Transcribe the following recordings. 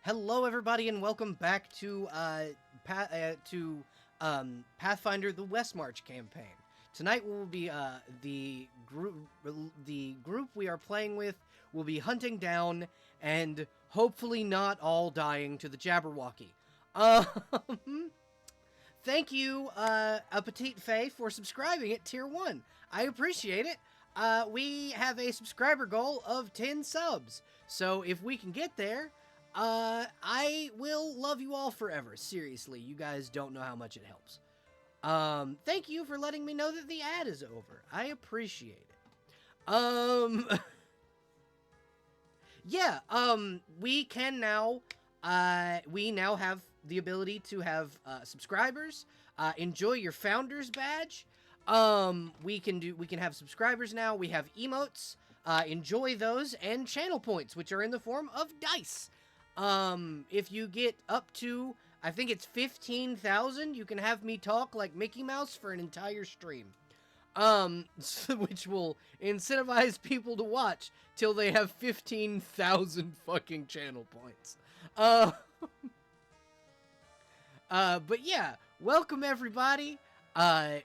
Hello, everybody, and welcome back to Pathfinder: The Westmarch campaign. Tonight will be the group we are playing with will be hunting down and hopefully not all dying to the Jabberwocky. Thank you, A Petite Faye, for subscribing at Tier 1. I appreciate it. We have a subscriber goal of 10 subs, so if we can get there, I will love you all forever. Seriously, you guys don't know how much it helps. Thank you for letting me know that the ad is over. I appreciate it. Yeah, we can now, we now have the ability to have, subscribers, enjoy your founder's badge. We can have subscribers now. We have emotes, enjoy those, and channel points, which are in the form of dice. If you get up to, I think it's 15,000, you can have me talk like Mickey Mouse for an entire stream. Which will incentivize people to watch till they have 15,000 fucking channel points. But yeah, welcome everybody. I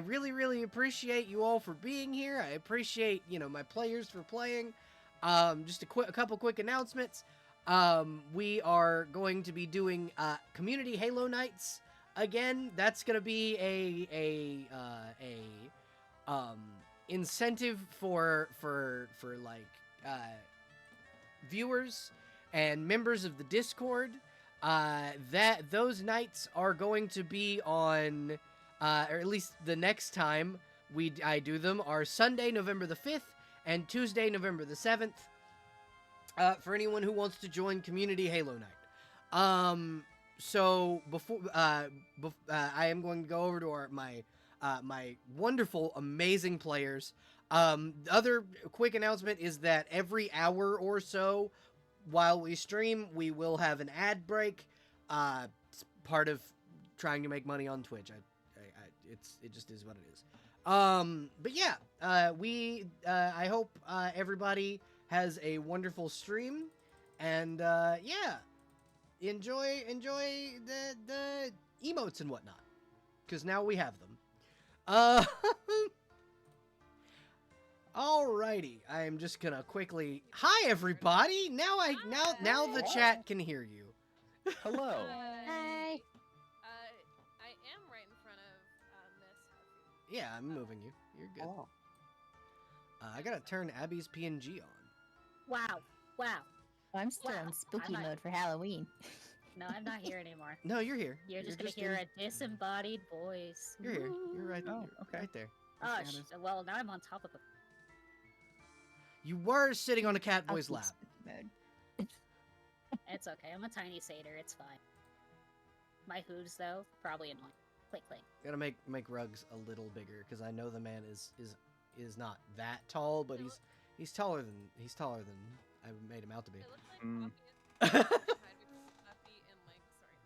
really appreciate you all for being here. I appreciate, my players for playing. Just a couple quick announcements. We are going to be doing community Halo nights again. That's gonna be a incentive for like viewers and members of the Discord. Those nights are going to be on, or at least the next time I do them are Sunday, November the 5th and Tuesday, November the 7th. For anyone who wants to join Community Halo Night. So before I am going to go over to my wonderful, amazing players. The other quick announcement is that every hour or so while we stream, we will have an ad break. It's part of trying to make money on Twitch. It just is what it is. But yeah, I hope everybody has a wonderful stream, and yeah, enjoy the emotes and whatnot, because now we have them. Alrighty, I'm just gonna quickly. Hi everybody. Now the chat can hear you. Hello. Hi. I am right in front of Miss. Yeah, I'm moving you. You're good. Hello. I gotta turn Abby's PNG on. Wow. I'm still in spooky mode for Halloween. No, I'm not here anymore. No, you're here. You're just gonna hear a disembodied voice. You're here. You're right. Oh, you're okay. right there. Oh, well, now I'm on top of a... You were sitting on a Catboy's lap. Mode. It's okay. I'm a tiny satyr. It's fine. My hooves, though, probably annoying. Click. Gotta make Rugs a little bigger, because I know the man is not that tall, but he's taller than I made him out to be. It looks like Poppy is Puffy and legs right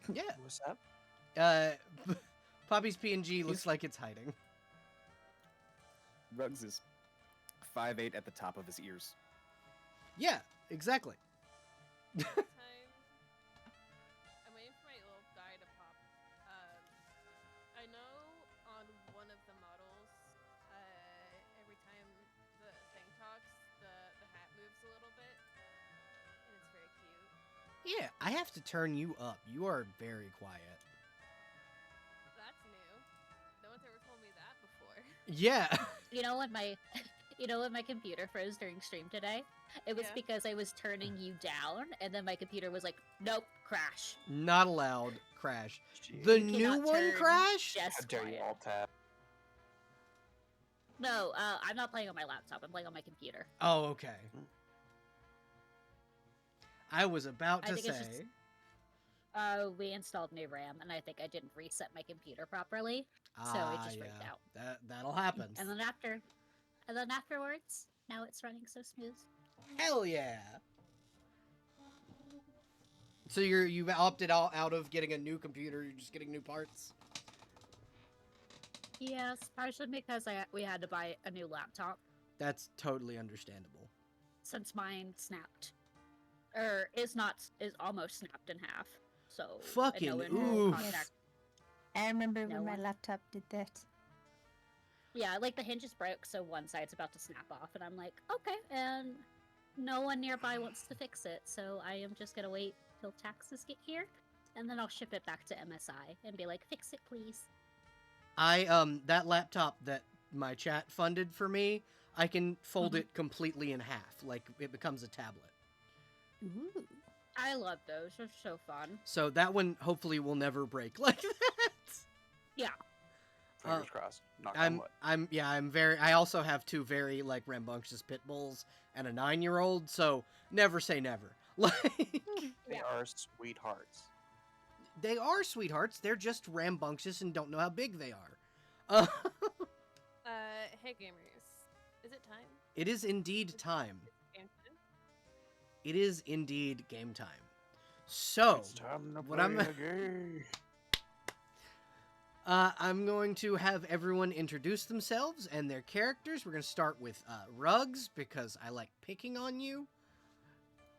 now. Yeah. What's up? Poppy's PNG looks like it's hiding. Ruggs is 5'8" at the top of his ears. Yeah, exactly. I'm waiting for my little guy to pop. I know on one of the models, every time the thing talks, the hat moves a little bit, and it's very cute. Yeah, I have to turn you up. You are very quiet. That's new. No one's ever told me that before. Yeah. You know when my computer froze during stream today? It was because I was turning you down, and then my computer was like, nope, crash. Not allowed. Crash. Jeez. The You new cannot one turn crashed? How Just dare you quiet. alt tab? No, I'm not playing on my laptop. I'm playing on my computer. Oh, okay. I was about I to think it's say. just- we installed new RAM, and I think I didn't reset my computer properly, so it just freaked out. That'll happen. And then afterwards, now it's running so smooth. Hell yeah. So you've opted out of getting a new computer, you're just getting new parts? Yes, partially because we had to buy a new laptop That's totally understandable. since mine snapped. Or is almost snapped in half. So and Fucking no one oof. contact. I remember No when my one? laptop did that. Yeah, like the hinge is broke, so one side's about to snap off, and I'm like, okay, and no one nearby wants to fix it, so I am just gonna wait till taxes get here, and then I'll ship it back to MSI and be like, fix it, please. That laptop that my chat funded for me, I can fold Mhm. it completely in half, like it becomes a tablet. Ooh. I love those; they're so fun. So that one hopefully will never break like that. Yeah. Fingers crossed. Knock on wood. I also have two very like rambunctious pit bulls and a 9-year-old, so never say never. Like They are sweethearts. they are sweethearts, they're just rambunctious and don't know how big they are. Hey gamers, is it time? It is indeed time. Game time? It is indeed game time. So, It's time to what play I'm- the game. I'm going to have everyone introduce themselves and their characters. We're going to start with Rugs, because I like picking on you.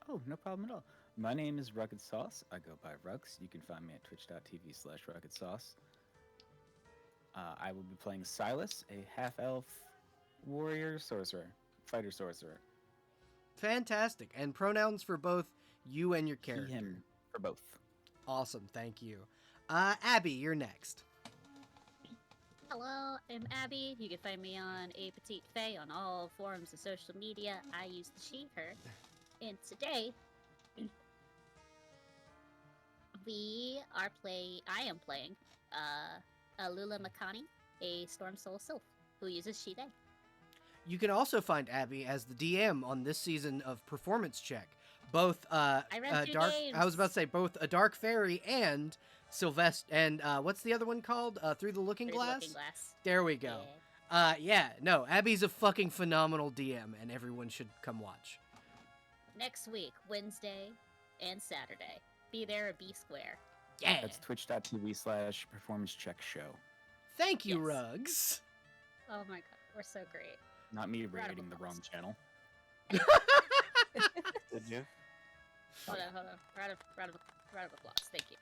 Oh, no problem at all. My name is Rugged Sauce. I go by Rugs. You can find me at twitch.tv/Rugged Sauce. I will be playing Silas, a half-elf warrior sorcerer, fighter sorcerer. Fantastic. And pronouns for both you and your He, character. him, for both. Awesome, thank you. Abby, you're next. Hello, I'm Abby. You can find me on A Petite Fae on all forms of social media. I use the she, her. And today, I am playing Alula Makani, a Storm Soul Sylph, who uses she, they. You can also find Abby as the DM on this season of Performance Check. Both I ran 2 Dark. games. I was about to say both a Dark Fairy and Sylvester. And what's the other one called? Through the Looking Through the Glass. Looking Glass. There we go. No, Abby's a fucking phenomenal DM, and everyone should come watch. Next week, Wednesday and Saturday. Be there or be square. Yeah. That's twitch.tv/Performance Check Show. Thank you, Yes. Rugs. Oh my god, we're so great. Not me Round of rating the wrong applause. channel. Did you? Hold on. Round of applause. Thank you.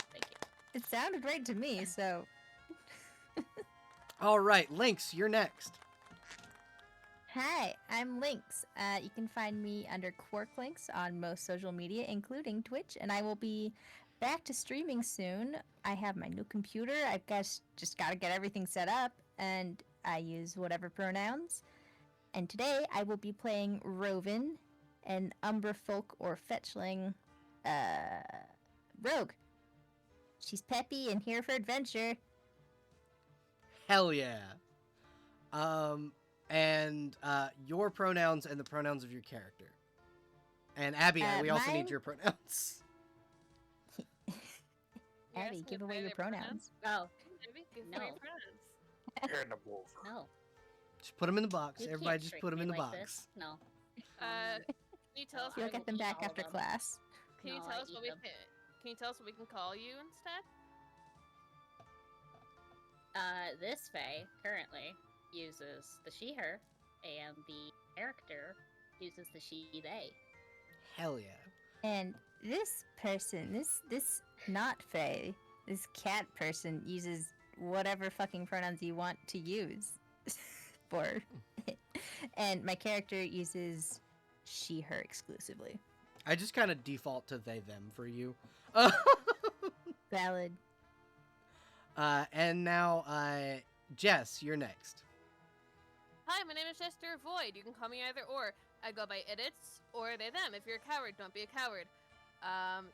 It sounded right to me, so All right, Lynx, you're next. hi, I'm Lynx. You can find me under Quark Links on most social media, including Twitch, and I will be back to streaming soon. I have my new computer. I've just got to get everything set up, and I use whatever pronouns. And today I will be playing Roven, an Umbra Folk or Fetchling rogue. She's peppy and here for adventure. Hell yeah. And your pronouns and the pronouns of your character. And Abby, we also need mine- your pronouns. You asked Abby, me give to away play your their pronouns. Oh, Maybe give No. me your pronouns. You're the wolf. no. Just put them in the box. You Everybody can't just trick put them me in the like box. this. No. Can you tell us? I You'll What get will them eat back all of after them. class. can you No, tell I us eat what we them. can you tell us what we can call you instead? This Fae currently uses the she, her, and the character uses the she, they. Hell yeah. And this person, this not Fae, this cat person uses whatever fucking pronouns you want to use for it. And my character uses she, her exclusively. I just kind of default to they, them for you. Valid. And now, Jess, you're next. Hi, my name is Chester Void. You can call me either or. I go by edits or they them. If you're a coward, don't be a coward.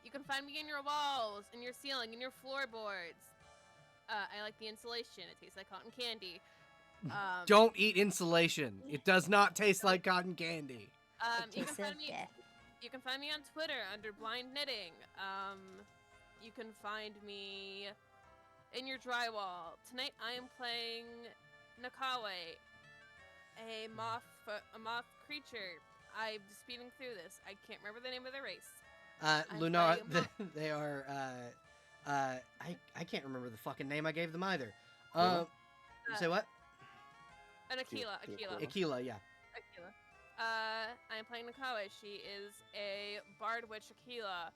You can find me in your walls, in your ceiling, in your floorboards. I like the insulation. It tastes like cotton candy. Don't eat insulation. It does not taste like cotton candy. It You can tastes find of me. death. You can find me on Twitter under Blind Knitting. You can find me in your drywall. Tonight I am playing Nekawie, a moth creature. I'm speeding through this. I can't remember the name of the race. Lunar, playing they are, I can't remember the fucking name I gave them either. Really? Say what? An Aquila. Aquila. Aquila, yeah. Aquila. I'm playing Nekawie. She is a bard witch Aquila.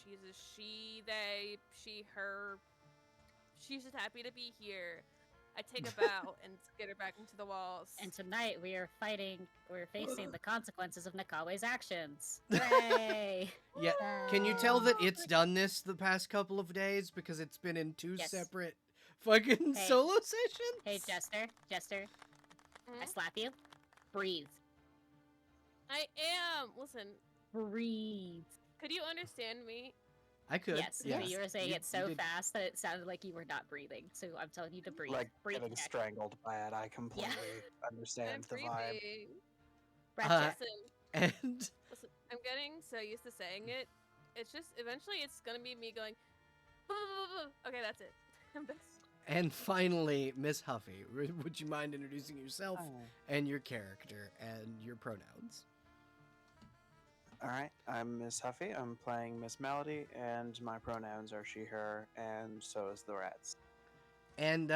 She's a she, they, she, her. She's just happy to be here. I take a bow and get her back into the walls. And tonight we're facing the consequences of Nekawie's actions. Hooray! Yeah. Can you tell that it's done this the past couple of days because it's been in two Yes. separate fucking Hey. solo sessions? Hey, Jester, I Mhm. slap you. Breathe. I am. Listen, Breathe. could you understand me? I could. Yes, yes. but you were saying You- it you so did- fast that it sounded like you were not breathing. So I'm telling you to breathe. Like breathe. getting Jack. strangled by it. I completely I'm understand the vibe. breathing. Breath Uh, check. Listen, And listen, I'm getting so used to saying it. It's just eventually it's gonna be me going. Okay, that's it. and finally, Miss Huffy, would you mind introducing yourself Oh. and your character and your pronouns? All right, I'm Miss Huffy. I'm playing Miss Melody, and my pronouns are she, her, and so is the rats. And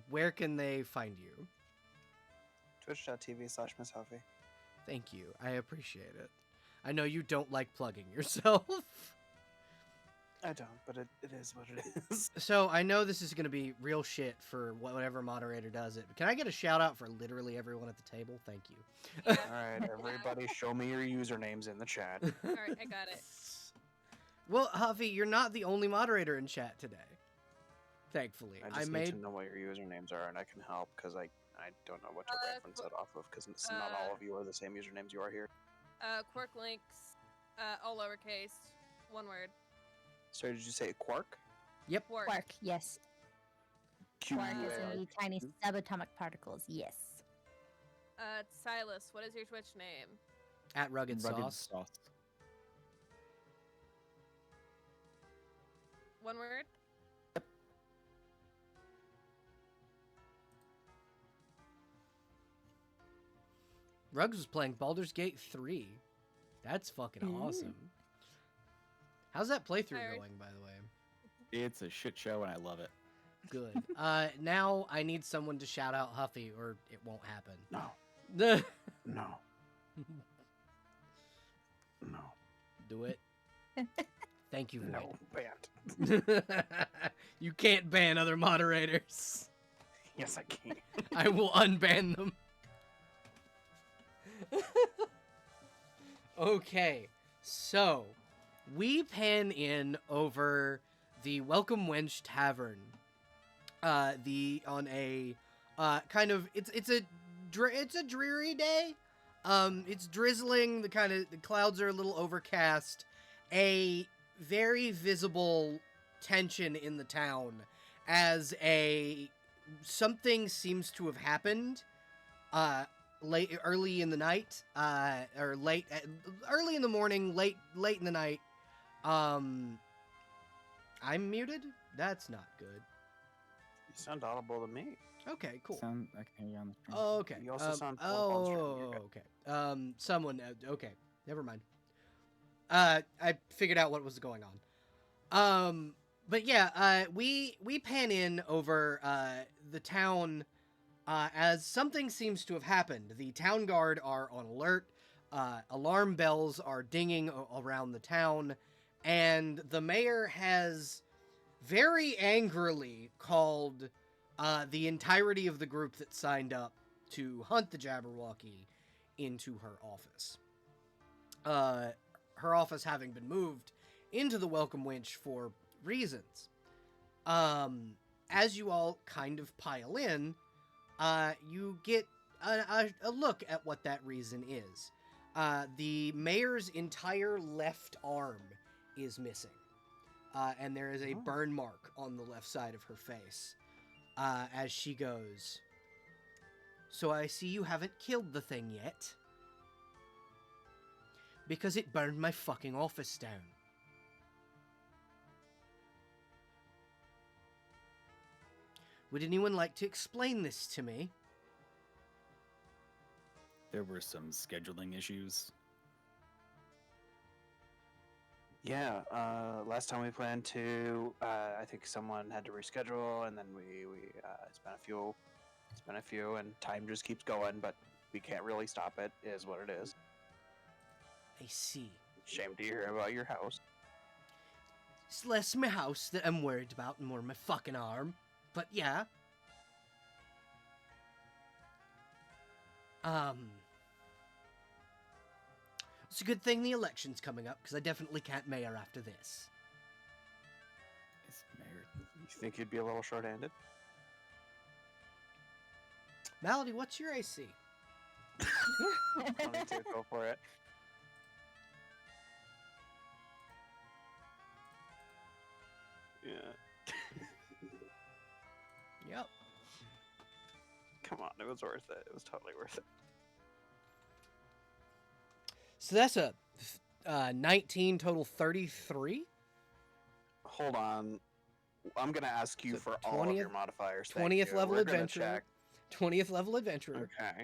where can they find you? Twitch.tv/Miss Huffy. Thank you. I appreciate it. I know you don't like plugging yourself. I don't, but it is what it is. So I know this is going to be real shit for whatever moderator does it. But can I get a shout out for literally everyone at the table? Thank you. All right, everybody, show me your usernames in the chat. All right, I got it. Well, Huffy, you're not the only moderator in chat today. Thankfully, I just need to know what your usernames are, and I can help because I don't know what to reference it off of because not all of you are the same usernames you are here. Quirk links, all lowercase, one word. So did you say Quark? Quark. Quark, yes. Quark is Q-U-A-R. in the tiny subatomic particles, yes. Silas, what is your Twitch name? at Rugged Sauce. One word. Ruggs was playing Baldur's Gate 3. That's fucking awesome. How's that playthrough Alright. going, by the way? It's a shit show and I love it. Good. Now I need someone to shout out Huffy, or it won't happen. No, no, no, Do it. Thank you, no, banned. Void. You can't ban other moderators. Yes, I can. I will unban them. Okay, so we pan in over the Welcome Wench Tavern. On a kind of it's a dreary day. It's drizzling. The clouds are a little overcast. A very visible tension in the town as something seems to have happened early in the night, or early in the morning, late in the night. I'm muted. That's not good. You sound audible to me. Okay, cool. I can hear you on the screen. Oh, okay. You also sound full of monster. You're good. okay. Someone. Okay, never mind. I figured out what was going on. But yeah, we pan in over the town as something seems to have happened. The town guard are on alert. Alarm bells are dinging around the town, and the mayor has very angrily called the entirety of the group that signed up to hunt the Jabberwocky into her office. Her office having been moved into the Welcome Winch for reasons. As you all kind of pile in, you get a look at what that reason is. The mayor's entire left arm is missing. And there is a burn mark on the left side of her face. As she goes, "So I see you haven't killed the thing yet. Because it burned my fucking office down." Would anyone like to explain this to me? There were some scheduling issues. Yeah, last time we planned to, I think someone had to reschedule, and then we it's been a few, and time just keeps going. But We can't really stop it, is what it is. I see. Shame to hear about your house. It's less my house that I'm worried about and more my fucking arm. But yeah. It's a good thing the election's coming up, because I definitely can't mayor after this. It's mayor. You think you'd be a little short-handed? Malady, what's your AC? 22, go for it. Yeah. Yep. Come on, it was worth it. It was totally worth it. So that's a 19 total 33? Hold on. I'm gonna ask you So for all of 20th your modifiers. Thank 20th you. level We're gonna adventurer. check. 20th level adventurer. Okay.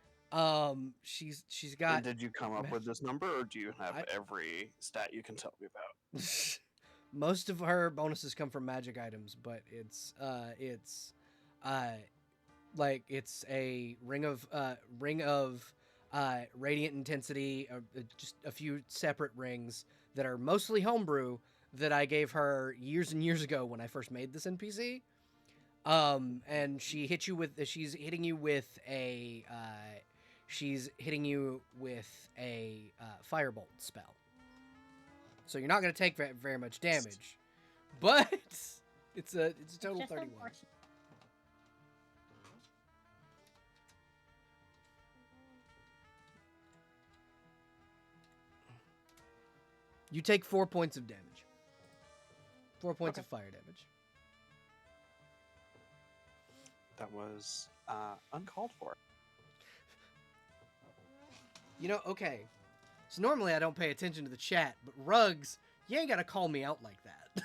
She's And got did you come up with this number, or do you have I- every stat you can tell me about? most of her bonuses come from magic items, but it's like it's a ring of radiant intensity, just a few separate rings that are mostly homebrew that I gave her years and years ago when I first made this NPC. And she's hitting you with a firebolt spell. So you're not going to take very much damage, but it's a total Just 31. unfortunate. You take 4 points of damage. 4 points Okay. of fire damage. That was uncalled for. You know, okay. So normally I don't pay attention to the chat, but Rugs, you ain't got to call me out like that.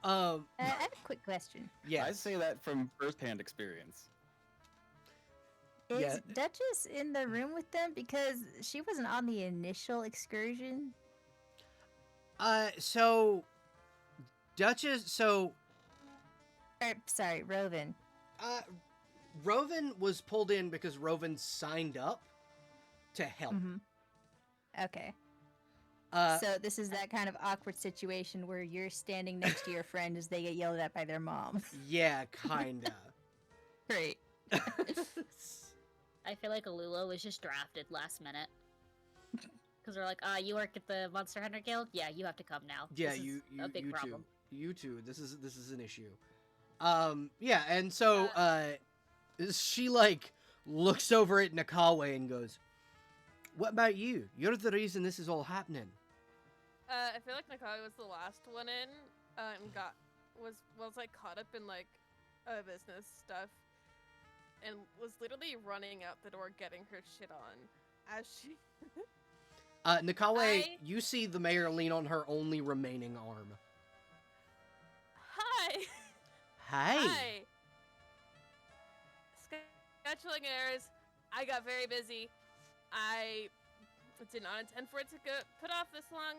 I have a quick question. yeah. I say that from firsthand experience. Is Yeah. Duchess in the room with them? Because she wasn't on the initial excursion. So Duchess, Or, sorry, Roven. Roven was pulled in because Roven signed up to help. Mm-hmm. Okay. So this is that kind of awkward situation where you're standing next to your friend as they get yelled at by their mom. Yeah, kinda. Great. I feel like Alula was just drafted last minute. Because they're like, you work at the Monster Hunter Guild? Yeah, you have to come now. Yeah, This is you a big you problem. too. You too. This is an issue. Yeah, and so she like looks over at Nekawie and goes, "What about you? You're the reason this is all happening." I feel like Nekawie was the last one in, and was like caught up in like business stuff, and was literally running out the door getting her shit on as she. Nekawie, you see the mayor lean on her only remaining arm. Hi. Hey. Hi. Scheduling errors. I got very busy. I did not intend for it to put off this long.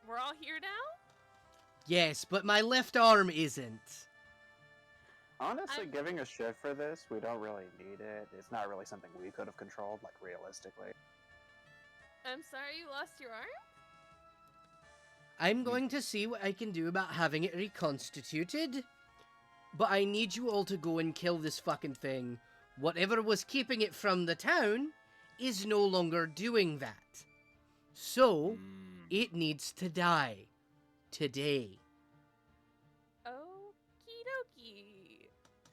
We're all here now? Yes, but my left arm isn't. Honestly, I'm- giving a shit for this, we don't really need it. It's not really something we could have controlled, like, realistically. I'm sorry you lost your arm? I'm going to see what I can do about having it reconstituted. But I need you all to go and kill this fucking thing. Whatever was keeping it from the town is no longer doing that. So, it needs to die. Today. Okie dokie.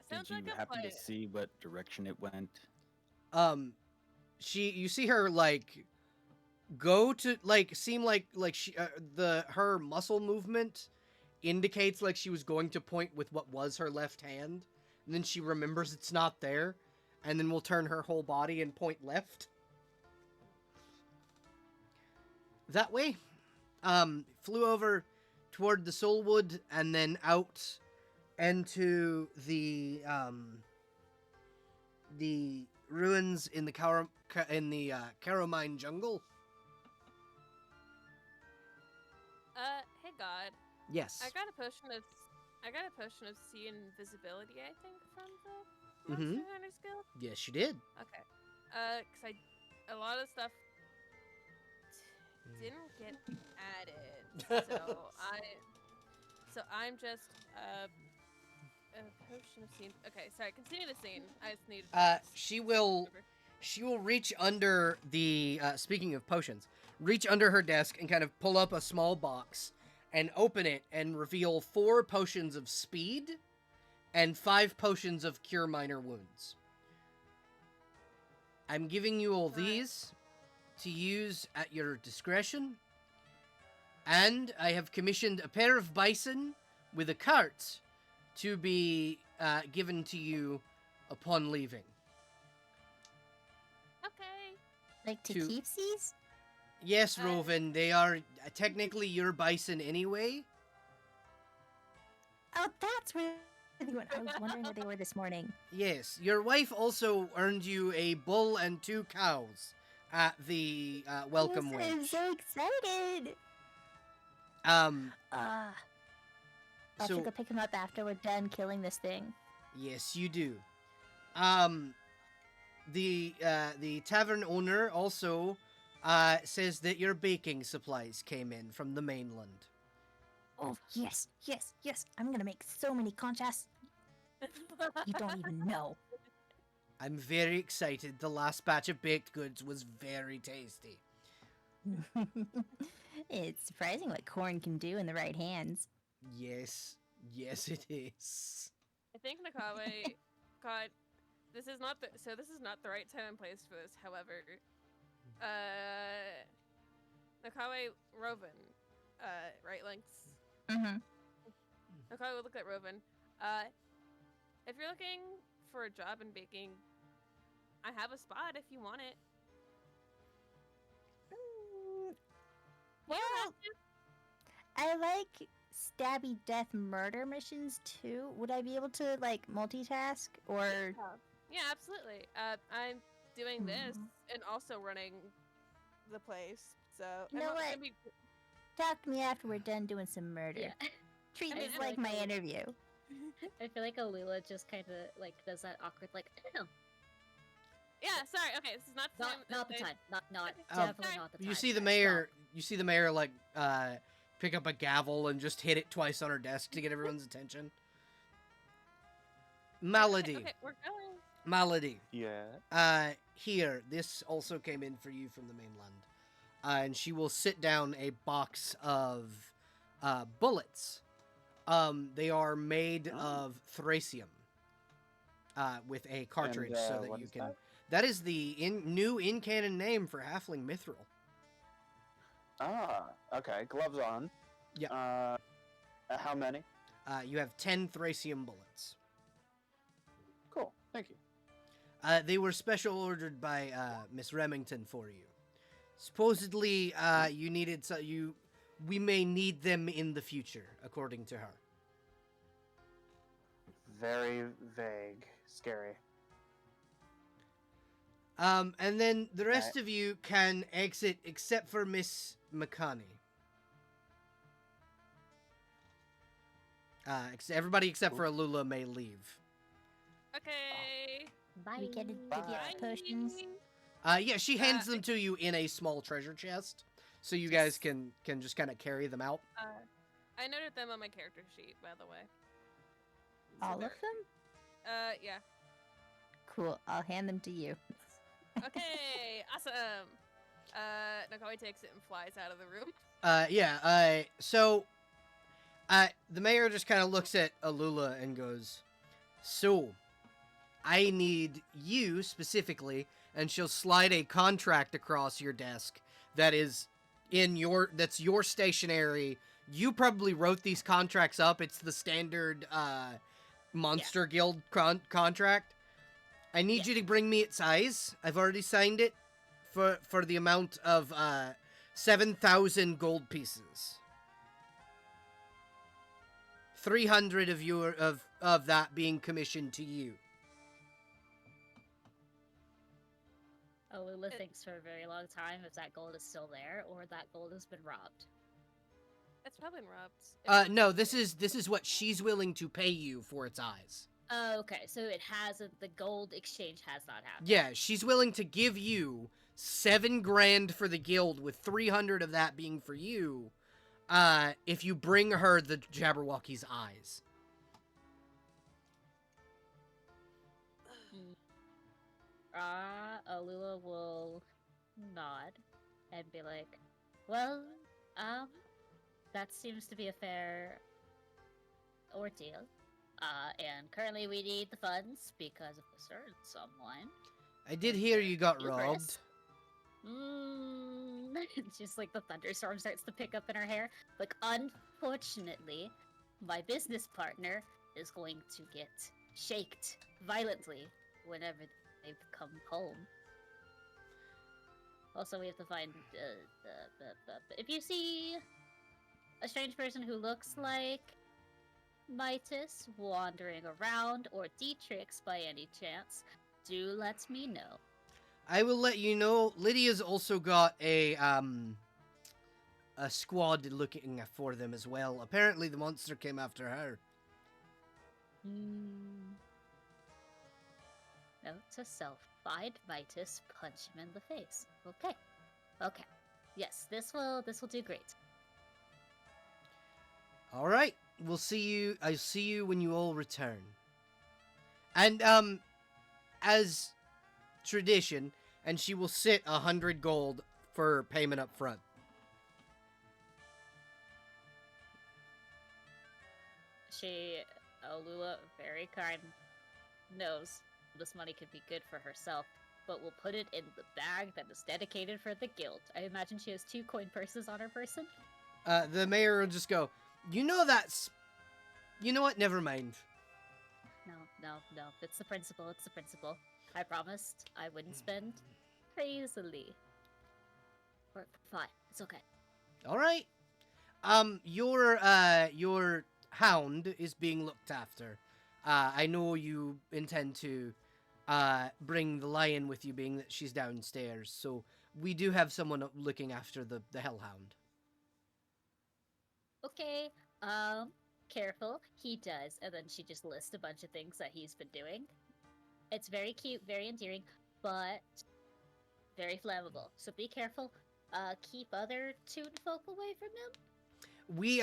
Sounds Did you like a happen plan. to see what direction it went? You see her like go to like seem like she her muscle movement indicates like she was going to point with what was her left hand, and then she remembers it's not there, and then will turn her whole body and point left. That way, flew over toward the Soulwood and then out into the ruins in the Caromine jungle. Hey God. Yes. I got a potion of I got a potion of sea invisibility, I think, from the Mhm. Monster Hunter's Guild. Yes, you did. Okay. Cause a lot of stuff didn't get added, so I'm just a potion of scene. Okay, sorry. Continue the scene. I just need. She will reach under the speaking of potions, reach under her desk and kind of pull up a small box and open it and reveal 4 potions of speed and 5 potions of cure minor wounds. I'm giving you all these to use at your discretion, and I have commissioned a pair of bison with a cart to be given to you upon leaving. Okay. Like to To- keepsies? Yes, Roven, they are technically your bison anyway. Oh, that's where they went. I was wondering where they were this morning. Yes, your wife also earned you a bull and 2 cows at the welcome Yes, I'm wage. so excited. Um, I'll have to so go pick him up after we're done killing this thing. yes, you do. The tavern owner also says that your baking supplies came in from the mainland. Oh, yes, yes, yes. I'm gonna make so many conchas. You don't even know. I'm very excited. The last batch of baked goods was very tasty. It's surprising what corn can do in the right hands. Yes, yes, it is. I think Nekawie got. This is not the right time and place for this. However, Nekawie Roven, right, Lynx? Mm-hmm. Nekawie will look at Roven. If you're looking for a job in baking, I have a spot if you want it. Well, I like stabby death murder missions too. Would I be able to like multitask or? Yeah, absolutely. I'm doing this and also running the place. So You I'm know not what? gonna be- Talk to me after we're done doing some murder. Yeah. Treat I this feel like like my a- interview. I feel like Alula just kind of like does that awkward like, oh, Yeah, sorry. Okay, this is not the time. not the time, not Um, definitely not the time. You see the Guys, mayor. You see the mayor like pick up a gavel and just hit it twice on her desk to get everyone's attention. Malady, Okay, we're going. Malady. Yeah. Here, this also came in for you from the mainland. And she will sit down a box of bullets. They are made of thracium. With a cartridge, And, so that what you is can. that? That is the new in-canon name for halfling mithril. Ah, okay. Gloves on. Yeah. How many? You have 10 thracium bullets. Cool. Thank you. They were special ordered by Miss Remington for you. Supposedly, you needed we may need them in the future, according to her. Very vague. Scary. And then the rest of you can exit except for Miss McConney. Everybody except for Alula may leave. Okay. We get to give Bye. you potions. Yeah, she hands them to you in a small treasure chest, so you guys can just kind of carry them out. I noted them on my character sheet, by the way. All of them? Yeah. Cool. I'll hand them to you. Okay, awesome. Nekawie takes it and flies out of the room. So the mayor just kind of looks at Alula and goes, "So, I need you specifically," and she'll slide a contract across your desk that is that's your stationery. You probably wrote these contracts up. It's the standard Monster Guild contract. I need you to bring me its size. I've already signed it for the amount of 7,000 gold pieces. 300 of that being commissioned to you. Alula thinks for a very long time if that gold is still there or that gold has been robbed. It's probably in Rob's. No, this is what she's willing to pay you for its eyes. Oh, okay, so it hasn't. The gold exchange has not happened. Yeah, she's willing to give you 7 grand for the guild, with 300 of that being for you. If you bring her the Jabberwocky's eyes. Alula will nod and be like, well, that seems to be a fair ordeal. And currently we need the funds because of a certain someone. I did hear you got Hubris. robbed. Just like the thunderstorm starts to pick up in her hair. Like, unfortunately, my business partner is going to get shaked violently whenever they come home. Also, we have to find if you see a strange person who looks like Midas wandering around, or Dietrich's by any chance, do let me know. I will let you know. Lydia's also got a squad looking for them as well. Apparently the monster came after her. Note to self, find Midas, punch him in the face. Okay. Okay. Yes, this will do great. Alright, we'll see you. I'll see you when you all return. And, as tradition, and she will sit 100 gold for payment up front. Alula, very kind, knows this money could be good for herself, but will put it in the bag that is dedicated for the guild. I imagine she has 2 coin purses on her person. The mayor will just go, you know what, never mind. No, it's the principle, I promised I wouldn't spend crazily. Fine, it's okay. Alright. Your hound is being looked after. I know you intend to bring the lion with you, being that she's downstairs, so we do have someone looking after the hellhound. Okay, careful, he does. And then she just lists a bunch of things that he's been doing. It's very cute, very endearing, but very flammable. So be careful. Keep other toon folk away from him. We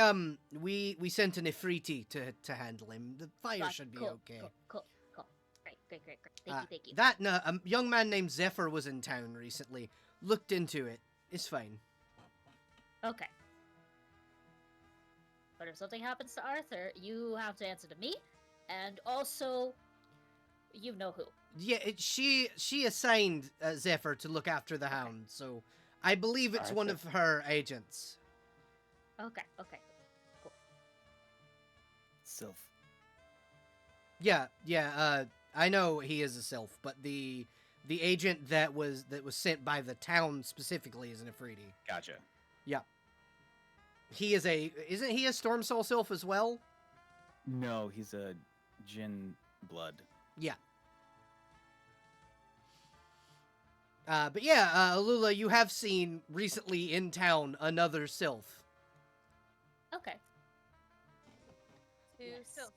sent an Ifriti to handle him. The fire Gotcha. should be Cool, okay. Cool. Great. Thank you. That a young man named Zephyr was in town recently. Looked into it. It's fine. Okay. But if something happens to Arthur, you have to answer to me, and also, you know who. Yeah, she assigned Zephyr to look after the hound, so I believe it's one of her agents. Okay, cool. Sylph. Yeah, I know he is a sylph, but the agent that was sent by the town specifically is an Ifriti. Gotcha. Yeah. Isn't he a Storm Soul Sylph as well? No, he's a Jinn blood. Yeah. But yeah, Alula, you have seen recently in town another sylph. Okay. Two Yes. sylphs.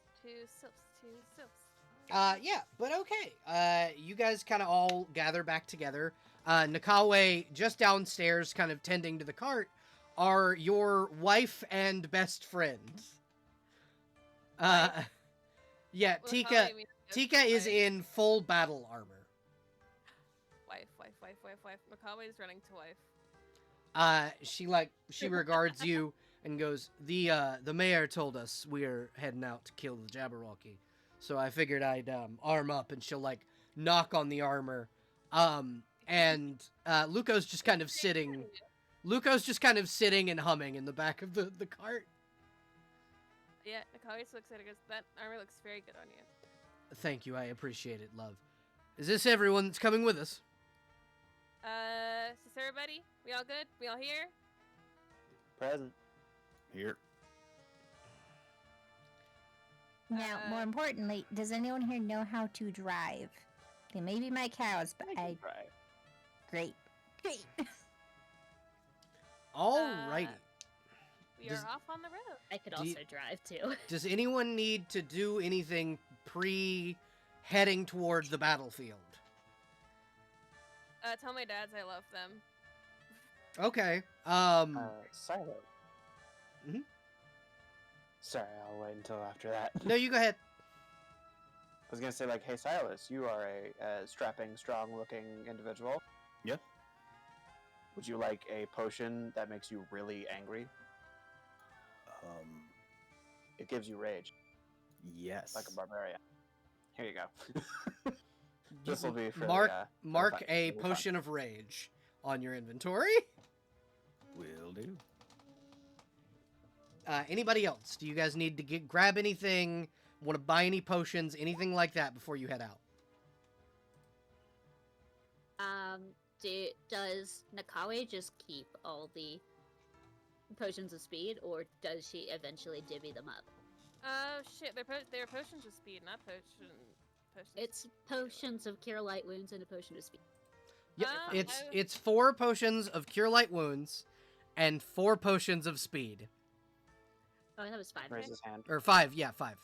Yeah, but okay. You guys kind of all gather back together. Nekawie, just downstairs, kind of tending to the cart, are your wife and best friend. Yeah, Well, Tika Nekawie means Tika is wife. in full battle armor. Wife. Nekawie's running to wife. She regards you and goes, the mayor told us we're heading out to kill the Jabberwocky. So I figured I'd arm up, and she'll knock on the armor. And Luco's just kind of sitting and humming in the back of the cart. Yeah, Nekawie looks at it and goes, that armor looks very good on you. Thank you, I appreciate it, love. Is this everyone that's coming with us? Is this everybody? We all good? We all here? Present. Here. Now, more importantly, does anyone here know how to drive? They may be my cows, but I can try. Great. Alrighty. We Does- are off on the road. I could Do you- also drive too. Does anyone need to do anything pre-heading toward the battlefield? Tell my dads I love them. Okay. Silo. Mhm. Sorry, I'll wait until after that. No, you go ahead. I was gonna say, like, hey, Silas, you are a strapping, strong-looking individual. Yep. Would you like a potion that makes you really angry? It gives you rage, Yes. like a barbarian. Here you go. This will be for Mark the, mark fight. a It'll be fun. potion of rage on your inventory. Will do. Anybody else? Do you guys need to grab anything? Want to buy any potions? Anything like that before you head out? Does Nekawie just keep all the potions of speed, or does she eventually divvy them up? Oh shit, they're potions of speed, not potions. It's potions of cure light wounds and a potion of speed. Yep. Ah, It's 4 potions of cure light wounds and 4 potions of speed. Oh, that was 5. Raise Right? his hand. Or 5, yeah, 5.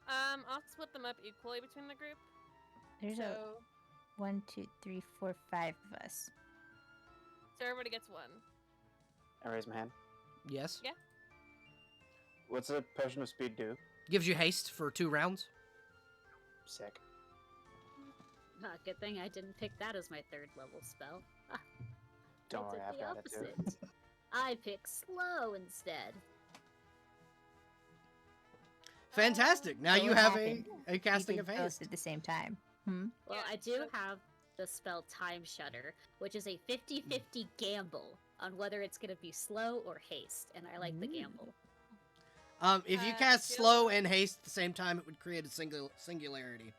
I'll split them up equally between the group. There's a So 1, 2, 3, 4, 5 of us. everybody gets one. I raise my hand. Yes. Yeah. What's a potion of speed do? Gives you haste for 2 rounds. Sick. Good thing I didn't pick that as my 3rd level spell. Don't I worry, did I've the got it too. opposite. I pick slow instead. Fantastic. Now So you what have happened? a casting We of did both haste. at the same time. Hmm? Well, Yeah, I do so- have the spell Time Shudder, which is a 50-50 gamble on whether it's going to be slow or haste, and I like the gamble. If you I cast feel- slow and haste at the same time, it would create a singularity.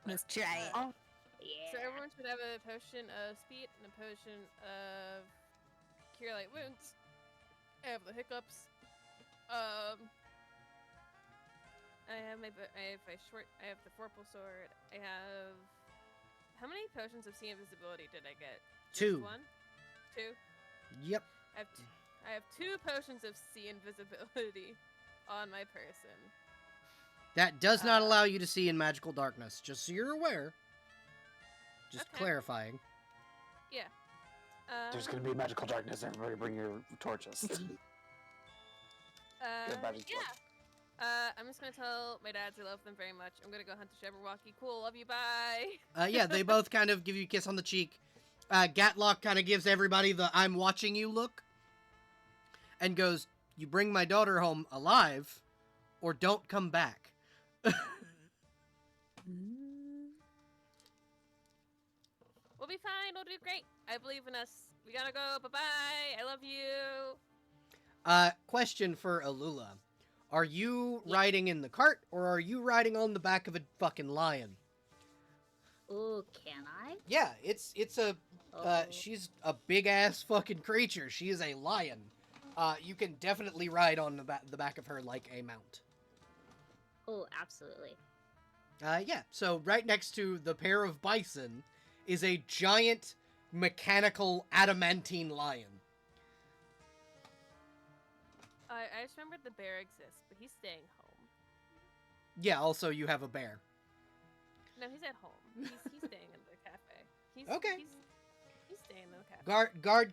Let's try it. Oh. Yeah. So everyone should have a potion of speed and a potion of cure light wounds. I have the hiccups. I have my I have the vorpal sword. I have how many potions of sea invisibility did I get? Just 2. 1? 2? Yep. I have 2 potions of sea invisibility on my person. That does not Uh, allow you to see in magical darkness, just so you're aware. Just Okay. clarifying. There's gonna be magical darkness. Everybody bring your torches. magic yeah. I'm just gonna tell my dads I love them very much. I'm gonna go hunt the Jabberwocky. Cool, love you, bye. Yeah, they both kind of give you a kiss on the cheek. Gatlock kind of gives everybody the I'm watching you look. And goes, you bring my daughter home alive, or don't come back. We'll be fine. We'll do great. I believe in us. We gotta go. Bye bye. I love you. Question for Alula. Are you Yeah. riding in the cart, or are you riding on the back of a fucking lion? Ooh, can I? Yeah, it's a Oh. she's a big ass fucking creature. She is a lion. You can definitely ride on the back of her like a mount. Oh, absolutely. Yeah. So right next to the pair of bison is a giant mechanical adamantine lion. I just remembered the bear exists, but he's staying home. Yeah. Also, you have a bear. No, he's at home. He's staying in the cafe. He's, Okay. He's staying in the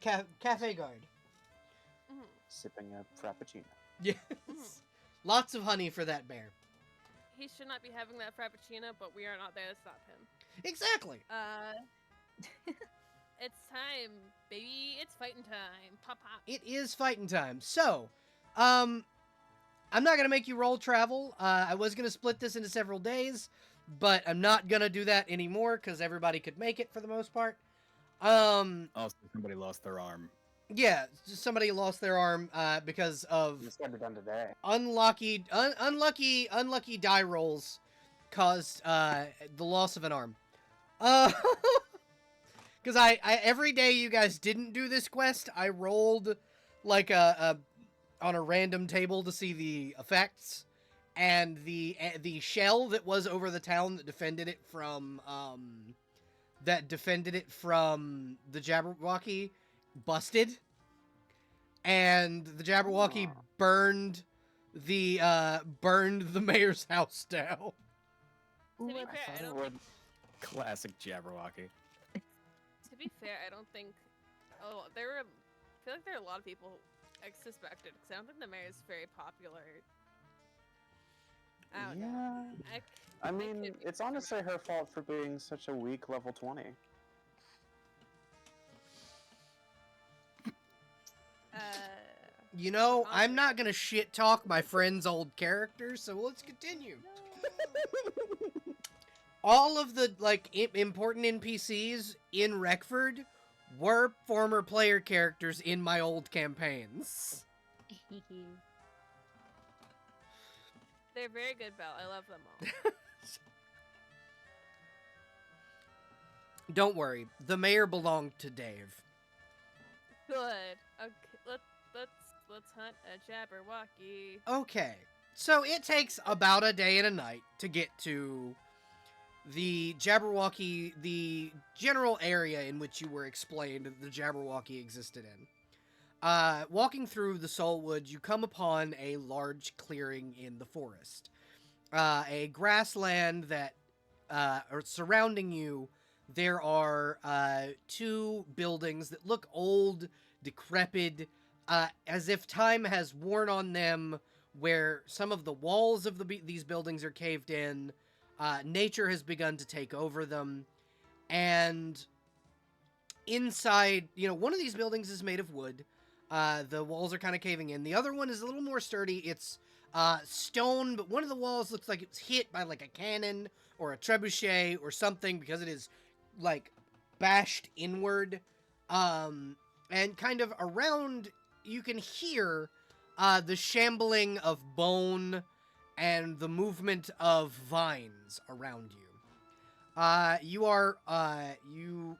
cafe. Cafe guard. Mhm. Sipping a frappuccino. Yes. Lots of honey for that bear. He should not be having that frappuccino, but we are not there to stop him. Exactly. It's time, baby. It's fighting time. Pop pop. It is fighting time. So, I'm not gonna make you roll travel. I was gonna split this into several days, but I'm not gonna do that anymore because everybody could make it for the most part. Also, somebody lost their arm. Yeah, somebody lost their arm because of This got to be done today. unlucky die rolls caused the loss of an arm. Because I every day you guys didn't do this quest, I rolled like on a random table to see the effects, and the shell that was over the town that defended it from the Jabberwocky busted, and the Jabberwocky Oh. burned the mayor's house down. To be Ooh, fair, I thought it don't would. think. Classic Jabberwocky. To be fair, I don't think. Oh, there were. I feel like there are a lot of people I suspected because I don't think the mayor is very popular. I don't know. Yeah. I I mean, could be it's wrong. honestly her fault for being such a weak level 20. Uh, You know, I'm honestly, not gonna shit talk my friend's old characters, so let's continue. no. All of the important NPCs in Reckford were former player characters in my old campaigns. They're very good, Belle. I love them all. Don't worry, the mayor belonged to Dave. Good. Okay, let's hunt a Jabberwocky. Okay, so it takes about a day and a night to get to the Jabberwocky, the general area in which you were explained that the Jabberwocky existed in. Walking through the Soulwood, you come upon a large clearing in the forest. A grassland that, or surrounding you, there are two buildings that look old, decrepit, as if time has worn on them, where some of the walls of these buildings are caved in. Nature has begun to take over them, and inside, one of these buildings is made of wood. The walls are kind of caving in. The other one is a little more sturdy. It's stone, but one of the walls looks like it's hit by like a cannon or a trebuchet or something because it is like bashed inward. And kind of around, you can hear the shambling of bone and the movement of vines around you.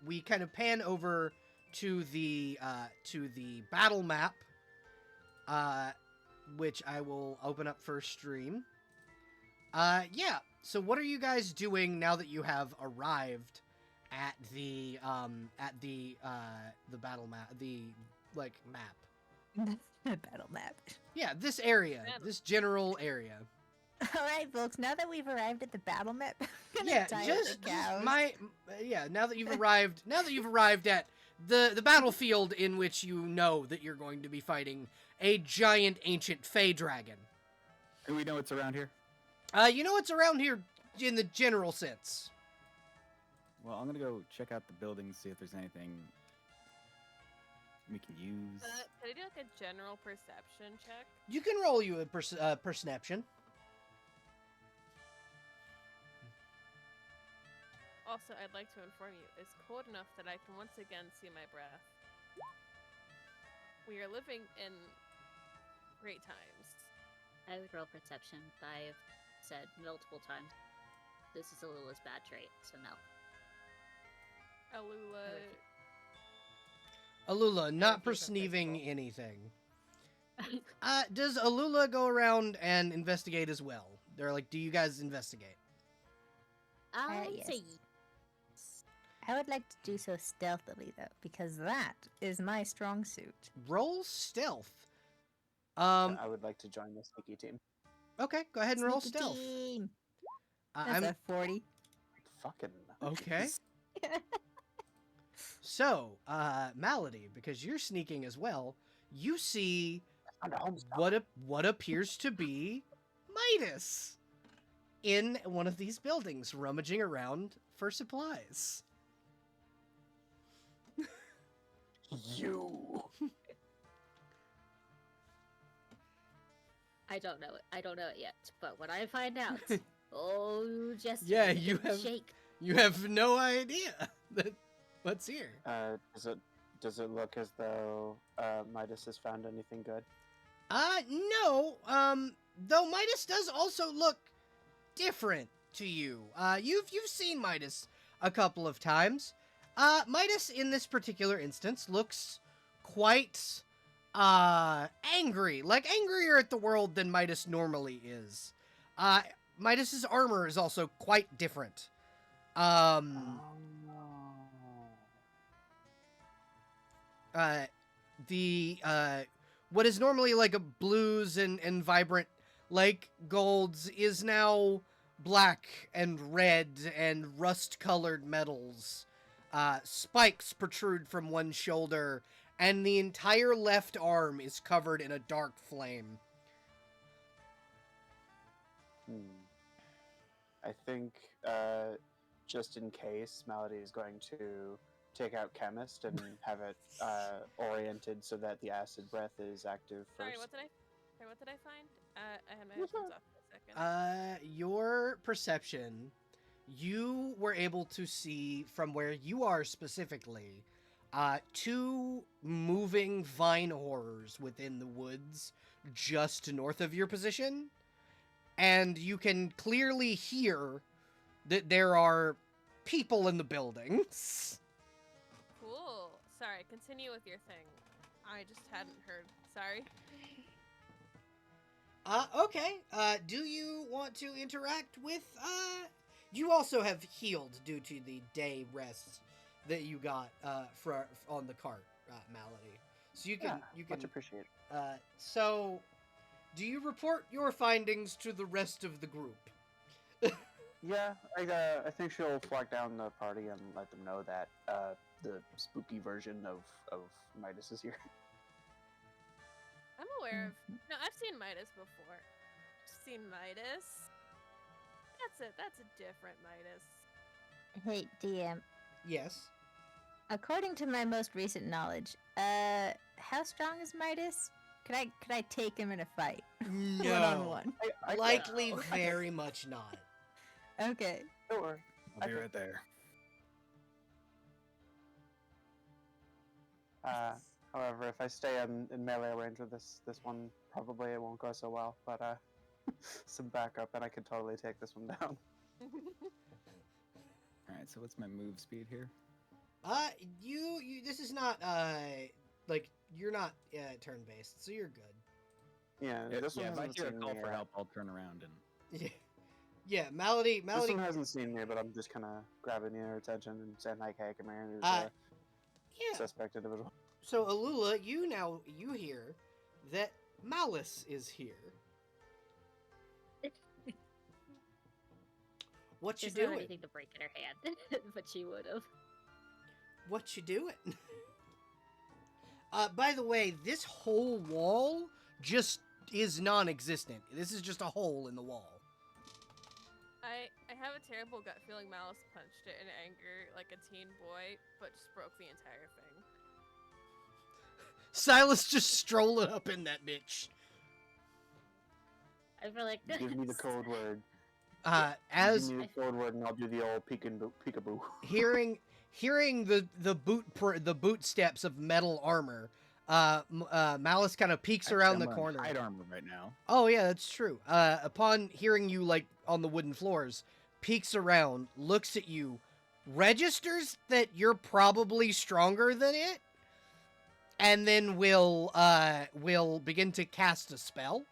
We kind of pan over to the battle map, which I will open up for stream. Yeah. So what are you guys doing now that you have arrived at the battle map, the map? The battle map. Yeah, this area, Battle. this general area. All right, folks. Now that we've arrived at the battle map, I'm gonna Yeah, diet just the cows. now that you've arrived at the battlefield in which you know that you're going to be fighting a giant ancient fey dragon. Do we know what's around here? You know what's around here in the general sense. Well, I'm gonna go check out the buildings, see if there's anything we can use. Can I do like a general perception check? You can roll you a perception. Also, I'd like to inform you, it's cold enough that I can once again see my breath. We are living in great times. I would roll perception. I've said multiple times this is Alula's bad trait, so no. Alula, Alula, not refuse to perceiving principle. anything. Does Alula go around and investigate as well? They're like, do you guys investigate? I would yes. say I would like to do so stealthily, though, because that is my strong suit. Roll stealth. I would like to join the sneaky team. Okay, go ahead and roll Sneaky stealth. team. That's I'm a 40. Fucking. okay. So, Malady, because you're sneaking as well, you see what appears to be Midas in one of these buildings, rummaging around for supplies. You. I don't know it. I don't know it yet. But when I find out, just Yeah, you have- shake. You have no idea that what's here. Does it look as though Midas has found anything good? No. Though Midas does also look different to you. You've seen Midas a couple of times. Midas in this particular instance looks quite angry, like angrier at the world than Midas normally is. Midas's armor is also quite different. Oh. what is normally like a blues and vibrant like golds is now black and red and rust-colored metals. Spikes protrude from one shoulder, and the entire left arm is covered in a dark flame. I think, just in case, Malady is going to take out Chemist and have it oriented so that the acid breath is active first. Sorry, what did I find? I had my headphones off for a second. Your perception, you were able to see from where you are specifically, two moving vine horrors within the woods just north of your position. And you can clearly hear that there are people in the buildings. Cool. Sorry, continue with your thing. I just hadn't heard. Sorry. Okay. Do you want to interact with, you also have healed due to the day rest that you got, on the cart, Malady. So you can, much appreciated. So, do you report your findings to the rest of the group? Yeah, I think she'll flag down the party and let them know that the spooky version of Midas is here. I'm aware of. No, I've seen Midas before. I've seen Midas. That's a different Midas. Hey, DM. Yes. According to my most recent knowledge, how strong is Midas? Could I take him in a fight? No. One-on-one. Likely very much not. Okay. Don't worry. I'll be right there. However, if I stay in melee range with this one, probably it won't go so well. But some backup, and I could totally take this one down. Alright, so what's my move speed here? You this is not, like, you're not, turn-based, so you're good. Yeah, this one if I hasn't hear a seen call me for yet. help, I'll turn around and... Yeah. Yeah, Malady... This one hasn't seen me, but I'm just kind of grabbing your attention and saying, like, hey, come here. There's yeah. a suspect individual. So, Alula, you hear that Malice is here. What you There's not doing? anything to break in her hand, but she would have. What you doing? By the way, this whole wall just is non-existent. This is just a hole in the wall. I have a terrible gut feeling Malice punched it in anger like a teen boy, but just broke the entire thing. Silas just strolling up in that bitch. I feel like Give me the code word. As Give me the code word, and I'll do the old peekaboo. hearing the boot steps of metal armor, Malice kind of peeks around the corner. Hide armor right now. Oh yeah, that's true. Upon hearing you like on the wooden floors, peeks around, looks at you, registers that you're probably stronger than it, and then will begin to cast a spell.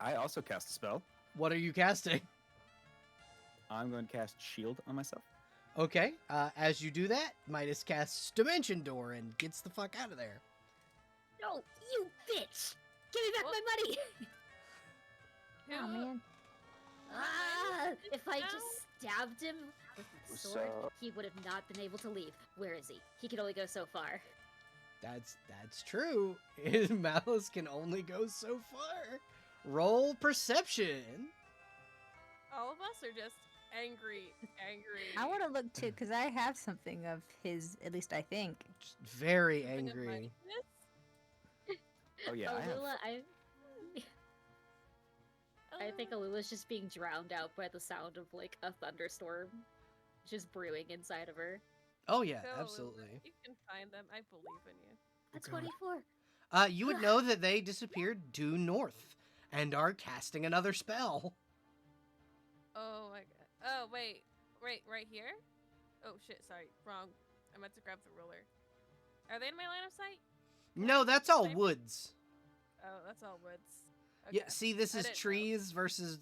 I also cast a spell. What are you casting? I'm going to cast Shield on myself. Okay, as you do that, Midas casts Dimension Door and gets the fuck out of there. no, you bitch! Give me back my money! Oh man. If I just stabbed him with the sword, So- he would have not been able to leave. Where is he? He can only go so far. That's true. Malice can only go so far. Roll perception. All of us are just angry. I want to look too, because I have something of his, at least I think. Very Something of angry. mindedness? Oh yeah, I have. Alula, I think Alula's just being drowned out by the sound of like a thunderstorm just brewing inside of her. Oh yeah, Go, Lula. absolutely. You can find them. I believe in you. That's God. 24. You would know that they disappeared due north and are casting another spell. Oh my god. Oh wait, right here. Oh shit, sorry, wrong. I meant to grab the ruler. Are they in my line of sight? No, that's all Same. woods. Oh, that's all woods. Okay. Yeah, see, this I is didn't know. trees versus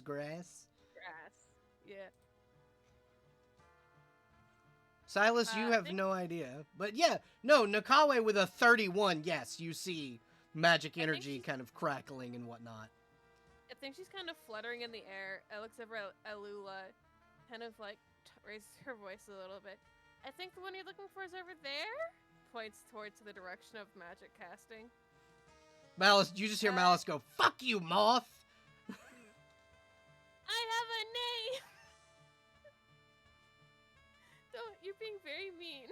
grass. Grass. Yeah. Silas, you I have think- no idea. But yeah, no, Nekawie with a 31, yes, you see magic think energy she's- kind of crackling and whatnot. I think she's kind of fluttering in the air. I looks over at Alula, kind of like raises her voice a little bit. I think the one you're looking for is over there. Points towards the direction of magic casting. Malice, you just hear Malice go, "Fuck you, moth!" I have a name. Don't. You're being very mean.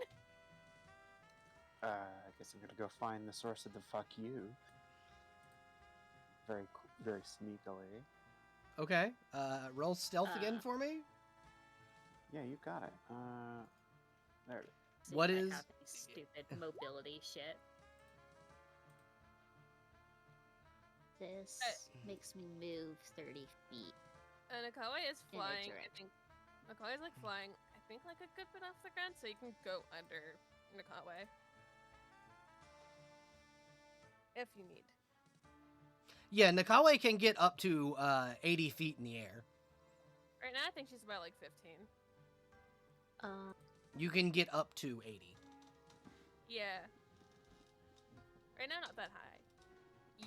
I guess I'm gonna go find the source of the fuck you. Very sneakily. Okay, roll stealth again Uh, for me. Yeah, you got it. There it is. See What if I is- have any stupid mobility shit? This makes me move 30 feet. Nekawie is In a flying. I direction. think Nekawie's like flying. I think like a good bit off the ground, so you can go under Nekawie if you need. Yeah, Nekawie can get up to 80 feet in the air. Right now, I think she's about like 15. You can get up to 80. Yeah. Right now, not that high.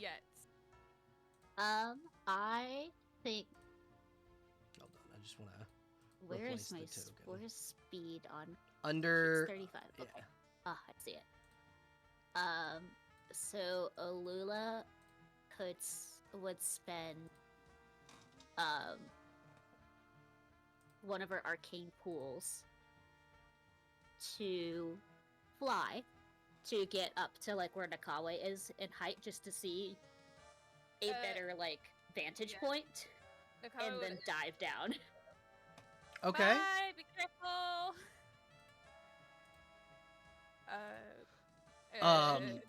Yet. I think Hold on, I just want to where Replace is my the token. where's speed on? under. It's 35. Yeah. Okay. Ah, I see it. So Alula would spend one of her arcane pools to fly to get up to like where Nekawie is in height, just to see a better like vantage yeah. point, Nekawie and then would- dive down. Okay. Bye, be careful.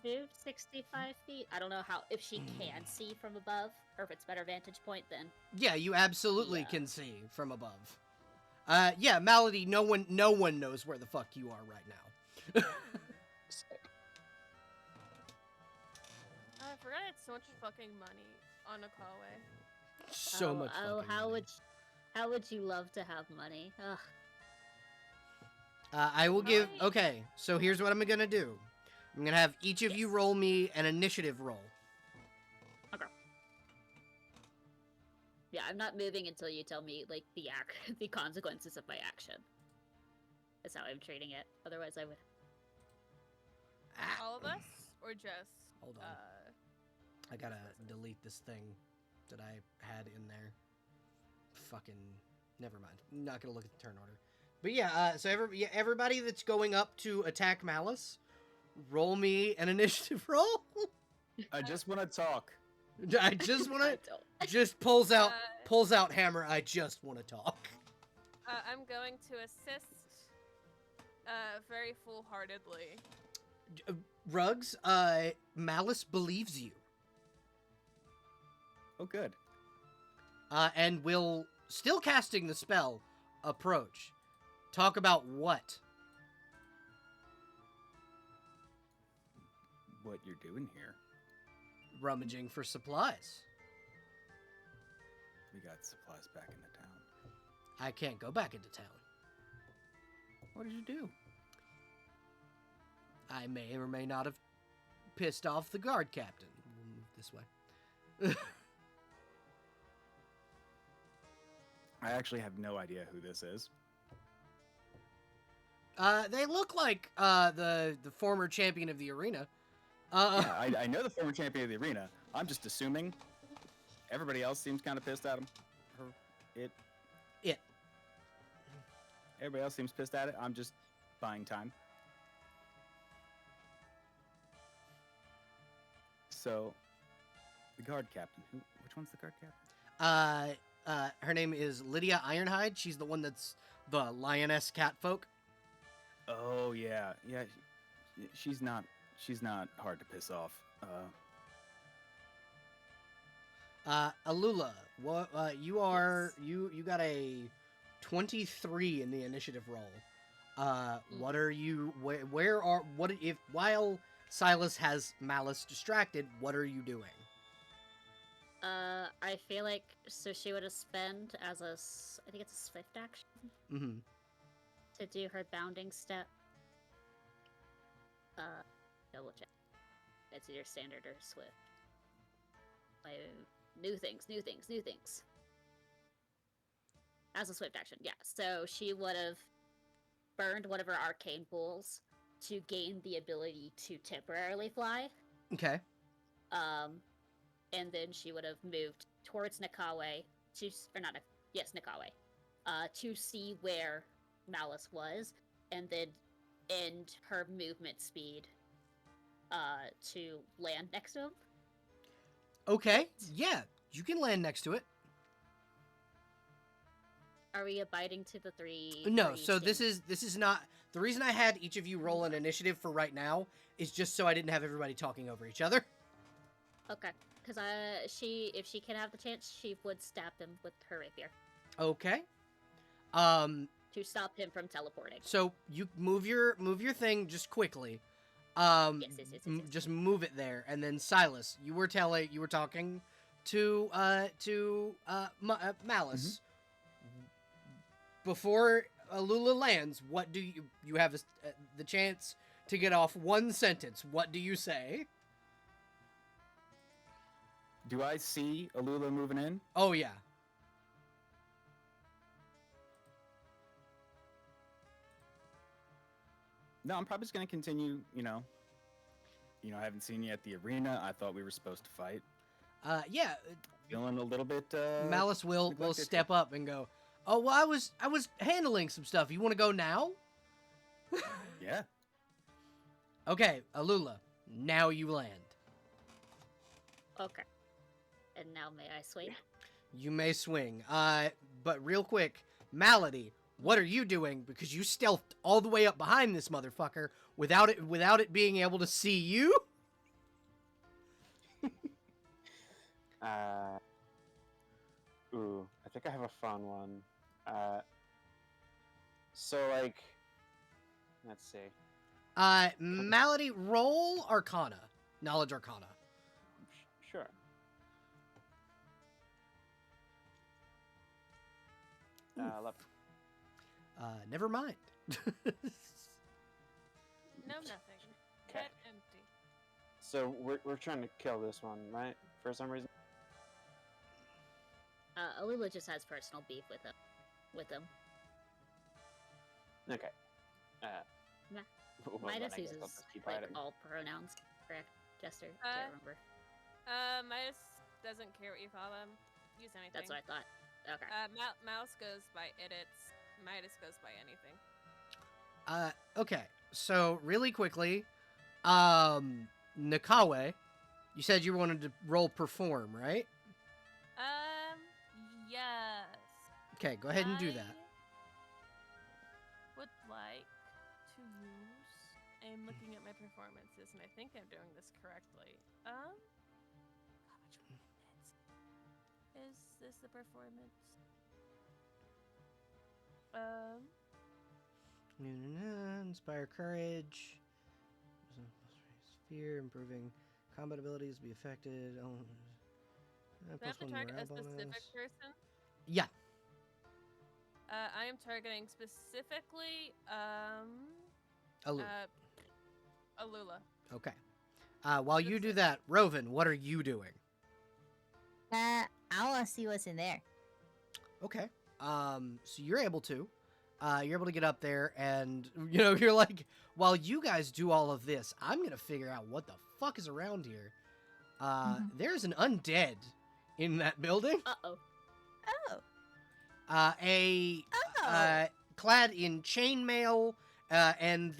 Move 65 feet. I don't know how if she can see from above or if it's better vantage point then. Yeah, you absolutely Yeah. can see from above. Yeah, Malady, no one knows where the fuck you are right now. Sick. I forgot I had so much fucking money on Nekawie. So much fucking money. How would you love to have money? Ugh. I will give. Right. Okay, so here's what I'm gonna do. I'm gonna have each of you Yes. roll me an initiative roll. Yeah, I'm not moving until you tell me like the consequences of my action. That's how I'm treating it. Otherwise, I would. Ah, All of us, or just? Hold on. I gotta delete this thing that I had in there. Fucking. Never mind. Not gonna look at the turn order. But yeah, so everybody that's going up to attack Malice, roll me an initiative roll. I just want to talk. I just want I to. don't. Just pulls out hammer. I just want to talk. I'm going to assist. Very full-heartedly. Rugs, Malice believes you, Oh, good. and will, still casting the spell, approach. Talk about what? What you're doing here? Rummaging for supplies. We got supplies back in the town. I can't go back into town. What did you do? I may or may not have pissed off the guard captain. We'll move this way. I actually have no idea who this is. They look like the former champion of the arena. Yeah, I know the former champion of the arena. I'm just assuming everybody else seems kind of pissed at him. It. Everybody else seems pissed at it. I'm just buying time. So, the guard captain. Which one's the guard captain? Her name is Lydia Ironhide. She's the one that's the lioness catfolk. Oh yeah, yeah. She's not hard to piss off. Alula, what you got a 23 in the initiative roll. What are you? Where are what if while Silas has Malice distracted? What are you doing? I feel like so she would have spent as I think it's a swift action Mm-hmm. to do her bounding step. Double check. It's either standard or swift. New things. As a swift action, yeah. So she would have burned one of her arcane pools to gain the ability to temporarily fly. Okay. And then she would have moved towards Nekawie Nekawie, to see where Malice was, and then end her movement speed, to land next to him. Okay. Yeah, you can land next to it. Are we abiding to the three? No, so this is not the reason I had each of you roll an initiative for right now is just so I didn't have everybody talking over each other. Okay, because if she can have the chance, she would stab him with her rapier Okay. to stop him from teleporting. So you move your thing just quickly. Yes. Just move it there, and then Silas, you were talking to Malice. Before Alula lands, what do you have the chance to get off one sentence? What do you say? Do I see Alula moving in? Oh yeah. No, I'm probably just gonna continue. I haven't seen you at the arena. I thought we were supposed to fight. Yeah. Feeling a little bit. Malice will neglected step here. up and go, "Oh, well, I was handling some stuff. You want to go now?" Yeah. Okay, Alula, now you land. Okay. And now may I swing? You may swing. But real quick, Malady, what are you doing? Because you stealthed all the way up behind this motherfucker without it being able to see you. I think I have a fun one. So like, let's see. Malady, roll Arcana, Knowledge Arcana. Sure. Love. Never mind. No, nothing. Okay. Head empty. So we're trying to kill this one, right? For some reason. Alula just has personal beef with him. Okay. Nah. well, then Midas I guess I'll uses just keep like hiding. all pronouns, correct? Jester, do you remember? Midas doesn't care what you call them. Use anything. That's what I thought. Okay. Mouse goes by idits. Midas goes by anything. Okay. So really quickly, Nekawie, you said you wanted to roll perform, right? Yes. Okay, go ahead and do that. Would like to use. I'm looking at my performances, and I think I'm doing this correctly. God, which one is this the performance? Inspire courage. Fear, improving combat abilities, be affected. Do I have to target a specific person? Yeah. I am targeting specifically, Alula. Alula. Okay. While you do that, Rovan, what are you doing? I want to see what's in there. Okay. So you're able to get up there, and you're like, while you guys do all of this, I'm gonna figure out what the fuck is around here. There's an undead in that building. Uh-oh. Oh. Clad in chainmail, and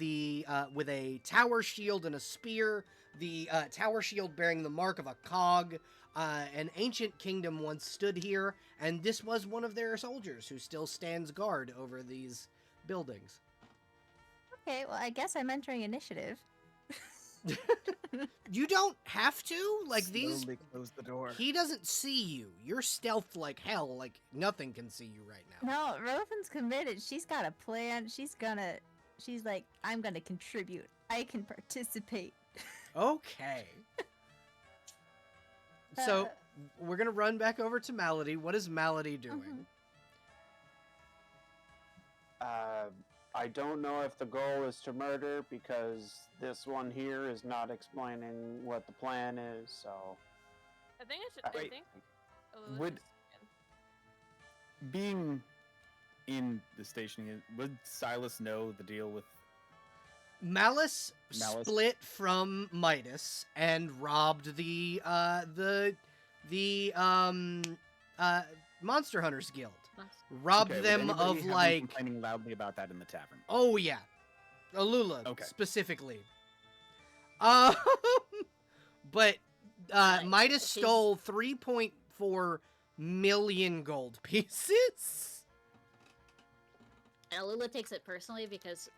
with a tower shield and a spear. The tower shield bearing the mark of a cog. An ancient kingdom once stood here, and this was one of their soldiers who still stands guard over these buildings. Okay, well, I guess I'm entering initiative. You don't have to. Like these. Slowly close the door. He doesn't see you. You're stealthed like hell. Like nothing can see you right now. No, Rovin's committed. She's got a plan. She's like, I'm gonna contribute. I can participate. Okay. So we're gonna run back over to Malady. What is Malady doing? I don't know if the goal is to murder because this one here is not explaining what the plan is. So I think I should. I Wait. think. Alula Would- Being in the station, would Silas know the deal with? Malice Malice. split from Midas and robbed the Monster Hunters Guild. Robbed Okay, would them anybody of have been like, complaining loudly about that in the tavern. oh yeah, Alula Okay. specifically. Um, but Midas she's- stole 3.4 million gold pieces. And Alula takes it personally because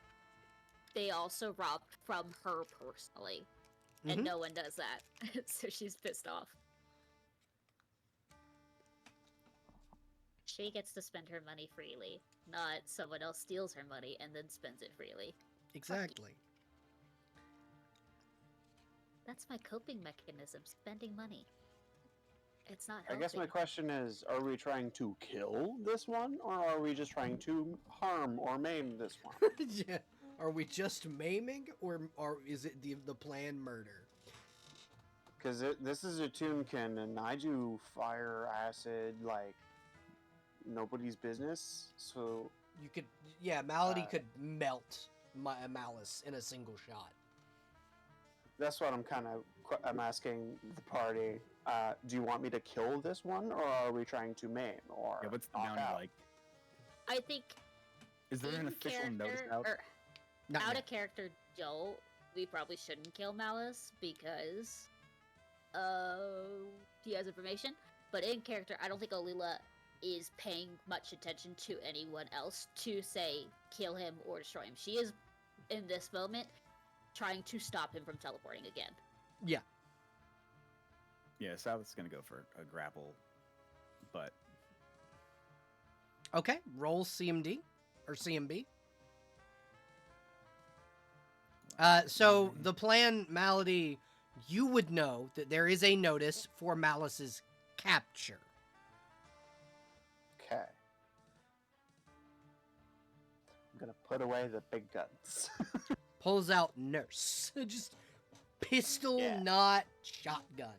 they also robbed from her personally. And Mhm. no one does that. So she's pissed off. She gets to spend her money freely, not someone else steals her money and then spends it freely. Exactly. That's my coping mechanism, spending money. It's not I healthy. guess my question is: are we trying to kill this one, or are we just trying to harm or maim this one? Yeah. Are we just maiming, or is it the planned murder? Because this is a toonkin, and I do fire, acid, like nobody's business. So You could, yeah, Malady Uh, could melt Malice in a single shot. that's what I'm asking the party. Do you want me to kill this one, or are we trying to maim or Yeah, what's the knock bounty out? like? I think Is there an in official notice character, out? or Not out yet. of character Joe, we probably shouldn't kill Malice because he has information. But in character, I don't think Alula is paying much attention to anyone else to say kill him or destroy him. She is in this moment trying to stop him from teleporting again. Yeah. Yeah, Silas is gonna go for a grapple, but Okay. Roll CMD or CMB. So the plan, Malady, you would know that there is a notice for Malice's capture. Okay. I'm gonna put away the big guns. Pulls out nurse. Just pistol, Yeah. not shotgun.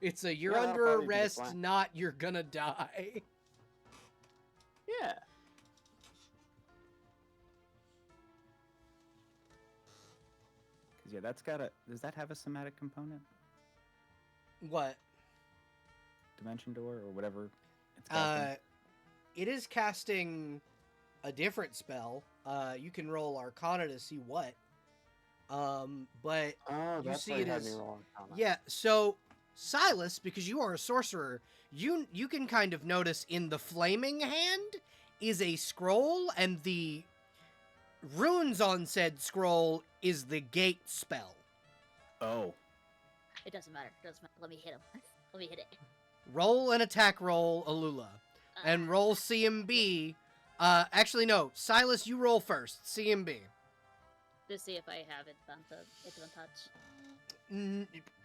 It's a you're Yeah, that'll under probably be the arrest, plan. not you're gonna die. Yeah. because yeah, that's got a. Does that have a somatic component? What? Dimension door or whatever. It's casting? It is casting a different spell. You can roll Arcana to see what. But Oh, You that's see why you it had as- me roll Arcana. yeah, so Silas, because you are a sorcerer, you can kind of notice in the flaming hand is a scroll, and the runes on said scroll is the gate spell. Oh, It doesn't matter. It doesn't matter. Let me hit him. Let me hit it. Roll an attack roll, Alula, and roll CMB. Actually, no, Silas, you roll first. CMB. To see if I have advantage.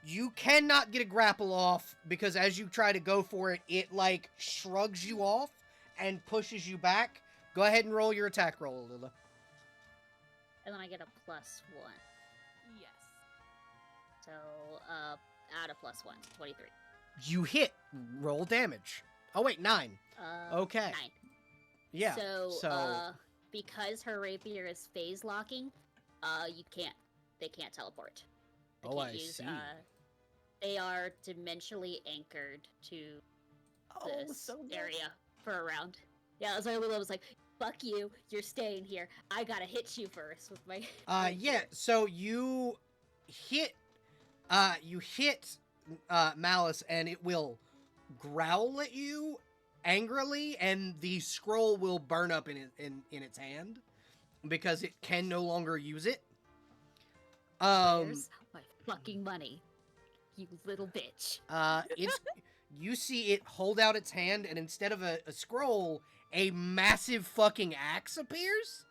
You cannot get a grapple off because as you try to go for it, it like shrugs you off and pushes you back. Go ahead and roll your attack roll, Alula. And then I get a +1. Yes. So, add a +1. 23. You hit. Roll damage. Oh wait, 9. Okay. 9. Yeah. So, because her rapier is phase locking, they can't teleport. They Oh, can't I use, see. They are dimensionally anchored to this area for a round. Yeah, so Lula was like, fuck you, you're staying here. I gotta hit you first with my Yeah, rapier." so you hit Malice and it will growl at you angrily and the scroll will burn up in its hand because it can no longer use it. Where's my fucking money? You little bitch. It's you see it hold out its hand and instead of a scroll, a massive fucking axe appears.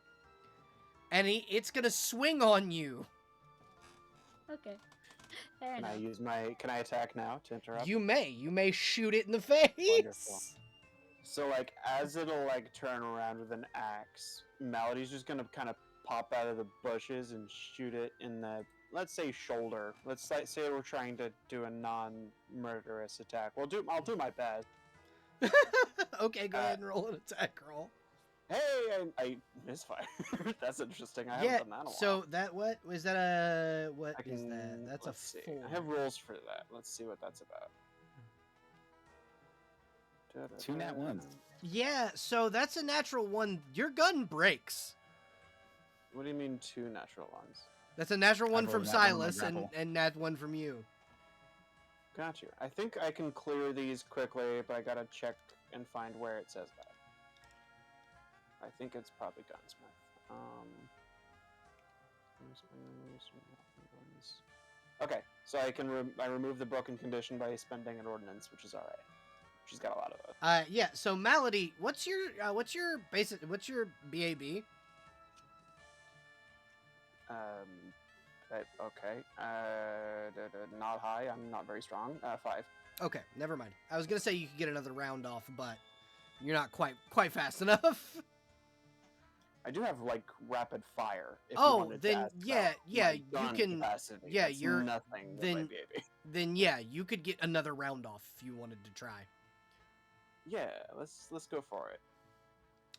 And it's gonna swing on you. Okay. Fair Can enough. I attack now to interrupt? You may shoot it in the face. Wonderful. So like as it'll like turn around with an axe, Melody's just gonna kind of pop out of the bushes and shoot it in the, let's say, shoulder. Let's say we're trying to do a non-murderous attack. I'll do my best. Okay, go ahead and roll an attack roll. Hey, I misfire. That's interesting. I haven't done that in a while. So that what was that a what I is can- that? That's a let's see. 4. I have rules for that. Let's see what that's about. 2 nat ones. Yeah, so that's a natural 1. Your gun breaks. What do you mean 2 natural ones? That's a natural 1 rolled from a nat 1 on my Silas and grapple. nat 1 from you. Got you. I think I can clear these quickly, but I gotta check and find where it says that. I think it's probably gunsmith. Okay, so I can I remove the broken condition by spending an ordinance, which is all right. She's got a lot of those. Yeah. So Malady, what's your BAB? Okay. Not high. I'm not very strong. 5. Okay, never mind. I was gonna say you could get another round off, but you're not quite fast enough. I do have like rapid fire. If you Oh, wanted to then ask yeah, about yeah, my you gun can. capacity. Yeah, That's you're nothing. then- With my baby. Then yeah, you could get another round off if you wanted to try. Yeah, let's go for it.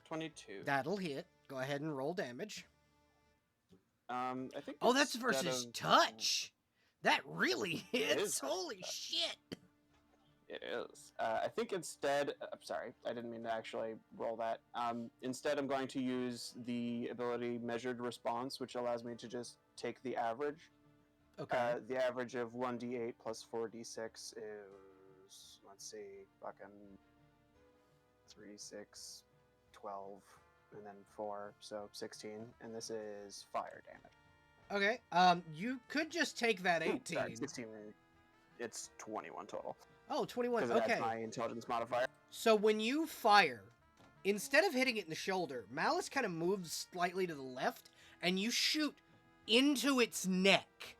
22. That'll hit. Go ahead and roll damage. I think. Oh, that's instead versus of- touch. That really It hits. is versus Holy touch. shit. It is. I think instead. I'm sorry, I didn't mean to actually roll that. Instead, I'm going to use the ability Measured Response, which allows me to just take the average. Okay. The average of 1d8 plus 4d6 is, let's see, fucking 3, 6, 12, and then 4, so 16, and this is fire damage. Okay. You could just take that Ooh, 18. sorry, 16. It's 21 total. Oh, 21. Because Okay. that's my intelligence modifier. So when you fire, instead of hitting it in the shoulder, Malice kind of moves slightly to the left, and you shoot into its neck,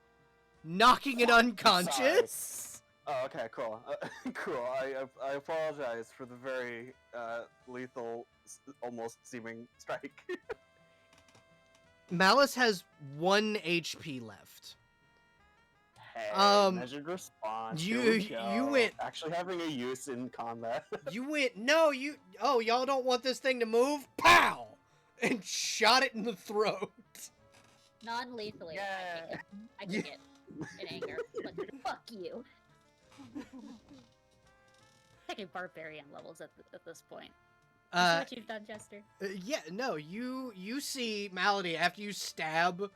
knocking it unconscious. Oh, okay, cool. Cool. I apologize for the very lethal, almost seeming strike. Malice has 1 HP left. Hey, measured response. you- here we you go. went- actually having a use in combat. You went, no, y'all don't want this thing to move? Pow! And shot it in the throat. Non-lethally, Yeah. I kick it in anger. Like, fuck you. Taking barbarian levels at this point. You see what you've done, Jester? Yeah, no, you see Malady after you stab,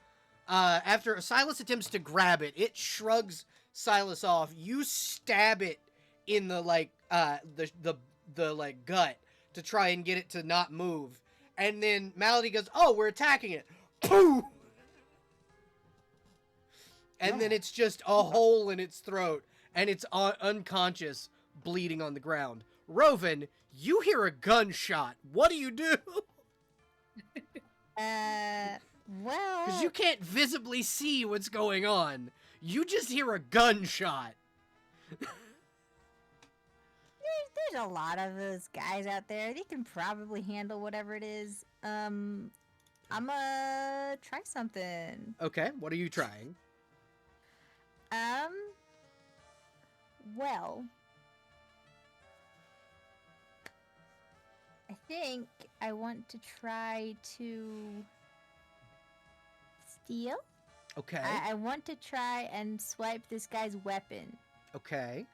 after Silas attempts to grab it, it shrugs Silas off. You stab it in the like the like gut to try and get it to not move, and then Malady goes, "Oh, we're attacking it!" Pooh! And then it's just a hole in its throat, and it's unconscious, bleeding on the ground. Roven, you hear a gunshot. What do you do? Well, Because you can't visibly see what's going on. You just hear a gunshot. there's a lot of those guys out there. They can probably handle whatever it is. I'm gonna try something. Okay, what are you trying? Well, I think I want to try to steal. Okay, I want to try and swipe this guy's weapon, okay.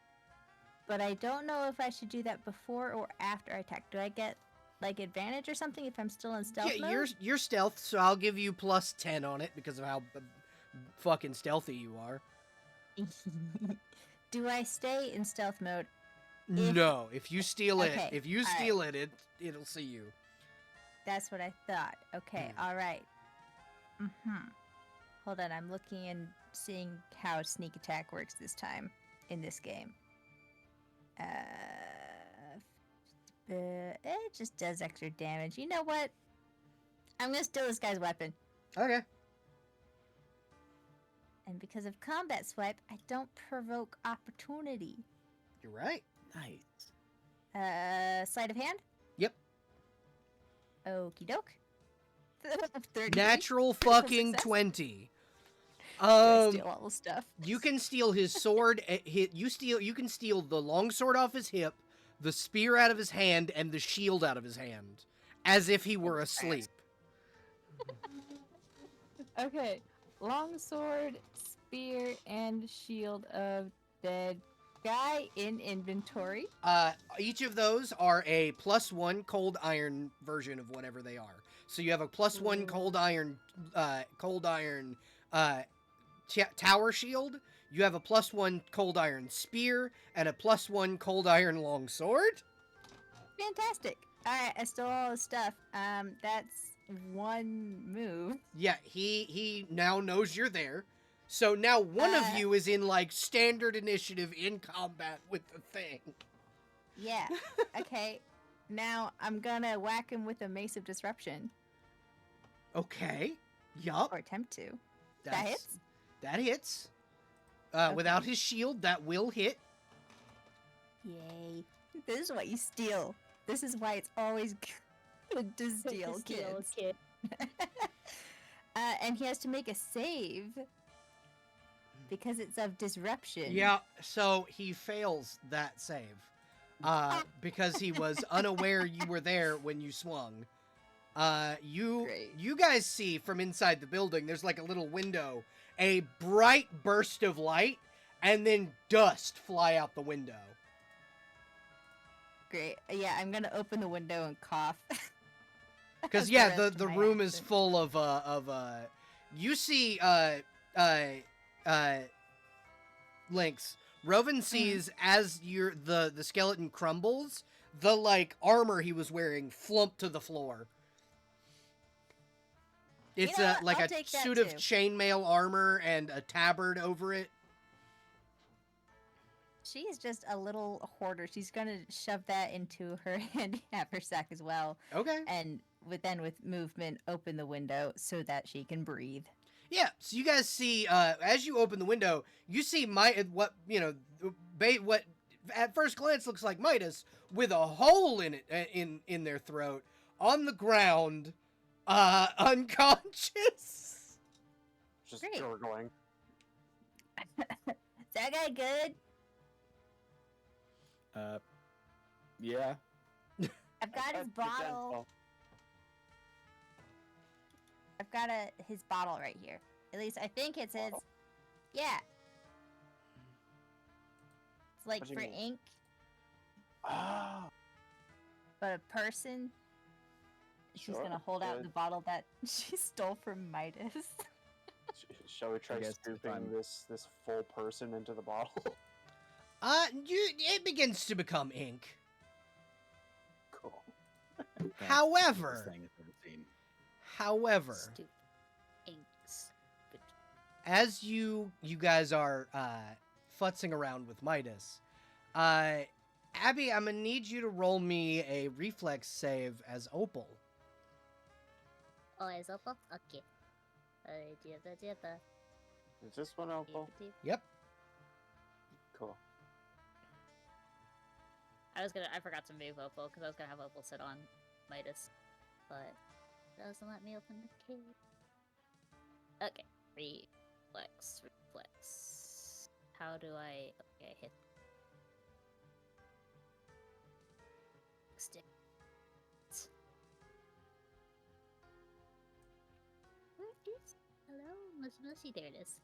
but I don't know if I should do that before or after I attack. Do I get like advantage or something if I'm still in stealth Yeah, mode? you're stealth, so I'll give you plus 10 on it because of how fucking stealthy you are. Do I stay in stealth mode? If- No, if you steal it, Okay, if you alright. steal it'll see you. That's what I thought. Okay, all right. Hold on, I'm looking and seeing how sneak attack works this time in this game. It just does extra damage. You know what? I'm gonna steal this guy's weapon. Okay. And because of combat swipe, I don't provoke opportunity. You're right. Nice. Sleight of hand? Yep. Okie doke. 33. Natural Critical fucking success. 20. Do I steal all the stuff? You can steal his sword. You can steal the longsword off his hip, the spear out of his hand, and the shield out of his hand, as if he were asleep. Okay. Longsword, spear, and shield of dead guy in inventory. Each of those are a +1 cold iron version of whatever they are. So you have a +1 cold iron, tower shield. You have a +1 cold iron spear and a +1 cold iron longsword. Fantastic. Alright, I stole all the stuff. That's one move. Yeah, he now knows you're there. So now one of you is in like standard initiative in combat with the thing. Yeah. Okay. Now I'm gonna whack him with a mace of disruption. Okay. Yup. Or attempt to. That's- That hits? That hits. Okay. Without his shield, that will hit. Yay. This is what you steal. This is why it's always good to steal, kids. Kid. And he has to make a save because it's of disruption. Yeah, so he fails that save. Because he was unaware you were there when you swung. You Great. guys see from inside the building, there's like a little window, a bright burst of light, and then dust fly out the window. Great. Yeah, I'm gonna open the window and cough. Because As yeah, rest the of my room is action. full of you see Lynx. Rovan sees as the skeleton crumbles, the like armor he was wearing flump to the floor. It's know what? like I'll a take that suit of too. chainmail armor and a tabard over it. She's just a little hoarder. She's gonna shove that into her handy haversack as well, Okay. and with movement, open the window so that she can breathe. Yeah, so you guys see, as you open the window, you see what at first glance looks like Midas with a hole in it, in their throat, on the ground, unconscious. Just Great. gurgling. Is that guy good? Yeah. I've got his Be bottle. gentle. I've got his bottle right here. At least I think it's his. Bottle? Yeah. It's like What do you for mean? ink, Ah, but a person. She's Sure, gonna hold out good. the bottle that she stole from Midas. shall we try guess if scooping I'm- this full person into the bottle? It begins to become ink. Cool. That's the However, stupidest thing I've ever seen. however, Stupid. Inks. as you guys are futzing around with Midas, Abby, I'm gonna need you to roll me a reflex save as Opal. Oh, is Opal? Okay. Is this one Opal? Yep. Cool. I forgot to move Opal because I was gonna have Opal sit on Midas, but it doesn't let me open the cave. Okay, reflex. How do I? Okay, I hit stick. Where is? Hello, Mushy. There it is.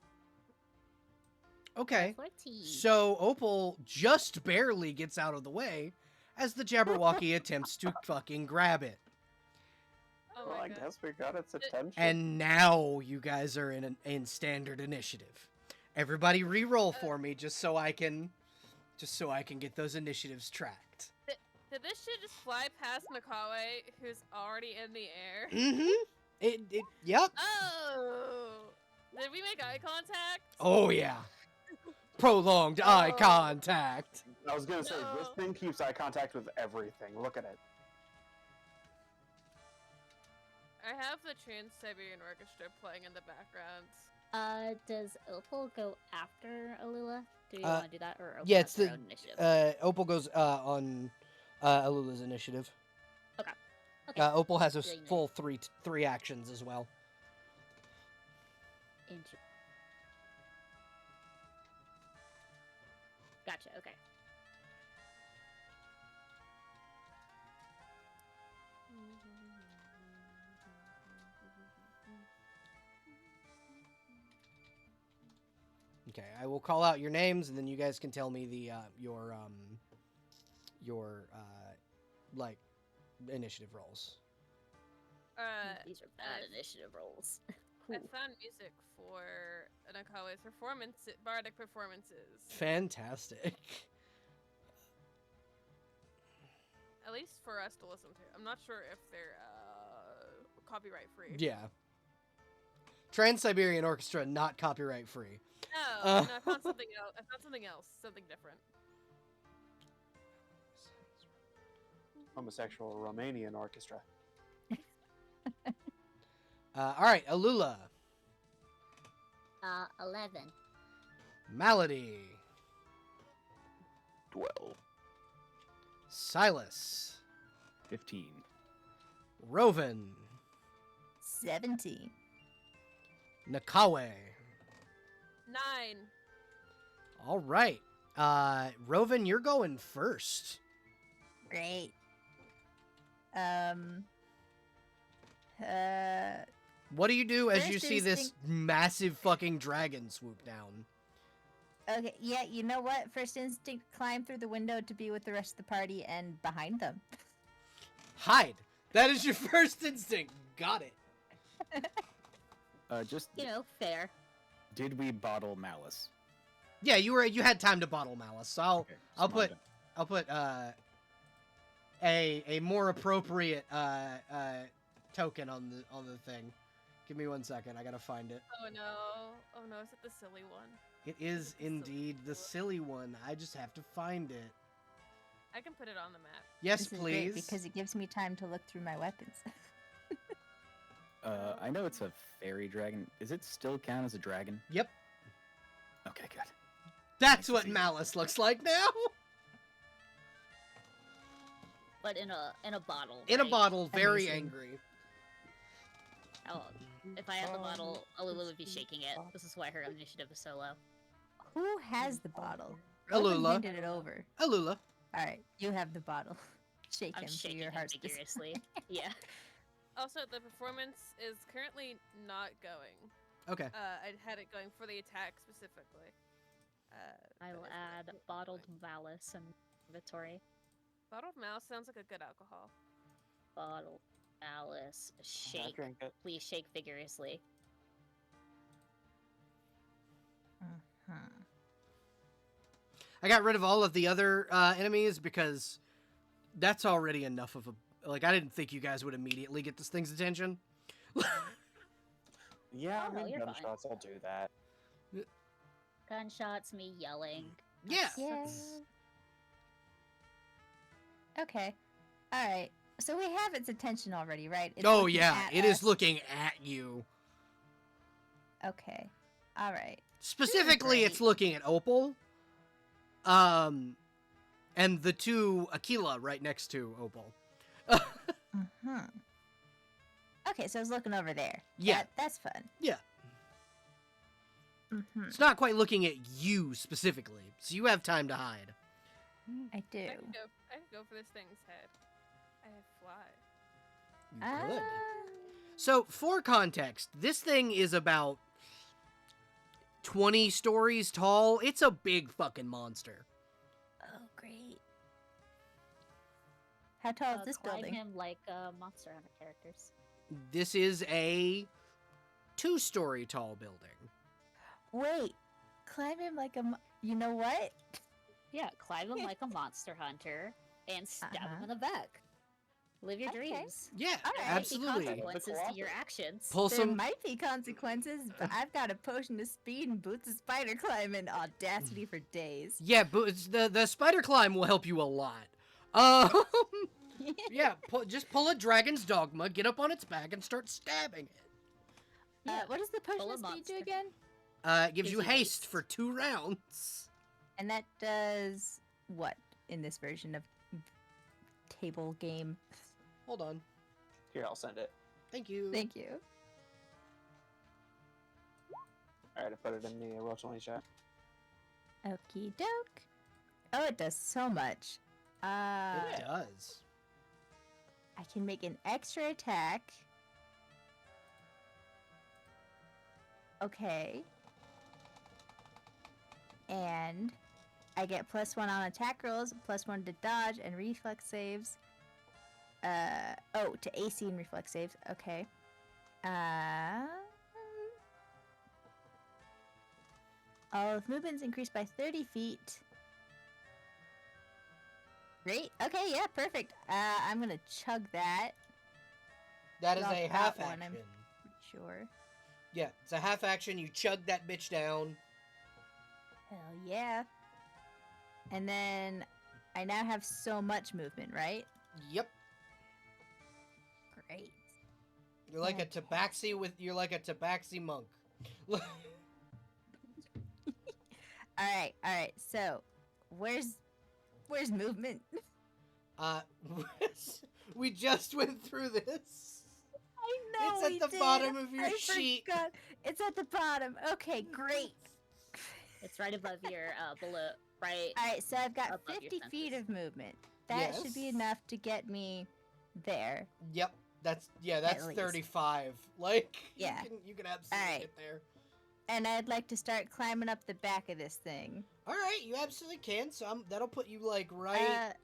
Okay. 14. So Opal just barely gets out of the way as the Jabberwocky attempts to fucking grab it. Oh Well, my I god. guess we got its attention. And now you guys are in standard initiative. Everybody re-roll for me just so I can get those initiatives tracked. Did this shit just fly past Nekawie, who's already in the air? Mm-hmm. Yep. Oh! Did we make eye contact? Oh yeah. Prolonged eye Oh. contact. I was gonna say, this No. thing keeps eye contact with everything. Look at it. I have the Trans-Siberian Orchestra playing in the background. Does Opal go after Alula? Do you Uh, want to do that, or Opal yeah, has it's her the- own initiative? Opal goes on Alula's initiative. Okay. Okay. Opal has a Really nice. full three actions as well. Gotcha. Okay. Okay, I will call out your names, and then you guys can tell me the your like initiative rolls. These are bad initiative rolls. I found music for Nekawie's bardic performances. Fantastic. At least for us to listen to. I'm not sure if they're copyright free. Yeah. Trans-Siberian Orchestra, not copyright free. No, no, I found something else. I found something else, something different. Homosexual Romanian orchestra. All right, Alula, 11. Malady, 12. Silas, 15. Roven, 17. Nekawie. 9. All right. Roven, you're going first. Great. What do you do as you First see this instinct- massive fucking dragon swoop down? Okay, yeah, you know what? First instinct, climb through the window to be with the rest of the party and behind them. Hide. That is your first instinct. Got it. Just Fair. did we bottle Malice? Yeah, you had time to bottle Malice. So Okay, I'll smart put a more appropriate token on the thing. Give me 1 second. I gotta find it. Oh no, is it the silly one? It is The silly indeed the one. silly one. I just have to find it. I can put it on the map. Yes, This is great please. because it gives me time to look through my weapons. I know it's a fairy dragon. Is it still count as a dragon? Yep. Okay, good. That's to what see. Malice looks like now. But in a bottle. In a right? bottle, very Amazing. angry. Oh, if I had the bottle, Alula would be shaking it. This is why her initiative is so low. Who has the bottle? Rowan Alula. handed it over. Alula. All right, you have the bottle. Shake I'm him to shaking your him heart's desire. vigorously. Yeah. Also, the performance is currently not going. Okay. I had it going for the attack specifically. I will add bottled malice and inventory. Bottled mouse sounds like a good alcohol. Bottled malice. I Shake. drink it. Please shake vigorously. Mhm. I got rid of all of the other enemies because that's already enough of a... Like, I didn't think you guys would immediately get this thing's attention. Yeah, Oh, I mean, you're fine. gunshots, I'll do that. Gunshots, me yelling. Yeah. Yeah. Okay. All right. So we have its attention already, right? It's Oh, looking yeah. at It is us. looking at you. Okay. All right. Specifically, it's Great. looking at Opal. And the two Aquila right next to Opal. Mm-hmm. Okay, so it's looking over there. Yeah. That's fun. Yeah. Mm-hmm. It's not quite looking at you specifically, so you have time to hide. I do. I can go for this thing's head. I have fly. Good. Ah. So, for context, this thing is about 20 stories tall. It's a big fucking monster. Oh, great. How tall is this Climb building? him like Monster Hunter characters. This is a 2-story tall building. Wait, climb him like a. You know what? Yeah, climb him like a monster hunter and stab him Uh-huh. in the back. Live your Okay. dreams. Yeah, All right. absolutely. There might be consequences to your actions. Pull There some. might be consequences, but I've got a potion of speed and boots of spider climbing audacity for days. Yeah, but the spider climb will help you a lot. Yeah, just pull a dragon's dogma, get up on its back, and start stabbing it. Yeah, What does the potion pull a of speed do monster. again? It gives Gives you you haste haste. for 2 rounds. And that does what in this version of table game. Hold on. Here, I'll send it. Thank you. Thank you. All right, I put it in the Roll20 chat. Okie doke. Oh, it does so much. It does. I can make an extra attack. Okay. And I get +1 on attack rolls, +1 to dodge and reflex saves. To AC and reflex saves. Okay. All of movements increased by 30 feet. Great. Okay, yeah, perfect. I'm gonna chug that. That is Love a that half one, action. I'm Sure. Yeah, it's a half action. You chug that bitch down. Hell yeah. And then I now have so much movement, right? Yep. Great. You're like a tabaxi monk. Alright. So, where's movement? We just went through this. I know It's at we the did. bottom of your I sheet. forgot. It's at the bottom. Okay, great. It's right above your below, right? Alright, so I've got Above your 50 feet senses. of movement. That should be Yes. enough to get me there. Yep. That's least. 35. Like Yeah. you can absolutely Alright. get there. And I'd like to start climbing up the back of this thing. All right, you absolutely can. So that'll put you like right.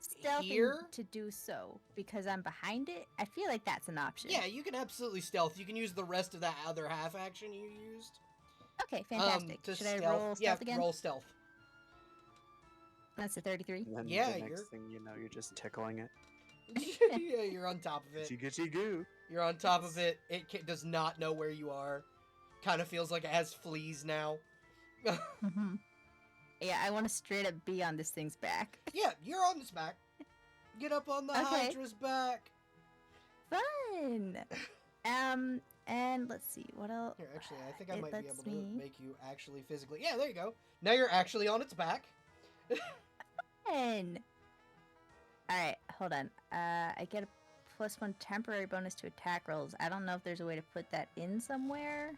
Stealthing here? to do so because I'm behind it. I feel like that's an option. Yeah, you can absolutely stealth. You can use the rest of that other half action you used. Okay, fantastic. To Should I stealth. roll stealth again? Roll stealth. That's a 33. And then Yeah, the you're- next thing you know, you're just tickling it. Yeah, you're on top of it. Gitchy goo. You're on top of it. It does not know where you are. Kind of feels like it has fleas now. Mm-hmm. Yeah, I want to straight up be on this thing's back. Yeah, you're on its back. Get up on the Okay. Hydra's back. Fun. And let's see what else. Here, actually, I think I It might be lets able to me- make you actually physically. Yeah, there you go. Now you're actually on its back. Fun. All right, hold on. I get a +1 temporary bonus to attack rolls. I don't know if there's a way to put that in somewhere,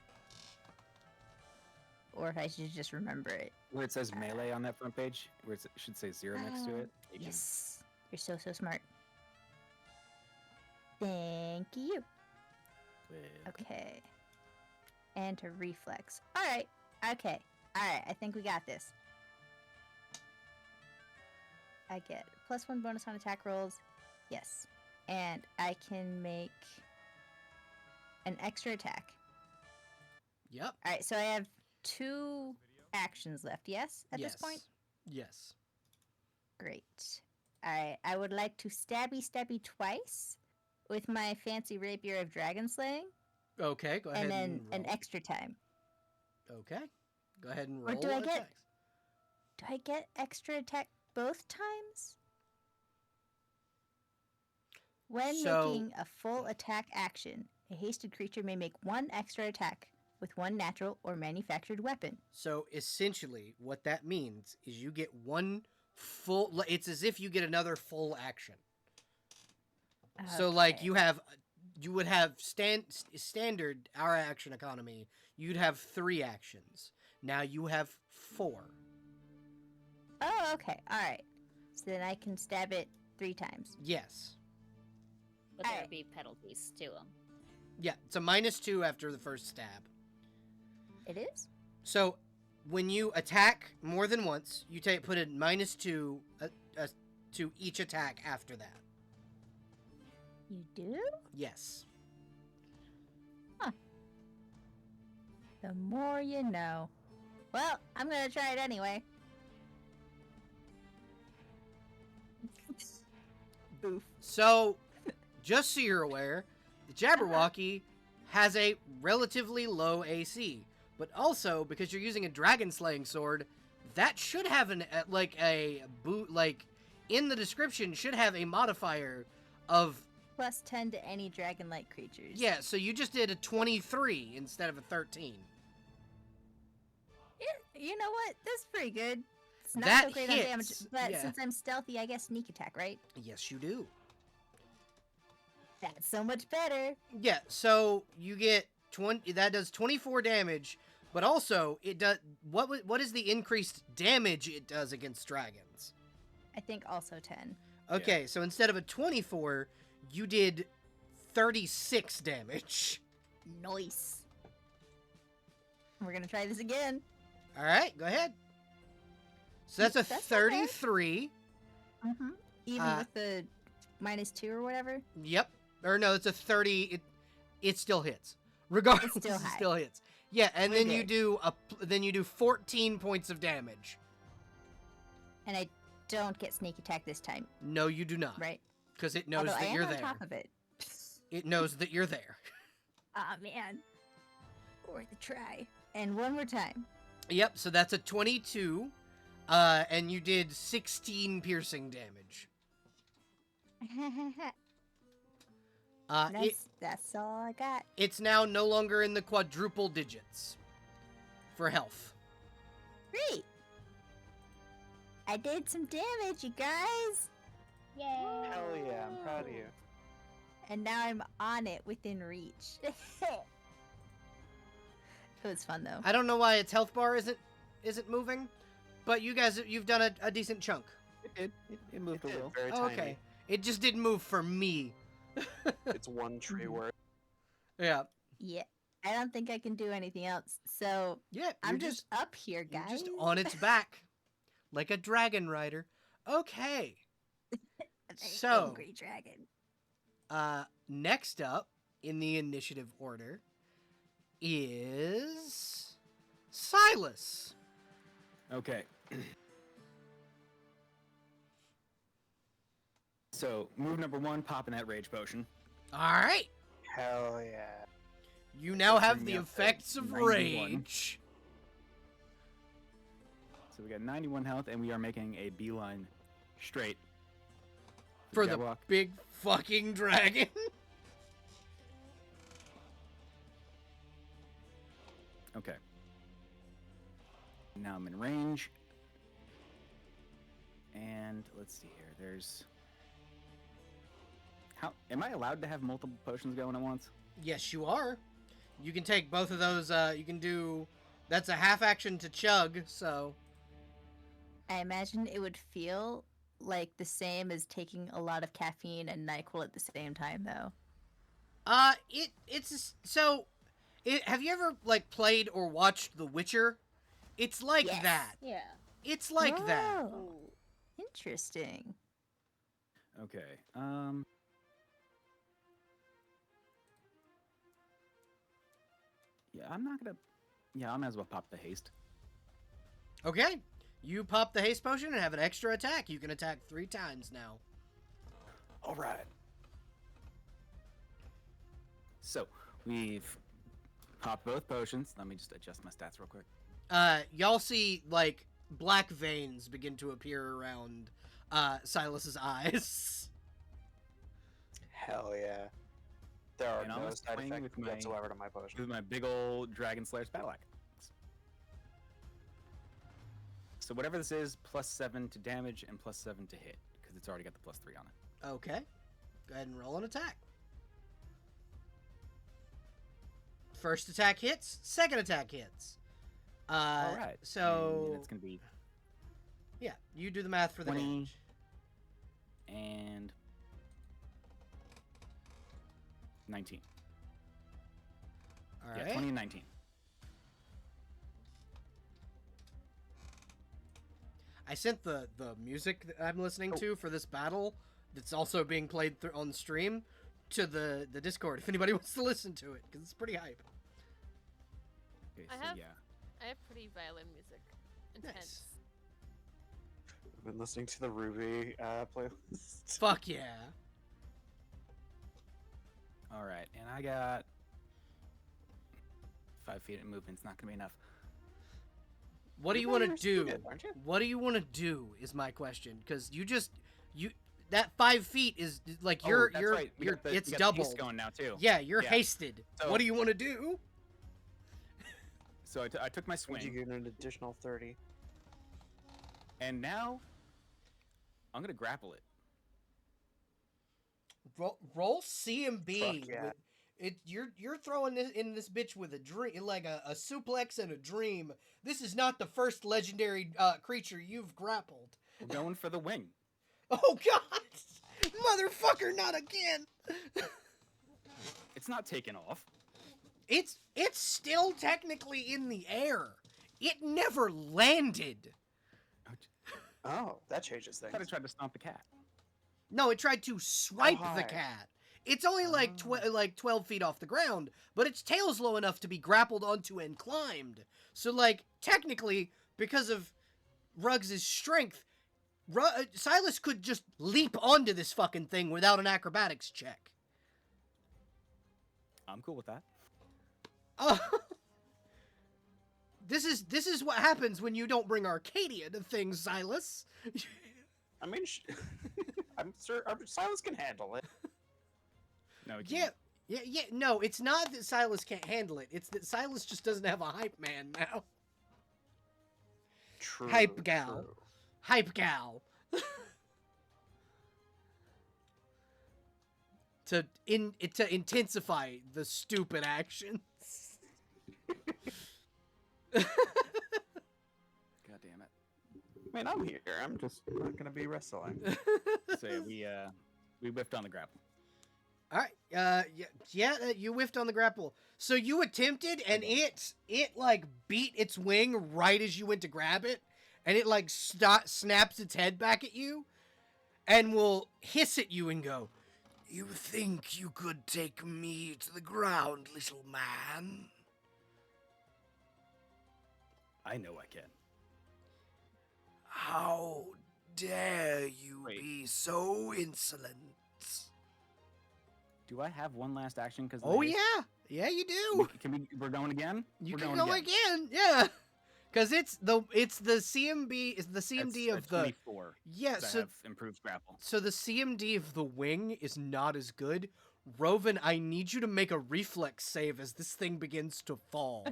or if I should just remember it. Where it says melee on that front page, where it should say 0 next to it. you can- Yes, you're so smart. Thank you. Okay. And to reflex. All right. Okay. All right. I think we got this. I get +1 bonus on attack rolls. Yes. And I can make an extra attack. Yep. All right. So I have 2 actions left. Yes. At this point. Yes. Great. All right. I would like to stabby twice with my fancy rapier of dragon slaying. Okay, go ahead And then roll. an extra time. Okay. Go ahead and Or roll do I get- attacks. Do I get extra attack both times? When So- making a full attack action, a hasted creature may make 1 extra attack with 1 natural or manufactured weapon. So essentially, what that means is you get 1 full. It's as if you get another full action. So like Okay. you would have standard our action economy. You'd have 3 actions. Now you have 4. Oh, okay. All right. So then I can stab it 3 times. Yes. But there Alright. would be penalties to them. Yeah. It's a -2 after the first stab. It is? So when you attack more than once, you put a -2 to each attack after that. You do? Yes. The more you know. Well, I'm gonna try it anyway. Boof. So, just so you're aware, the Jabberwocky has a relatively low AC, but also because you're using a dragon slaying sword, that should have in the description should have a modifier of +10 to any dragon-like creatures. yeah. So you just did a 23 instead of a 13. You know what? That's pretty good. It's not That so great on damage, hits, but yeah. since I'm stealthy, I get sneak attack, right? Yes, you do. That's so much better. Yeah, so you get 20. That does 24 damage, but also it does. What is the increased damage it does against dragons? I think also 10. Okay, so instead of a 24, you did 36 damage. Nice. We're gonna try this again. All right, go ahead. So that's a That's not bad. 33. Mm-hmm. Even with the -2 or whatever. Yep. Or no, it's a 30. It still hits. Regardless, It's still it high. still hits. Yeah, and We're then you good. do 14 points of damage. And I don't get sneak attack this time, No, you do not. right? Because it knows Although I that am you're on there. top of it. It knows that you're there. Ah, man. Worth a try. And one more time. Yep, so that's a 22. And you did 16 piercing damage. That's all I got. It's now no longer in the quadruple digits for health. Great. I did some damage, you guys. Yay! Hell yeah, I'm proud of you. And now I'm on it within reach. It was fun though. I don't know why its health bar isn't moving, but you've done a decent chunk. It did. It moved a It did, little. very Oh, tiny. okay. It just didn't move for me. It's one tree worth. Yeah. Yeah. I don't think I can do anything else. So Yeah. I'm just up here, you're guys. just on its back. Like a dragon rider. Okay. A very So- angry dragon. Next up in the initiative order is Silas. Okay. So, move number 1, popping that rage potion. All right. Hell yeah. You now Let's have bring the me up to effects of 91. rage. So we got 91 health, and we are making a beeline straight For the Jabberwock. big fucking dragon. Okay. Now I'm in range. And let's see here. There's. How am I allowed to have multiple potions going at once? Yes, you are. You can take both of those. You can do. That's a half action to chug. So I imagine it would feel like the same as taking a lot of caffeine and NyQuil at the same time, though. have you ever like played or watched The Witcher? It's like Yes. that. Yeah. It's like that. Oh, interesting. Okay. Yeah, I'm not gonna. Yeah, I might as well pop the haste. Okay. You pop the haste potion and have an extra attack. You can attack 3 times now. All right. So we've popped both potions. Let me just adjust my stats real quick. Y'all see like black veins begin to appear around Silas's eyes. Hell yeah. There are And I'm no just side playing effects with my- whatsoever to my potion. With my big old Dragon Slayer's battle axe. So whatever this is, +7 to damage and +7 to hit, because it's already got the +3 on it. Okay. Go ahead and roll an attack. First attack hits, second attack hits. All right. So and it's gonna be yeah, you do the math for the 20. damage. and 19. All Yeah, right. 20 and 19. I sent the music that I'm listening to for this battle that's also being played on the stream to the Discord if anybody wants to listen to it because it's pretty hype. Okay, I so have- yeah. I have pretty violin music. Intense. Nice. I've been listening to the Ruby playlist. Fuck yeah. All right, and I got 5 feet of movement. It's not gonna be enough. What do you You're want to do? stupid, aren't you? What do you want to do is my question because you that 5 feet is like Oh, you're that's you're right. We you're got the, it's we got the double. haste going now too. Yeah, you're Yeah. hasted. So- What do you want to do? So I took my Would you swing. get an additional 30? And now, I'm gonna grapple it. Roll CMB. Fuck yeah. With you're throwing this in this bitch with a dream, like a suplex and a dream. This is not the first legendary creature you've grappled. We're going for the wing. Oh God, motherfucker, not again. It's not taken off. It's still technically in the air. It never landed. Oh, that changes I things. thought I tried to stomp the cat. No, it tried to swipe the hi. cat. It's only like 12 feet off the ground, but its tail's low enough to be grappled onto and climbed. So, like, technically, because of Ruggs' strength, Silas could just leap onto this fucking thing without an acrobatics check. I'm cool with that. This is what happens when you don't bring Arcadia to things, Silas. I mean, I'm sure Silas can handle it. No, it can't. Yeah. No, it's not that Silas can't handle it. It's that Silas just doesn't have a hype man now. True. Hype gal. true. Hype gal. to intensify the stupid actions. God damn it. I mean, I'm here. I'm just not gonna be wrestling. So yeah, we whiffed on the grapple. All right. You whiffed on the grapple. So you attempted, and it like beat its wing right as you went to grab it, and it like snaps its head back at you, and will hiss at you and go, "You think you could take me to the ground, little man?" I know I can. How dare you Wait. be so insolent? Do I have one last action? Because Oh yeah, you do. We're going again. You We're can going go again, yeah. Because it's the CMB is the CMD That's of the 24. yeah. 'cause I So have improved grapple. so the CMD of the wing is not as good. Rovan, I need you to make a reflex save as this thing begins to fall.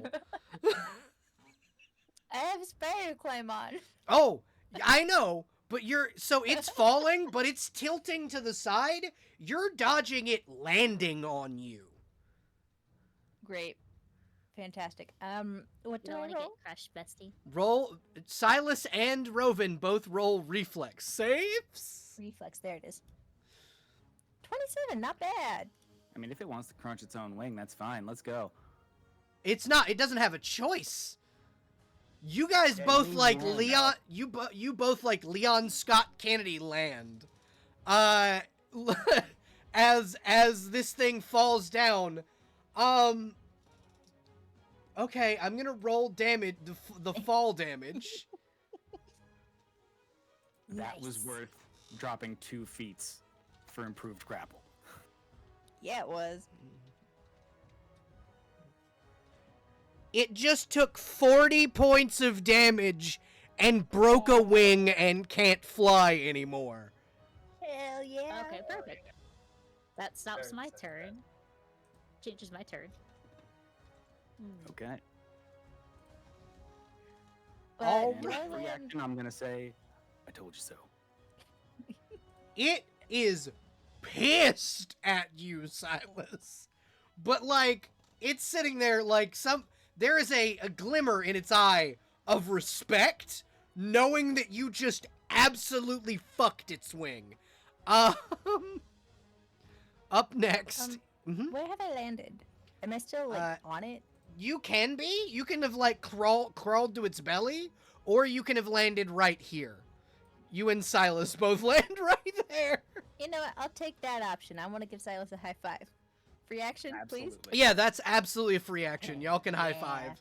I have a spider climb on. Oh, I know, but it's falling, but it's tilting to the side. You're dodging it landing on you. Great. Fantastic. What You do don't I want to get roll? crushed, bestie. Roll Silas and Rovan both roll reflex saves. Reflex. There it is. 27. Not bad. I mean, if it wants to crunch its own wing, that's fine. Let's go. It's not. It doesn't have a choice. You guys Yeah, both you like land Leon. You both like Leon Scott Kennedy land. As this thing falls down. Okay, I'm gonna roll damage. The fall damage. That was Nice. worth dropping 2 feet for improved grapple. Yeah, it was. It just took 40 points of damage and broke a wing and can't fly anymore. Hell yeah. Okay, perfect. That stops my turn. Changes my turn. Okay. Oh, And Rowan- for reaction, I'm gonna say, "I told you so." It is pissed at you, Silas. But like, it's sitting there like there is a glimmer in its eye of respect, knowing that you just absolutely fucked its wing. Up next. Mhm. Where have I landed? Am I still on it? You can be. You can have like crawled to its belly, or you can have landed right here. You and Silas both land right there. You know what? I'll take that option. I want to give Silas a high five. Free action, please. Absolutely. Yeah, that's absolutely a free action. Y'all can high Yeah.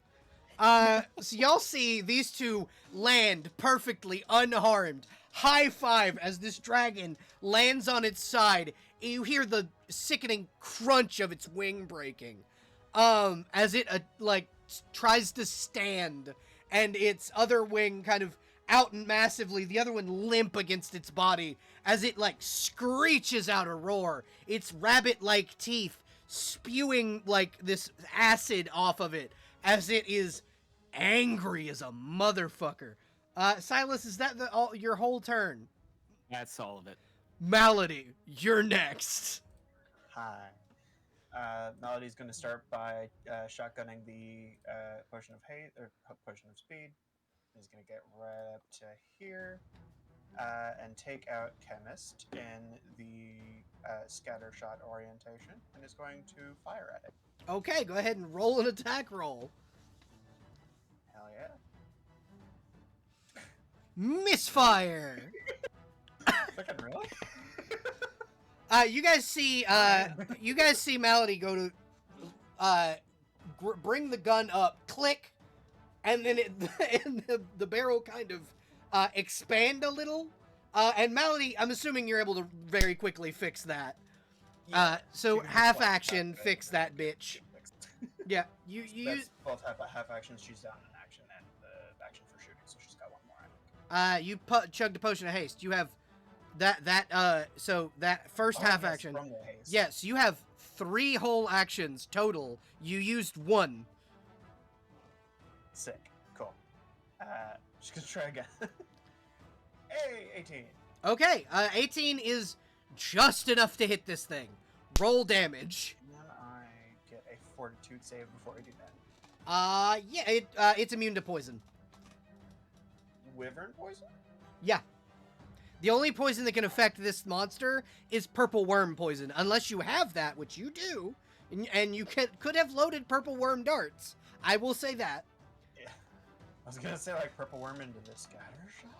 five. So y'all see these two land perfectly unharmed. High five as this dragon lands on its side. You hear the sickening crunch of its wing breaking. As it tries to stand, and its other wing kind of out massively, the other one limp against its body as it like screeches out a roar. Its rabbit-like teeth spewing like this acid off of it as it is angry as a motherfucker. Silas, is that your whole turn? That's all of it. Malady, you're next. Hi. Melody's going to start by shotgunning the potion of haste or potion of speed. He's going to get right up to here and take out chemist in the scatter shot orientation, and is going to fire at it. Okay, go ahead and roll an attack roll. Hell yeah! Misfire. Fucking really? You guys see Malady go to bring the gun up, click, and then the barrel kind of expand a little. And Malady, I'm assuming you're able to very quickly fix that. Yeah, So she can just, half like, action, tap it fix and that then bitch. she fixed. Yeah, you That's both half actions. She's down in action and the action for shooting, so she's got one more. you chugged a potion of haste. You have so that first half yes, action. from the haste. Yes, you have 3 whole actions total. You used 1. Sick. Cool. Just gonna try again. Hey, 18. Okay, 18 is just enough to hit this thing. Roll damage. And then I get a fortitude save before I do that. Yeah, it's immune to poison. Wyvern poison? Yeah. The only poison that can affect this monster is purple worm poison, unless you have that, which you do, and you could have loaded purple worm darts. I will say that. Yeah. I was gonna say like purple worm into the scatter shot.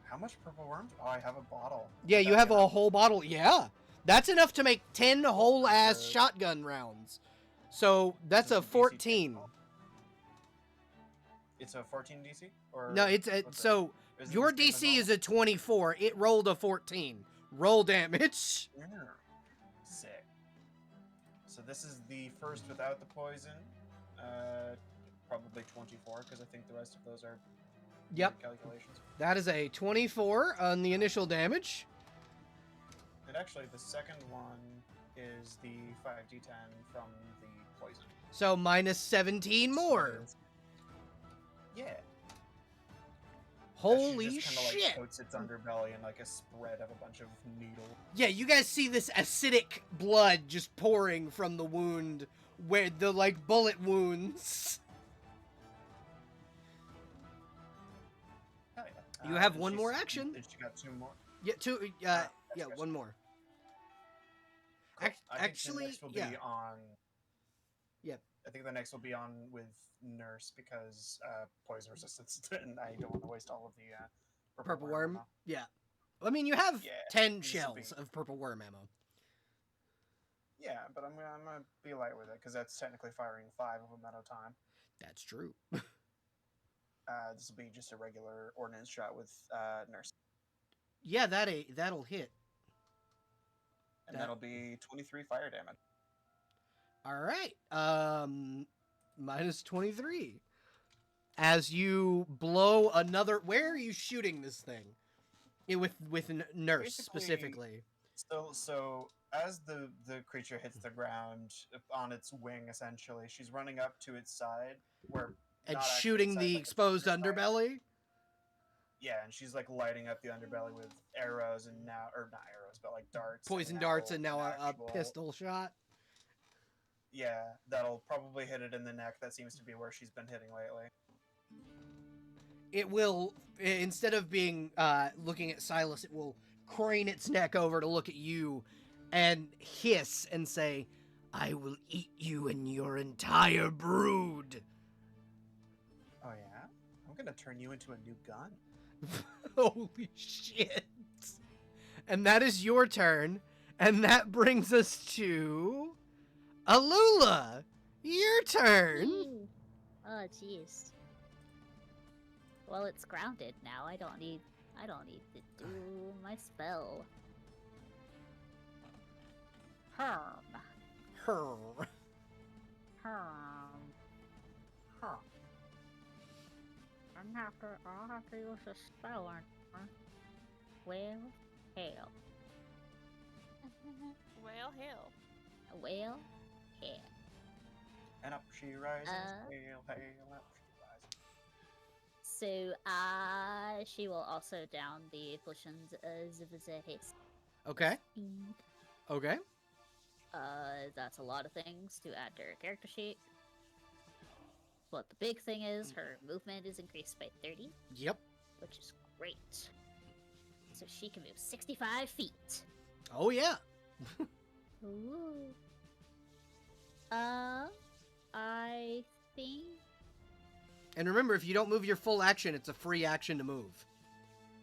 How much purple worm? Oh, I have a bottle. Yeah, you have a whole bottle. Yeah. That's enough to make 10 whole ass Uh, shotgun rounds. So that's a Does the DC 14. It's a 14 DC? Or No, it's what's so it? Is it your the same as DC all? is a 24. It rolled a 14. Roll damage. Yeah. Sick. So this is the first without the poison. Probably 24 because I think the rest of those are Yep. calculations. That is a 24 on the initial damage. And actually, the second one is the 5d10 from the poison. So minus 17 more. Yeah. Holy She just kinda, shit. like, coats its underbelly in like a spread of a bunch of needles. Yeah, you guys see this acidic blood just pouring from the wound where the like bullet wounds. Hell yeah. You have and one more she's- action. and she got 2 more. Yeah, two that's yeah, good. one more. Cool. I think Actually, the next will be yeah. on. Yep. I think the next will be on with Nurse because poison resistance, and I don't want to waste all of the Purple worm. ammo. Yeah. I mean, you have Yeah, 10 this will shells be- of purple worm ammo. Yeah, but I'm gonna be light with it because that's technically firing 5 of them at a time. That's true. This will be just a regular ordnance shot with Nurse, Yeah, that'll hit. and That- that'll be 23 fire damage. All right. Minus 23. As you blow another. Where are you shooting this thing? With Nurse Basically- specifically. So as the creature hits the ground on its wing, essentially, she's running up to its side where And not actually shooting its side, the like its exposed underside. underbelly. Yeah, and she's like lighting up the underbelly with arrows and now, or not arrows, but like darts. Poison darts and now an a actual- pistol shot. Yeah, that'll probably hit it in the neck. That seems to be where she's been hitting lately. It will, instead of being looking at Silas, it will crane its neck over to look at you and hiss and say, "I will eat you and your entire brood." Oh yeah, I'm gonna turn you into a new gun. Holy shit. And that is your turn. And that brings us to Alula. Your turn. Ooh. Oh, jeez. Well, it's grounded now. I don't need to do my spell. Herm. Her. Herm. Huh. I'll have to use a spell on her. Well, hell. Well, hell. Well, hell. And up she rises, Uh. hail, hail, up she rises. So, she will also down the potions of the haste. Okay. Speed. Okay. That's a lot of things to add to her character sheet. But the big thing is her movement is increased by 30, Yep. which is great. So she can move 65 feet. Oh yeah. Ooh. I think. And remember, if you don't move your full action, it's a free action to move.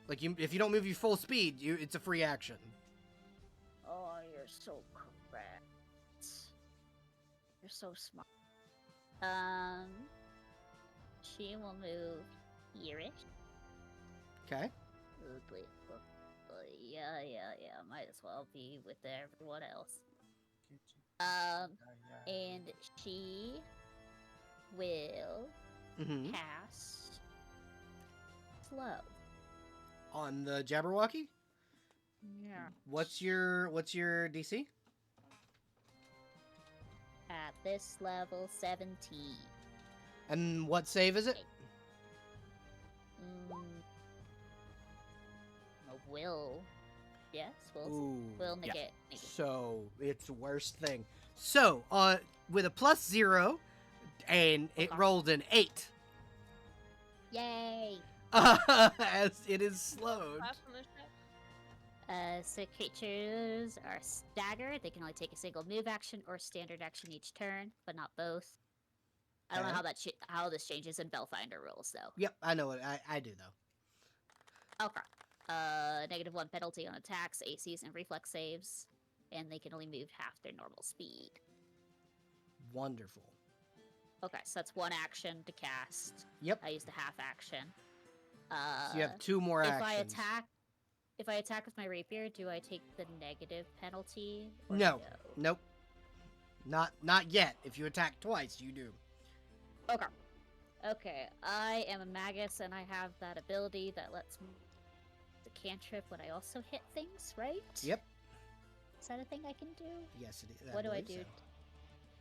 Like if you don't move your full speed, it's a free action. Oh, you're so correct. You're so smart. She will move here-ish. Okay. Yeah. Might as well be with everyone else. And she will Mm-hmm. cast slow. On the Jabberwocky? Yeah. What's your DC? At this level, 17. And what save is it? A will. Yes, will. Ooh. Will negate. So it's worst thing. So with a +0, and it Okay. rolled an 8. Yay! As it is slowed. Class on this shit? So creatures are staggered. They can only take a single move action or standard action each turn, but not both. I don't know Okay. how this changes in Pathfinder rules, though. Yep, I know it. I do though. Okay. -1 penalty on attacks, ACs, and reflex saves, and they can only move half their normal speed. Wonderful. Okay, so that's one action to cast. Yep. I used a half action. So you have 2 more if actions. if I attack with my rapier, do I take the negative penalty? Or No. Nope. Not yet. If you attack twice, you do. Okay. Okay, I am a magus, and I have that ability that lets me the cantrip when I also hit things, right? Yep. Is that a thing I can do? Yes, it is. What do I believe do? so.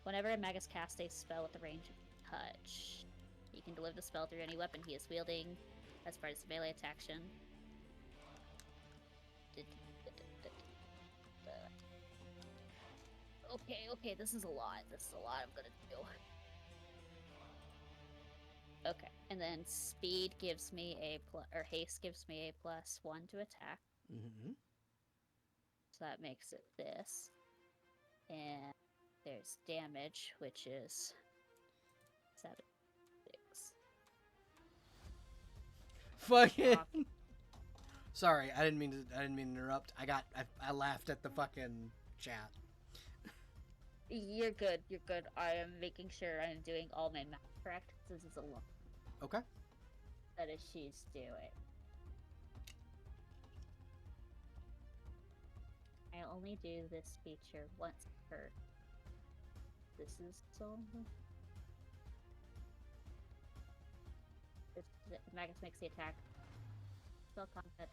Whenever a magus casts a spell with the range of touch, he can deliver the spell through any weapon he is wielding as part of his melee attack action. Okay, this is a lot. I'm gonna do. Okay, and then speed gives me or haste gives me a +1 to attack. Mm-hmm. So that makes it this. And there's damage, which is 7, 6. Fucking. Sorry, I didn't mean to interrupt. I laughed at the fucking chat. You're good. I am making sure I'm doing all my math correct. This is a lot. Okay. That is she's doing. I only do this feature once per. This is so. Magus makes the attack. Spell combat.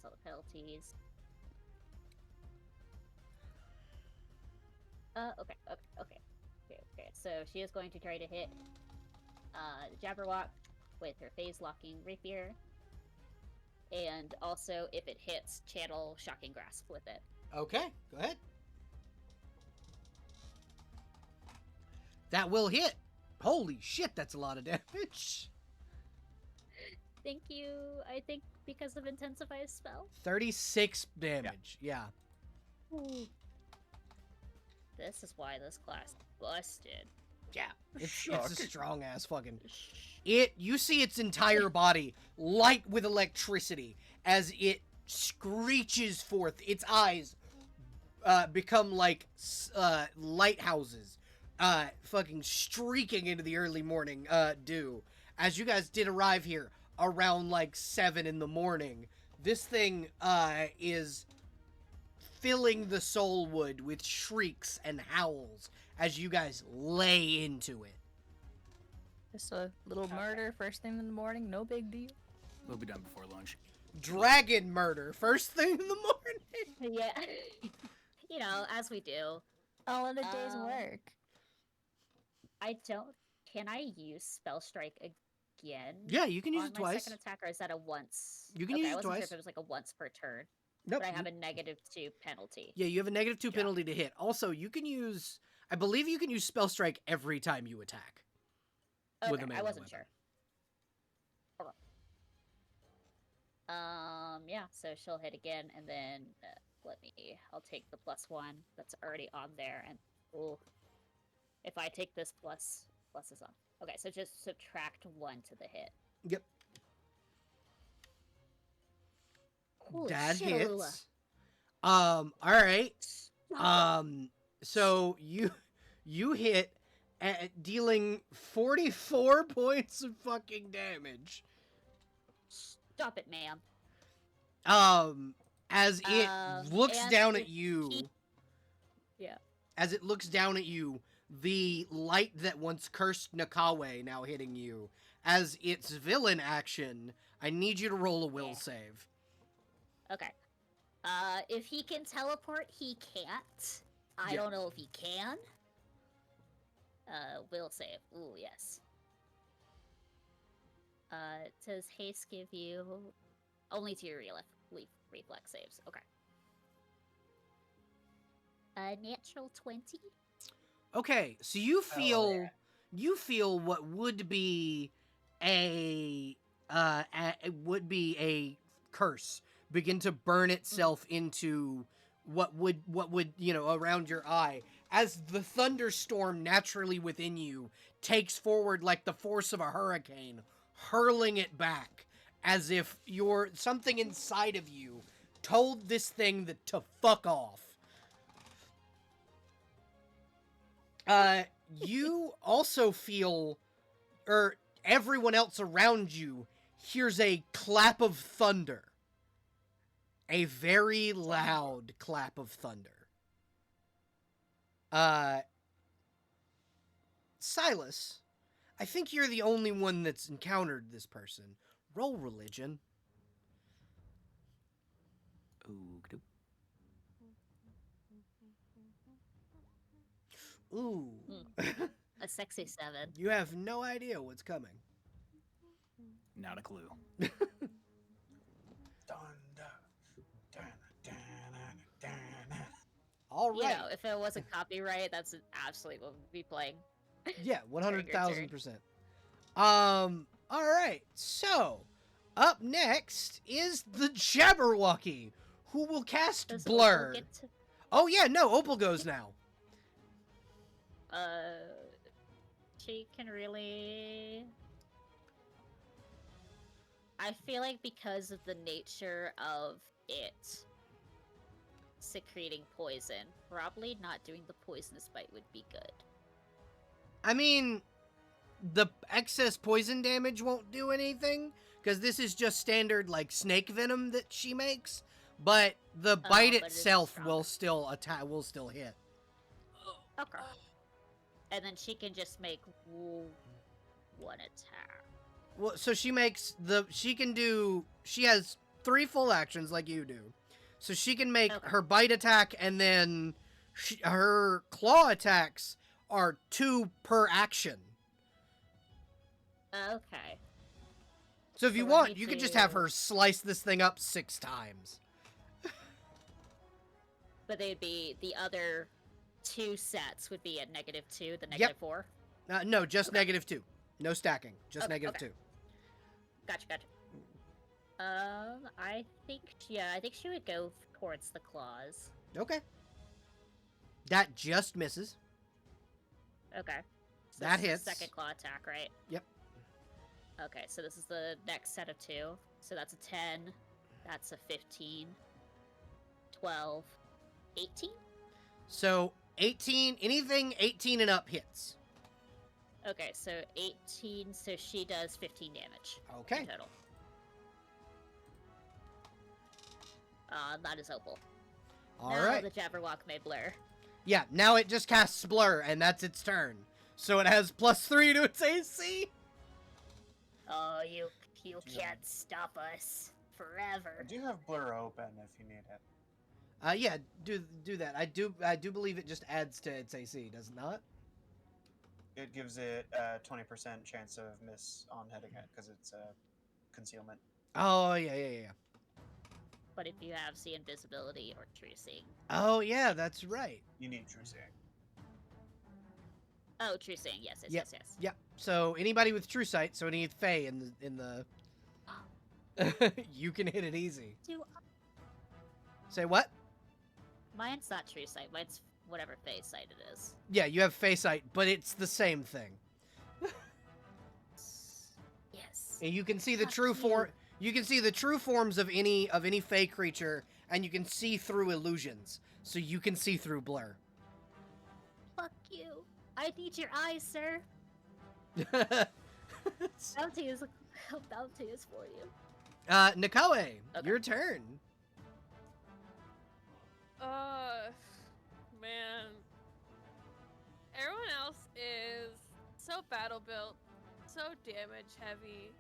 All the penalties. Okay. So she is going to try to hit Jabberwock with her phase locking rapier, and also if it hits, channel Shocking Grasp with it. Okay, go ahead. That will hit. Holy shit, that's a lot of damage. Thank you. I think because of Intensify's spell. 36 damage. Yeah. Ooh. This is why this class busted. Yeah. It's Shock. a strong ass fucking. You see its entire body light with electricity as it screeches forth. Its eyes become like lighthouses, fucking streaking into the early morning dew. As you guys did arrive here around like 7 in the morning, this thing is filling the Soulwood with shrieks and howls as you guys lay into it. Just a little murder first thing in the morning, no big deal. We'll be done before lunch. Dragon murder first thing in the morning. Yeah. You know, as we do. All in a day's work. Can I use Spell Strike again. Yeah, you can use on it my twice. second attack, or is that a once? You can okay, use I it wasn't sure twice. if it was like a once per turn. Nope. But I have a -2 penalty. Yeah, you have a -2 Sure. penalty to hit. Also, you can use. I believe you can use Spell Strike every time you attack. Okay, with a melee I wasn't weapon. sure. Yeah, so she'll hit again, and then I'll take the +1 that's already on there, and if I take this plus is on. Okay, so just subtract 1 to the hit. Yep. Holy That shit, Alula. hits. All right. So you hit at dealing 44 points of fucking damage. Stop it, ma'am. As it looks and down if at you. he- Yeah. As it looks down at you, the light that once cursed Nekawie now hitting you. As its villain action, I need you to roll a will Yeah. save. Okay. If he can teleport, he can't. I Yeah. don't know if he can. Will save. Ooh, yes. Does haste give you only to your reflex saves? Okay. Natural 20. Okay, so you feel what would be a curse begin to burn itself into what would around your eye as the thunderstorm naturally within you takes forward like the force of a hurricane, hurling it back as if something inside of you told this thing to fuck off. You also feel, or everyone else around you hears a clap of thunder. A very loud clap of thunder. Silas, I think you're the only one that's encountered this person. Roll religion. Ooh. A sexy 7. You have no idea what's coming. Not a clue. All right. You know, if it wasn't copyright, that's absolutely what we'd be playing. Yeah, 100,000%. All right. So, up next is the Jabberwocky, who will cast Does Blur. Opal get to- Oh yeah, no, Opal goes now. She can really... I feel like because of the nature of it secreting poison, probably not doing the poisonous bite would be good. I mean, the excess poison damage won't do anything, because this is just standard, like, snake venom that she makes, but the bite but it's itself strong. will still hit. Okay. And then she can just make one attack. Well, so she has 3 full actions like you do. So she can make her bite attack, and then her claw attacks are 2 per action. Okay. So if you let want, me you could just have do- her slice this thing up 6 times. But they'd be the other 2 sets would be at -2, the Yep. -4. No, just -2. No stacking. Just Okay, -2. Gotcha. I think she would go towards the claws. Okay. That just misses. Okay. So That this is the hits. second claw attack, right? Yep. Okay, so this is the next set of 2. So that's a 10. That's a 15. 12. 18? So 18, anything 18 and up hits. Okay, so 18, so she does 15 damage. Okay. In total. That is Opal. All now right. the Jabberwock may blur. Yeah, now it just casts Blur, and that's its turn. So it has +3 to its AC. Oh, you can't stop us forever. I do have Blur open if you need it. Yeah, do that. I do believe it just adds to its AC, does it not? It gives it a 20% chance of miss on hitting it because it's concealment. Oh, yeah. But if you have see invisibility or true seeing. Oh, yeah, that's right. You need true seeing. Oh, true seeing. Yes. Yep. Yep. So anybody with true sight, so any Fae in the you can hit it easy. Do Say what? mine's not true sight. Mine's whatever phase sight it is. Yeah, you have Fae sight, but it's the same thing. Yes. And you can see the Fuck true you. form. You can see the true forms of any Fae creature, and you can see through illusions. So you can see through blur. Fuck you. I need your eyes, sir. Bounty is for you. Nekawie, Okay. your turn. Man. Everyone else is so battle built, so damage heavy.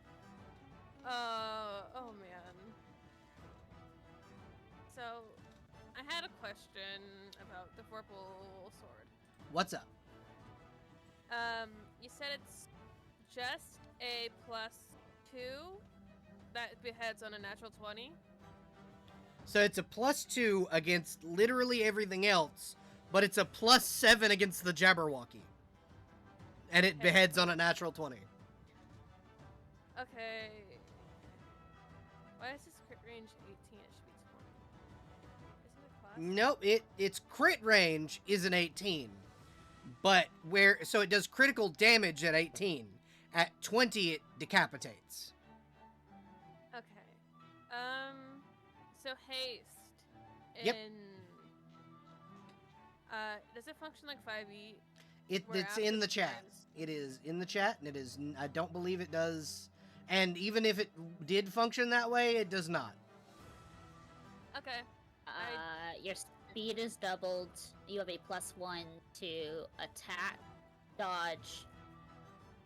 Oh man. So, I had a question about the Vorpal sword. What's up? You said it's just a +2 that beheads on a natural 20. So it's a +2 against literally everything else, but it's a +7 against the Jabberwocky. And it Okay. beheads on a natural 20. Okay. Why is this crit range 18? It should be 20. Is it a class? Nope, its crit range is an 18. But so it does critical damage at 18. At 20 it decapitates. Okay. So haste. Yep. Does it function like 5e? It's Where in the after chat. turns- It is in the chat, and it is. I don't believe it does. And even if it did function that way, it does not. Okay. Your speed is doubled. You have a +1 to attack, dodge,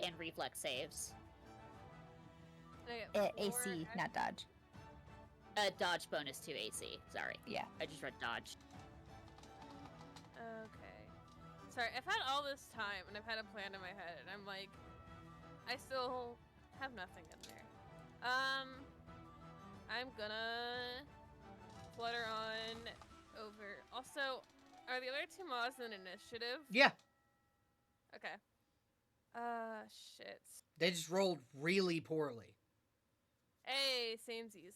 and reflex saves. Okay, AC, four not dodge. Dodge bonus to AC. Sorry. Yeah. I just read dodge. Okay. Sorry, I've had all this time and I've had a plan in my head and I'm like, I still have nothing in there. I'm gonna flutter on over. Also, are the other two mods in initiative? Yeah, Okay. Shit. they just rolled really poorly. Hey, samesies.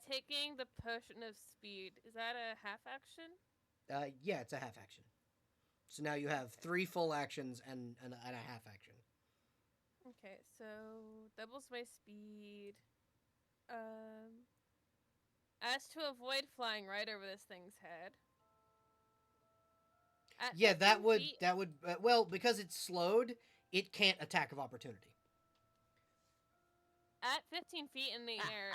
Taking the potion of speed, is that a half action? Yeah, it's a half action. So now you have 3 full actions and a half action. Okay, so doubles my speed. As to avoid flying right over this thing's head. At Yeah, 15 feet, that would well, because it's slowed, it can't attack of opportunity. at 15 feet in the air.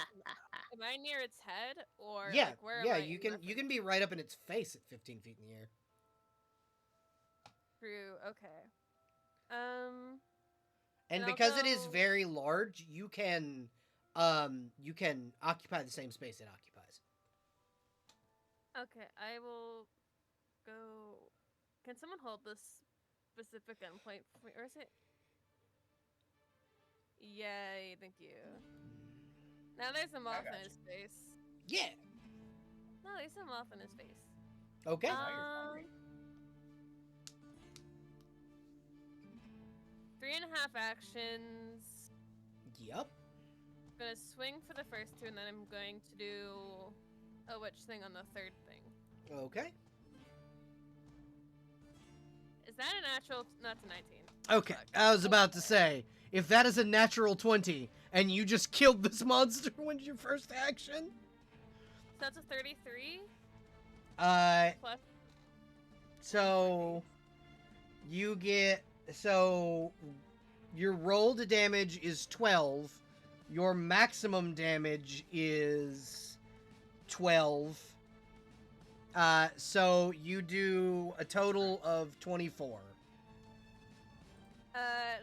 Am I near its head or Yeah, like where am yeah, I? you can be right up in its face at 15 feet in the air. True. Okay. And And because it is although- very large, you can occupy the same space it occupies. Okay, I will go. Can someone hold this specific endpoint for me, or is it? Yay! Thank you. Now there's a moth in gotcha. his face. Yeah. No, there's a moth in his face. Okay. Now you're hungry. 3.5 actions. Yep. I'm gonna swing for the first 2, and then I'm going to do a witch thing on the third thing. Okay. Is that a natural? Not a 19. Okay. I was about to say, if that is a natural 20 and you just killed this monster when your first action, So that's a 33 plus. so you get your rolled damage is 12. Your maximum damage is 12. So you do a total of 24.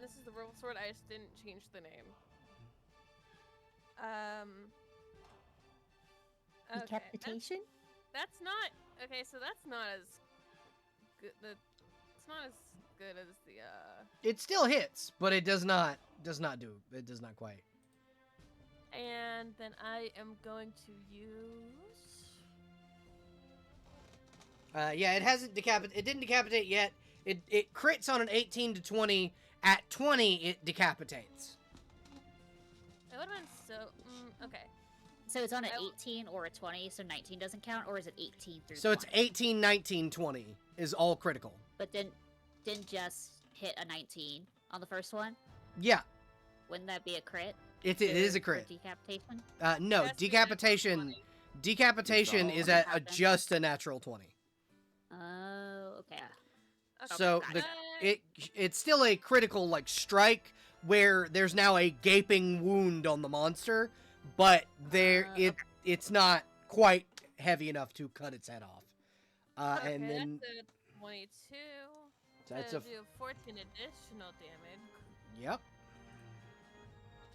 This is the World Sword. I just didn't change the name. Okay, Decapitation? That's not okay. So that's not as good. It's not as good as the It still hits, but it does not quite. And then I am going to use. Yeah, it didn't decapitate yet. It crits on an 18 to 20. At 20, it decapitates. It would have been so. Okay. So it's on an I will- 18 or a 20, so 19 doesn't count, or is it 18 through So 20? it's 18, 19, 20 is all critical. But didn't just hit a 19 on the first one? Yeah, Wouldn't that be a crit? it is a for crit. decapitation? No, It has to be a natural decapitation 20. decapitation It's is all- at just a natural 20. Oh, okay. Okay, So got the it's still a critical like strike where there's now a gaping wound on the monster, but it's not quite heavy enough to cut its head off. Okay, And then that's a 22. that's to a do 14 additional damage. yep.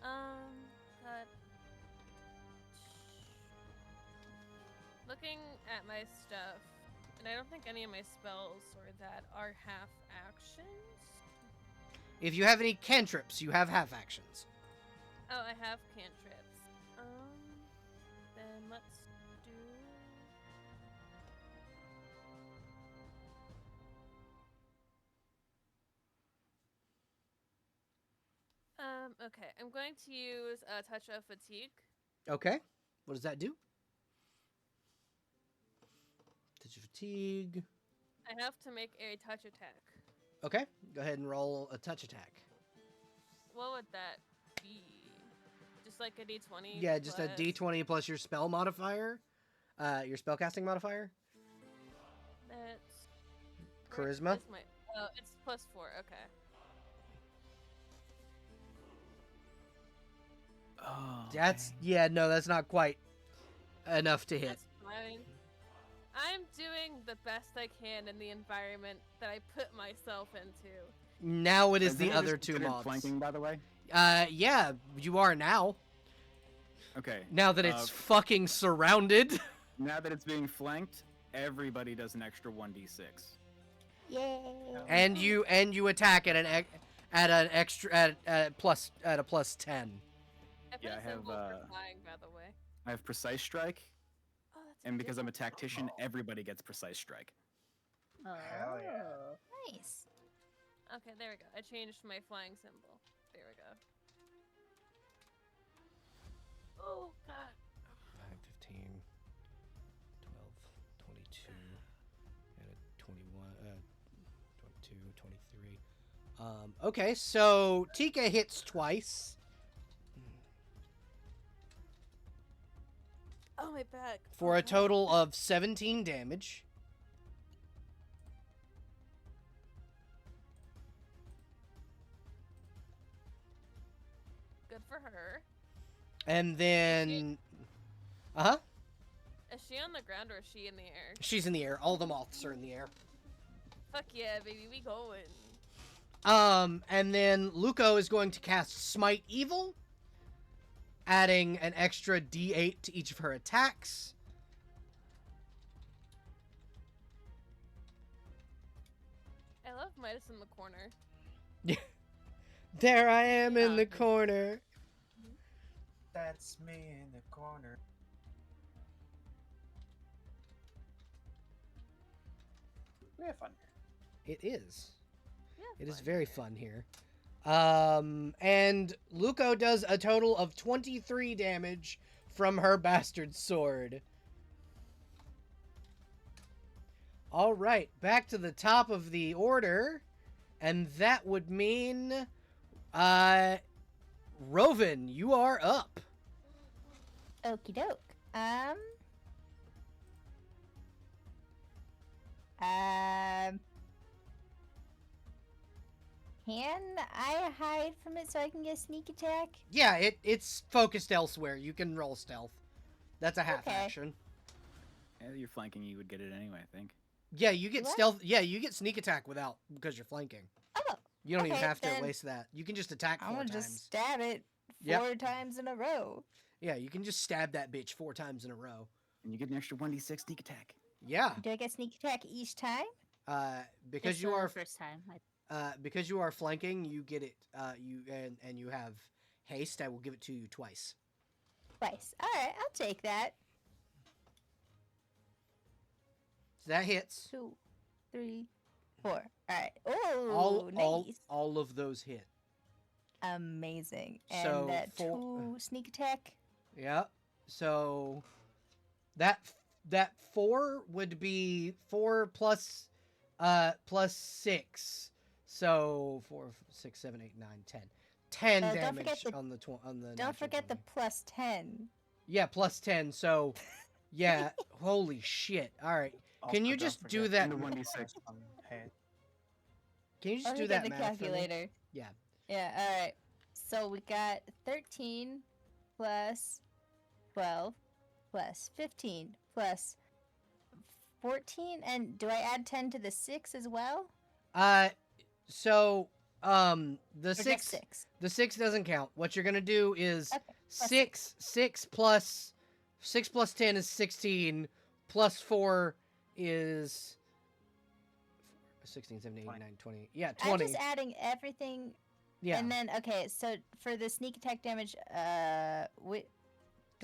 Cut. Looking at my stuff, and I don't think any of my spells or that are half actions. If you have any cantrips, you have half actions. Oh, I have cantrips. Then let's do. Okay, I'm going to use a touch of fatigue. Okay. What does that do? Touch of fatigue. I have to make a touch attack. Okay. Go ahead and roll a touch attack. What would that be? Just like a d20? Yeah, just a plus- d20 plus your spell modifier. Your spellcasting modifier. That's. Charisma? Is my, oh, it's +4. Okay. Oh, That's dang. yeah, no, that's not quite enough to hit. That's fine. I'm doing the best I can in the environment that I put myself into. Now it is the any of other this two considered mobs. flanking, by the way. Yeah, you are now. Okay. Now that it's fucking surrounded. Now that it's being flanked, everybody does an extra 1d6. Yay! and you attack at an extra at a plus 10. I put Yeah, a I have, symbol for flying, by the way. I have precise strike, Oh, that's and because I'm a different. tactician, everybody gets precise strike. Oh. Hell yeah. Nice. Okay, there we go. I changed my flying symbol. There we go. Oh god. 5, 15, 12, 22, and a 21, 22, 23. Okay, so Tika hits twice Oh, my back. for Oh, a total of 17 damage. Good for her. And then uh-huh. Is she on the ground or is she in the air? She's in the air. All the moths are in the air. Fuck yeah, baby, we going. And then Luco is going to cast Smite Evil, adding an extra d8 to each of her attacks. I love Midas in the corner. There I am in the Yeah. corner. That's me in the corner. We have fun here. It is. Yeah, It is fun. very fun here. And Luco does a total of 23 damage from her bastard sword. All right, back to the top of the order, and that would mean, Roven, you are up. Okie doke. Can I hide from it so I can get a sneak attack? Yeah, it's focused elsewhere. You can roll stealth. That's a half Okay. action. Yeah, you're flanking, you would get it anyway, I think. Yeah, you get What? stealth. Yeah, you get sneak attack without because you're flanking. Oh, You don't even Okay, have to then waste that. You can just attack I'm 4 gonna times. just stab it Yep. 4 times in a row. Yeah, you can just stab that bitch 4 times in a row. And you get an extra 1d6 sneak attack. Yeah, Do I get sneak attack each time? because Just you the are first time. because you are flanking, you get it. And you have haste. I will give it to you twice. Twice. All right, I'll take that. So that hits. 2, 3, 4. All right. Oh, nice. All of those hit. Amazing. And So, that 4 2 sneak attack. Yeah. So that 4 would be 4 plus 6. So 4, 6, 7, 8, 9, 10. 10 don't damage forget the- on the Don't natural forget the 20. plus 10. Yeah, plus 10. So yeah, holy shit. All right. Can you Also, don't just do forget that? the the 1d6. bonus from hit. Can you just Don't do forget that the math for me? calculator. Yeah. Yeah, all right. So we got 13 plus 12 plus 15 plus 14. And do I add 10 to the 6 as well? So the Or just 6 6? the 6 doesn't count. What you're gonna do is Okay, plus 6 plus 10 is 16, plus 4 is 16, 17, 18, 19, 20. Yeah, I'm 20. just adding everything. Yeah. And then, okay, so for the sneak attack damage, do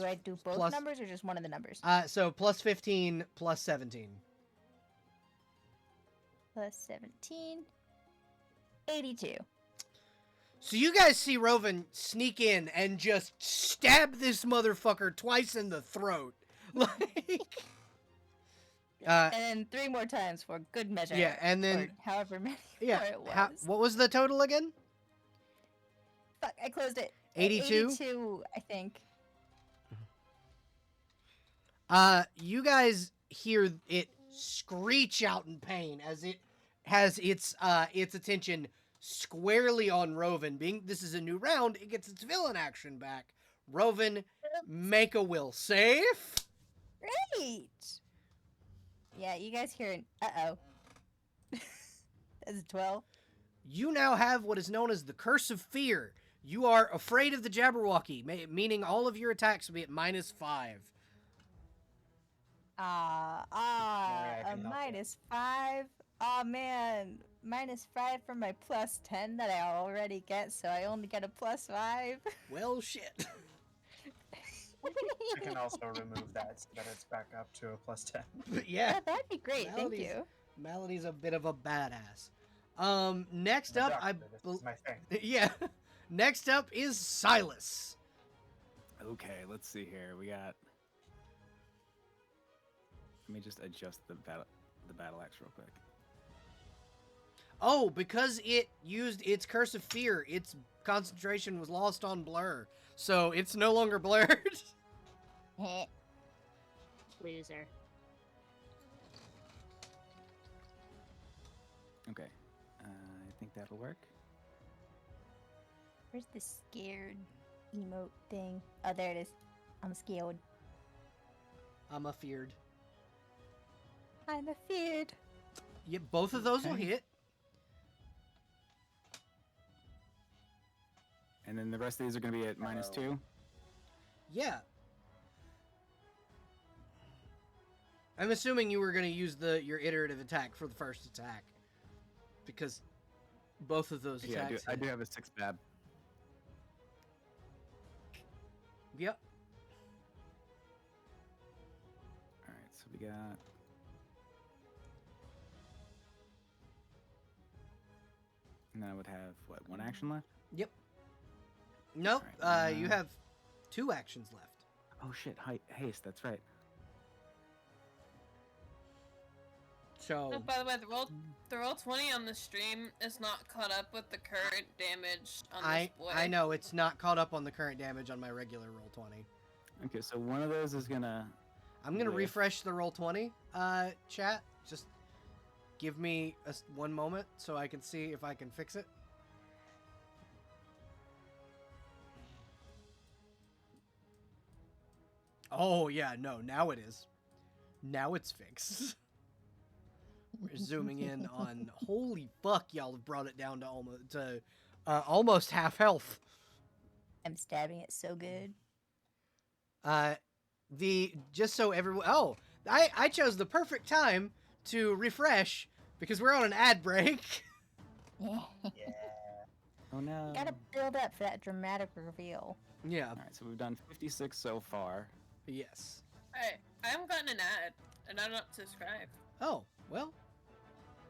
I do both Plus- numbers or just one of the numbers? So plus 15 plus 17. Plus 17. 82. So you guys see Rovan sneak in and just stab this motherfucker twice in the throat. Like And then 3 more times for good measure. yeah, and then or however many yeah, more it was. what was the total again? Fuck, I closed it. 82? 82, I think. You guys hear it screech out in pain as it has its attention squarely on Rovan. Being this is a new round, it gets its villain action back. Rovan, make a will save. Great. Yeah, you guys hear an uh-oh. That's a 12. You now have what is known as the Curse of Fear. You are afraid of the Jabberwocky, meaning all of your attacks will be at -5. I A can help -5. Oh man, -5 from my plus 10 that I already get, so I only get a +5. Well, shit. I can also remove that so that it's back up to a +10. But Yeah, yeah, that'd be great. Thank Melody's- you. Melody's a bit of a badass. Next I'm a up, doctor, this is my thing. yeah. Next up is Silas. Okay, let's see here. We got. Let me just adjust the battle axe real quick. Oh, because it used its Curse of Fear, its concentration was lost on Blur, so it's no longer blurred. Loser. Okay, I think that'll work. Where's the scared emote thing? Oh, there it is. I'm scared. I'm afeared. I'm afeared. Yeah, both of those will Okay. hit. And then the rest of these are going to be at -2. Yeah. I'm assuming you were going to use your iterative attack for the first attack. Because both of those Yeah, attacks I hit. do have a 6 bab. Yep. Alright, so we got. And then I would have, what, 1 action left? Yep. Nope. Alright, You have 2 actions left. Oh shit, haste, that's right. So, Oh, by the way, the roll 20 on the stream is not caught up with the current damage on this boy. I know it's not caught up on the current damage on my regular roll 20. Okay, so one of those is gonna. I'm gonna Whiff. refresh the roll 20 chat. Just give me one moment so I can see if I can fix it. Oh yeah, no, now it is. Now it's fixed. We're zooming in on. Holy fuck, y'all have brought it down to almost half health. I'm stabbing it so good. Just so everyone. Oh, I chose the perfect time to refresh because we're on an ad break. Yeah. Yeah. Oh no. Gotta build up for that dramatic reveal. Yeah. All right, so we've done 56 so far. Yes. Alright, I haven't gotten an ad, and I'm not subscribed. Oh, well.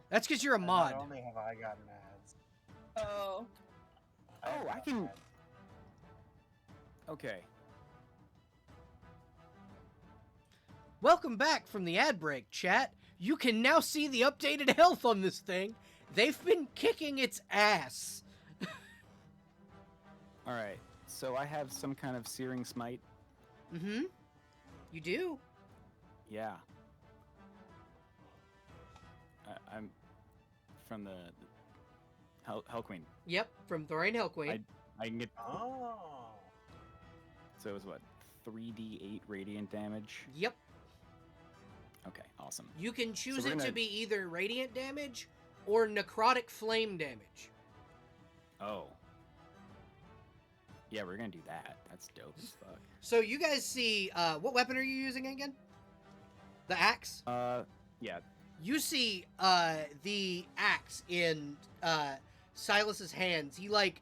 That's because you're a And mod. Not only have I gotten ads. Oh. I've Oh, I gotten can- ads. Okay. Welcome back from the ad break, chat. You can now see the updated health on this thing. They've been kicking its ass. All right. So I have some kind of searing smite. Mm-hmm. You do? Yeah. I'm from the Hell Queen. Yep, from Thorain Hellqueen. I can get. Oh. So it was what? 3d8 radiant damage. Yep. Okay, awesome. You can choose we're it to gonna- be either radiant damage or necrotic flame damage. Oh. Yeah, we're gonna do that. That's dope as fuck. So you guys see, what weapon are you using again? The axe? Yeah. You see, the axe in, Silas's hands. He, like,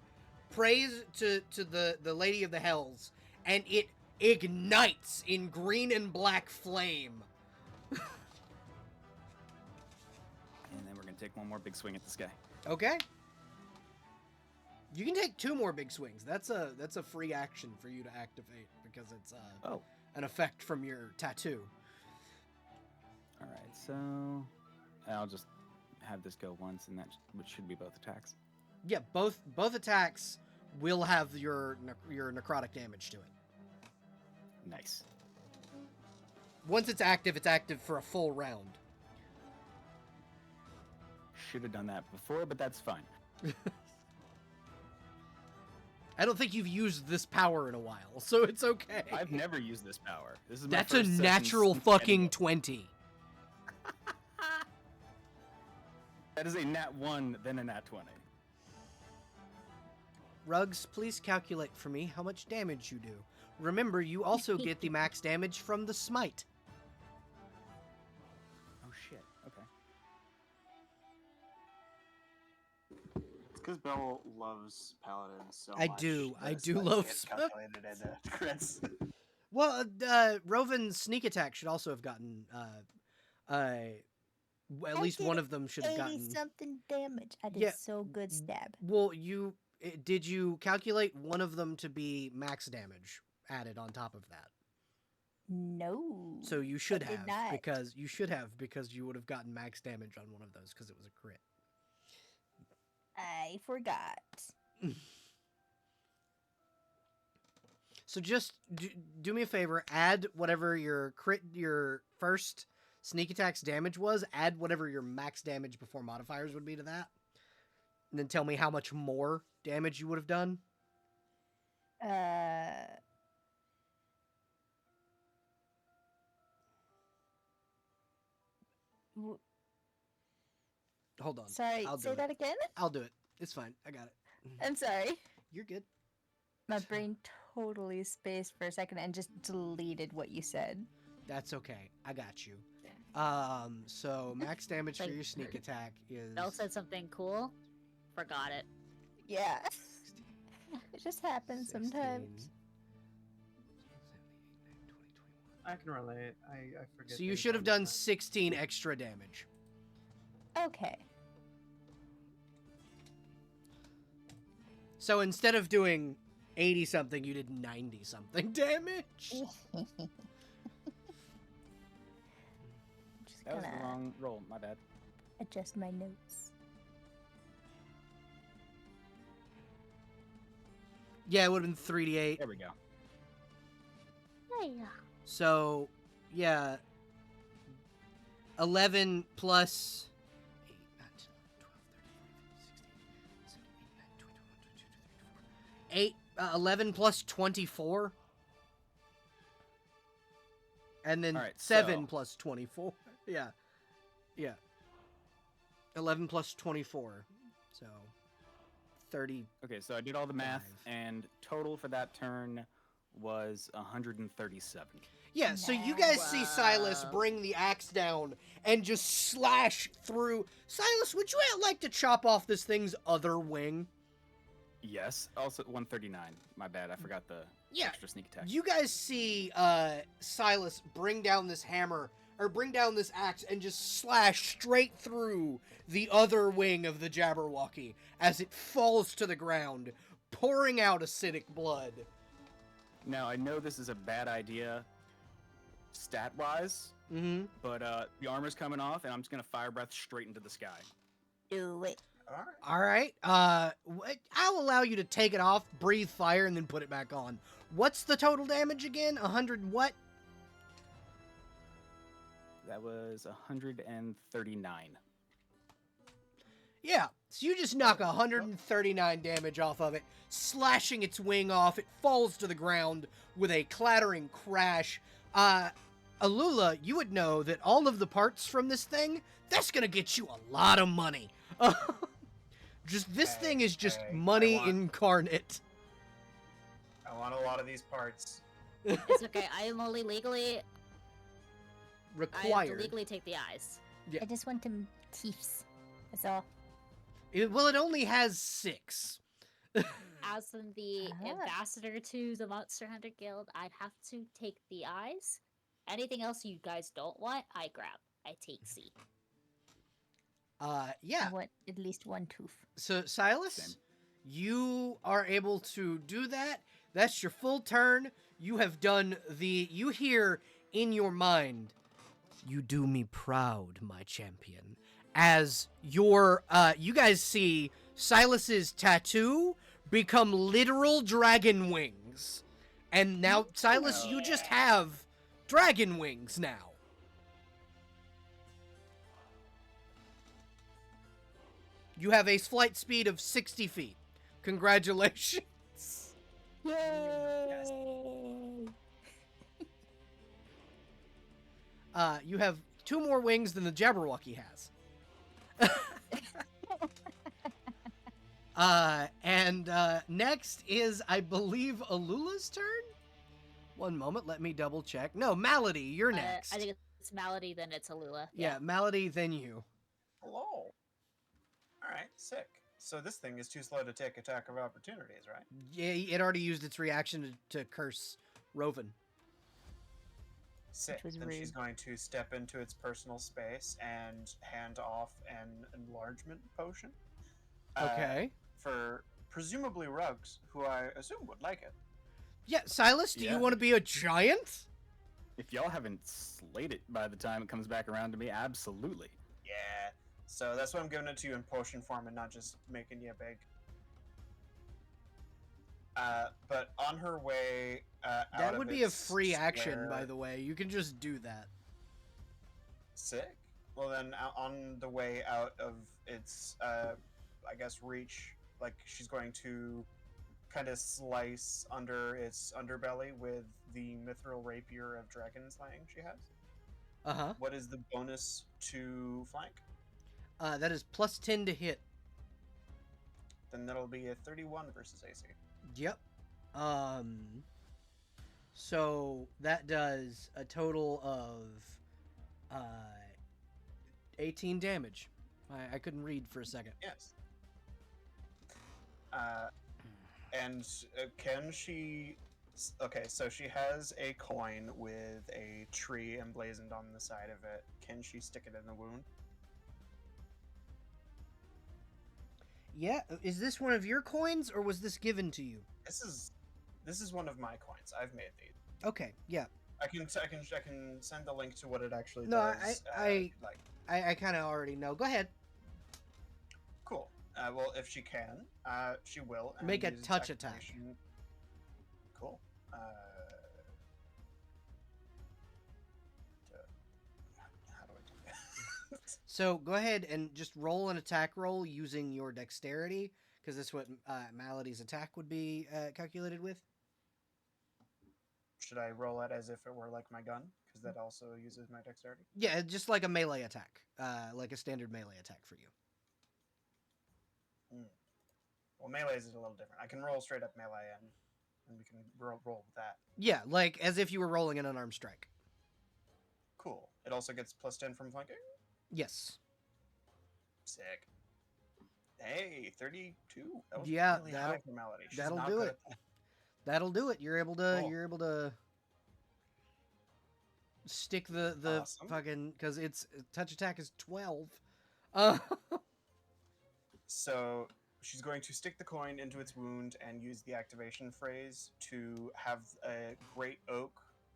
prays to the Lady of the Hells, and it ignites in green and black flame. And then we're gonna take one more big swing at this guy. Okay. You can take 2 more big swings. That's a free action for you to activate because it's Oh. an effect from your tattoo. All right. So I'll just have this go once, and that which should be both attacks. Yeah, both attacks will have your necrotic damage to it. Nice. Once it's active for a full round. Should have done that before, but that's fine. I don't think you've used this power in a while, so it's okay. I've never used this power. This is my That's a first session natural since fucking anyway. 20. That is a nat 1, then a nat 20. Rugs, please calculate for me how much damage you do. Remember, you also get the max damage from the smite. Oh shit. Okay. It's because Belle loves paladins so I much. do. I that do it's love it's calculated into crits. Well, Rovin's sneak attack should also have gotten, at least one of them should have gotten. 80-something damage. I did Yeah. so good stab. Well, did you calculate one of them to be max damage added on top of that? No. So you should I did have not. because you would have gotten max damage on one of those because it was a crit. I forgot. So just do me a favor, add whatever your first sneak attack's damage was, add whatever your max damage before modifiers would be to that. And then tell me how much more damage you would have done. W- Hold on. Sorry, I'll do say it. that again? I'll do it. It's fine. I got it. I'm sorry. You're good. My brain totally spaced for a second and just deleted what you said. That's okay. I got you. So max damage for Like, your sneak attack is Belle said something cool. Forgot it. Yeah. It just happens 16, sometimes. 17, 18, 19, 20, 21. I can relate. I forget. So you things should have all the done time. 16 extra damage. Okay. So instead of doing 80 something, you did 90 something damage. Just That was the gonna wrong roll. My bad. adjust my notes. Yeah, it would have been 3d8. There we go. Hey. So, yeah. 11 plus 8, 9, 10, 12, 13, 14, 15, 16, 17, 18, 19, 20, 21, 22, 23, 24. 11 plus 24. And then All right, 7 so- plus 24. Yeah. Yeah. 11 plus 24. So 30. Okay, so I did all the math, Five. and total for that turn was 137. Yeah, so you guys see Silas Wow. bring the axe down and just slash through. Silas, would you like to chop off this thing's other wing? Yes. Also 139. My bad. I forgot the Yeah, extra sneak attack. you guys see Silas bring down this hammer, or bring down this axe, and just slash straight through the other wing of the Jabberwocky as it falls to the ground, pouring out acidic blood. Now, I know this is a bad idea stat-wise, Mm-hmm. but the armor's coming off, and I'm just going to fire breath straight into the sky. Do it. All right. All right. I'll allow you to take it off, breathe fire, and then put it back on. What's the total damage again? 100 what? That was 139. Yeah, so you just knock 139 damage off of it, slashing its wing off. It falls to the ground with a clattering crash. Alula, you would know that all of the parts from this thing, that's gonna get you a lot of money. Just this Hey, thing is just hey, money I want- incarnate. I want a lot of these parts. It's okay. I am only legally. I have to Required. legally take the eyes. I just want them teeths. That's all. It only has 6. As in the Ah. ambassador to the Monster Hunter Guild, I'd have to take the eyes. Anything else you guys don't want, I grab. I take C. Yeah. I want at least one tooth. So, Silas, Same. you are able to do that. That's your full turn. You have done you hear in your mind, "You do me proud, my champion." As you guys see Silas's tattoo become literal dragon wings. And now, Silas, you just have dragon wings now. You have a flight speed of 60 feet. Congratulations. Yay! You have 2 more wings than the Jabberwocky has. And next is, I believe, Alula's turn? One moment, let me double check. No, Malady, you're next. I think it's Malady, then it's Alula. Yeah, Malady, then you. Hello. All right, sick. So this thing is too slow to take attack of opportunities, right? Yeah, it already used its reaction to curse Roven. Sick. was Then she's rude. going to step into its personal space and hand off an enlargement potion. Okay. For presumably Rugs, who I assume would like it. Yeah, Silas, do Yeah. you want to be a giant? If y'all haven't slayed it by the time it comes back around to me, absolutely. Yeah. So that's why I'm giving it to you in potion form and not just making you big. But on her way out That of would be a its free action, square- by the way. You can just do that. Sick. Well, then on the way out of its, I guess, reach, like she's going to kind of slice under its underbelly with the mithril rapier of dragon slaying she has. Uh-huh. What is the bonus to flank? That is plus 10 to hit. Then that'll be a 31 versus AC. Yep. So that does a total of 18 damage. I couldn't read for a second. Yes. And can she? Okay, so she has a coin with a tree emblazoned on the side of it. Can she stick it in the wound? Yeah, is this one of your coins or was this given to you? This is one of my coins. I've made these. Okay, yeah. I can send the link to what it actually No, does. I like. I kind of already know. Go ahead. Cool. Well, if she can, she will. and Make a use touch attack. activation. Cool. How do I do that? So go ahead and just roll an attack roll using your dexterity, because that's what Malady's attack would be calculated with. Should I roll it as if it were like my gun? Because that also uses my dexterity. Yeah, just like a melee attack, like a standard melee attack for you. Well, melee is a little different. I can roll straight up melee and and we can roll with that. Yeah, like as if you were rolling an unarmed strike. Cool. It also gets +10 from flanking. Yes. Sick. Hey, 32. That was Yeah, really that'll- high for Melody. She's that'll not do good it. at that. That'll do it. You're able to. Cool. You're able to stick the Awesome. fucking because it's touch attack is 12. Uh, So she's going to stick the coin into its wound and use the activation phrase to have a great oak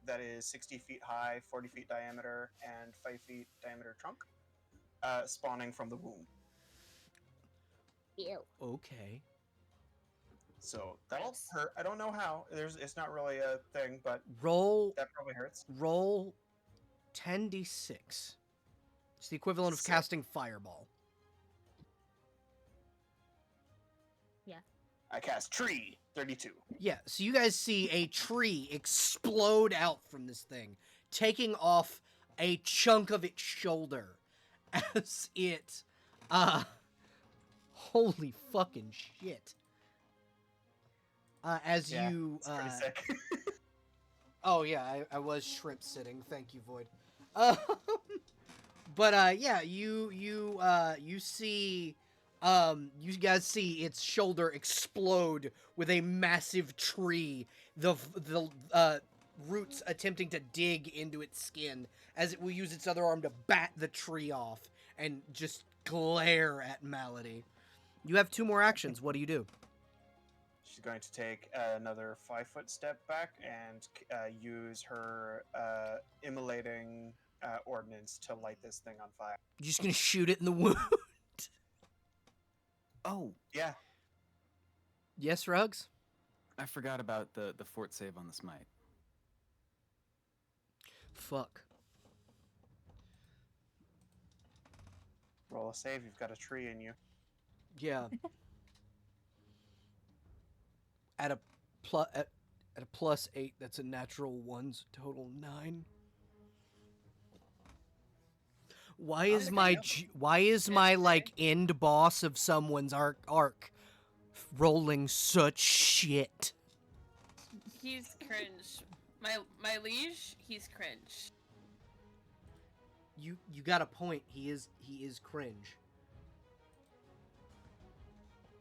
that is 60 feet high, 40 feet diameter, and 5 feet diameter trunk spawning from the wound. Ew. okay. So that'll Nice. hurt. I don't know how. It's not really a thing, but Roll that probably hurts. 10d6. It's the equivalent of Sick. casting fireball. I cast tree, 32. Yeah, so you guys see a tree explode out from this thing, taking off a chunk of its shoulder as it holy fucking shit. As Yeah, you It's pretty sick. oh yeah, I was shrimp sitting. Thank you, Void. But yeah, you see you guys see its shoulder explode with a massive tree. The roots attempting to dig into its skin as it will use its other arm to bat the tree off and just glare at Malady. You have 2 more actions. What do you do? She's going to take another 5-foot step back and use her immolating ordnance to light this thing on fire. You're just gonna shoot it in the wound. Oh, Yeah. Yes, Ruggs? I forgot about the fort save on the smite. Fuck. Roll a save. You've got a tree in you. Yeah. At a +8, that's a natural 1's total 9. Why is think I my know. why is my like end boss of someone's arc rolling such shit? He's cringe. My liege, he's cringe. You got a point. He is cringe.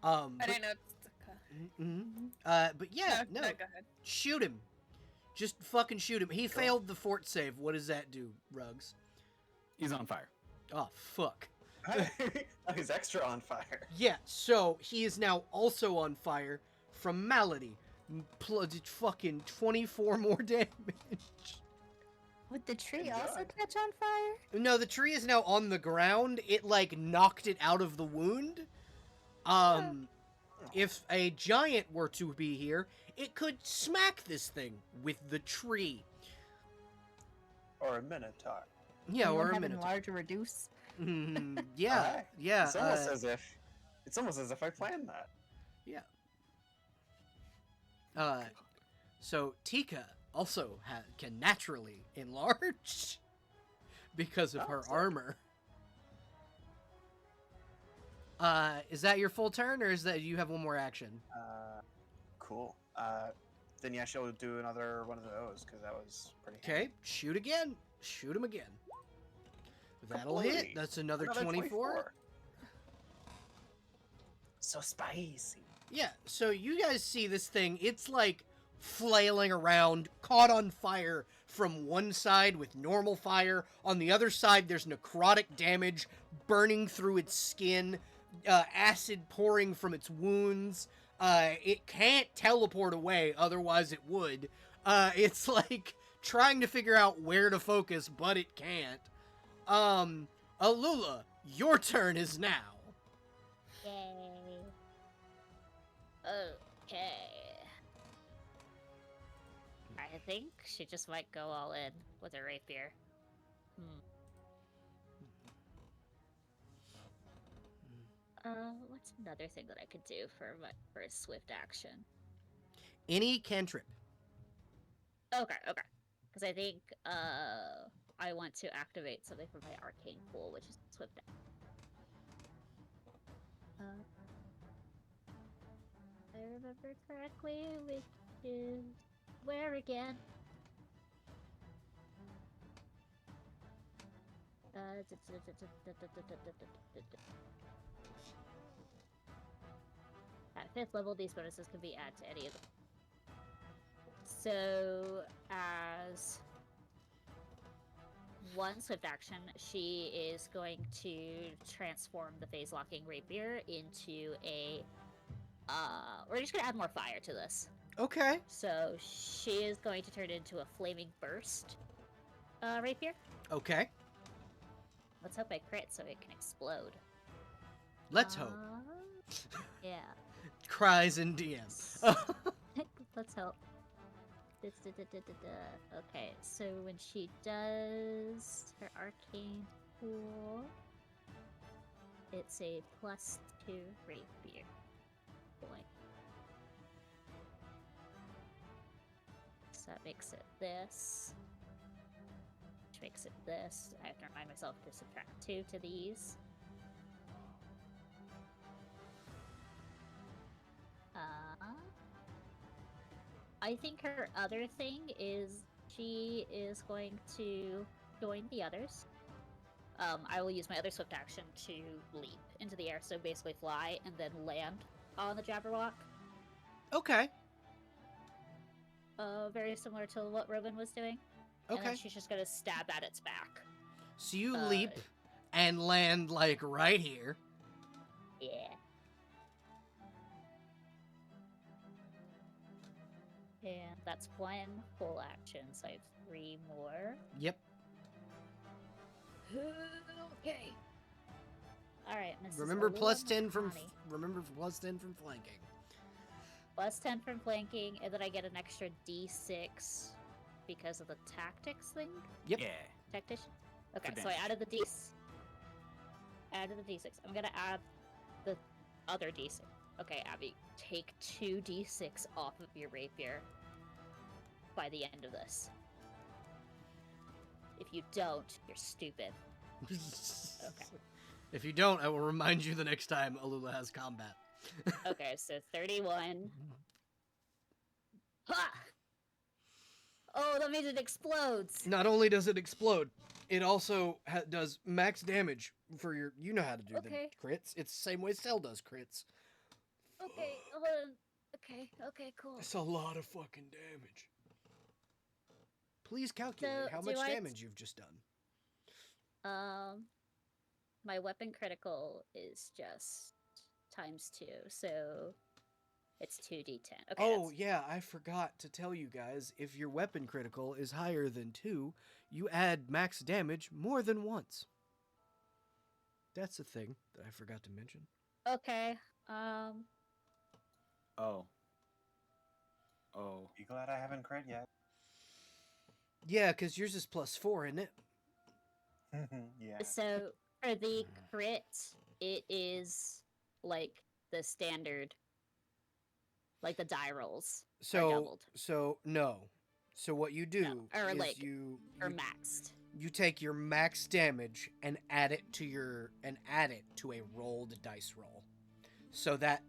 I But, don't know. but yeah, no, Go ahead. shoot him. Just fucking shoot him. He failed the fort save. What does that do, Ruggs? He's on fire. Oh fuck. He's extra on fire. Yeah, so he is now also on fire from Malady. Fucking 24 more damage. Would the tree Good also job. catch on fire? No, the tree is now on the ground. It, like, knocked it out of the wound. If a giant were to be here, it could smack this thing with the tree. Or a minotaur. Yeah, Anyone or a have minute. enlarge or reduce? Yeah, Alright. yeah. It's almost as if I planned that. So Tika also can naturally enlarge because of her sick. armor. Is that your full turn, or is that you have one more action? Cool. Then yeah, she'll do another one of those because that was pretty. Okay, shoot again. Shoot him again. That'll hit. Kablooey. That's another Another 24. So spicy. Yeah, so you guys see this thing. It's like flailing around, caught on fire from one side with normal fire. On the other side, there's necrotic damage burning through its skin, acid pouring from its wounds. It can't teleport away, otherwise it would. It's like trying to figure out where to focus, but it can't. Alula, your turn is now. Yay. Okay. I think she just might go all in with her rapier. What's another thing that I could do for a swift action? Any cantrip. Okay. Because I think I want to activate something from my arcane pool, which is swift. If I remember correctly, we is where again? At 5th level, these bonuses can be added to any of them. So, as one swift action, she is going to transform the phase-locking rapier into a... we're just gonna add more fire to this. Okay. So, she is going to turn it into a flaming burst rapier. Okay. Let's hope I crit so it can explode. Let's hope. Yeah. Cries in DMs. Let's hope. Okay, so when she does her arcane pool, it's a +2 rapier point. So that makes it this. Which makes it this. I have to remind myself to subtract 2 to these. I think her other thing is she is going to join the others. I will use my other swift action to leap into the air, so basically fly and then land on the Jabberwock. Okay. Very similar to what Robin was doing. And Okay. then she's just gonna stab at its back. So you leap and land, like, right here. Yeah. And that's 1 full action, so I have 3 more. Yep. Okay. Alright, Mrs. Remember Alula +10 from Makani. +10 from flanking. +10 from flanking, and then I get an extra D6 because of the tactics thing? Yep. Yeah. Tactician? Okay, For so I damage. added the D6. Added the D6. I'm gonna add the other D6. Okay, Abby, take 2 D6 off of your rapier by the end of this. If you don't, you're stupid. Okay. If you don't, I will remind you the next time Alula has combat. Okay, so 31. Ha! Oh, that means it explodes! Not only does it explode, it also does max damage for your... You know how to do Okay. the crits. It's the same way Cell does crits. Okay, hold on. Okay, cool. That's a lot of fucking damage. Please calculate So, how do much I- damage you've just done. My weapon critical is just ×2, so it's 2d10. Okay. Oh, yeah, I forgot to tell you guys, if your weapon critical is higher than 2, you add max damage more than once. That's a thing that I forgot to mention. Okay. Oh. You glad I haven't crit yet? Yeah, because yours is +4, isn't it? Yeah. So for the crit, it is like the standard, like the die rolls are doubled No. So what you do or is like- you or maxed. you take your max damage and add it to a rolled dice roll. So that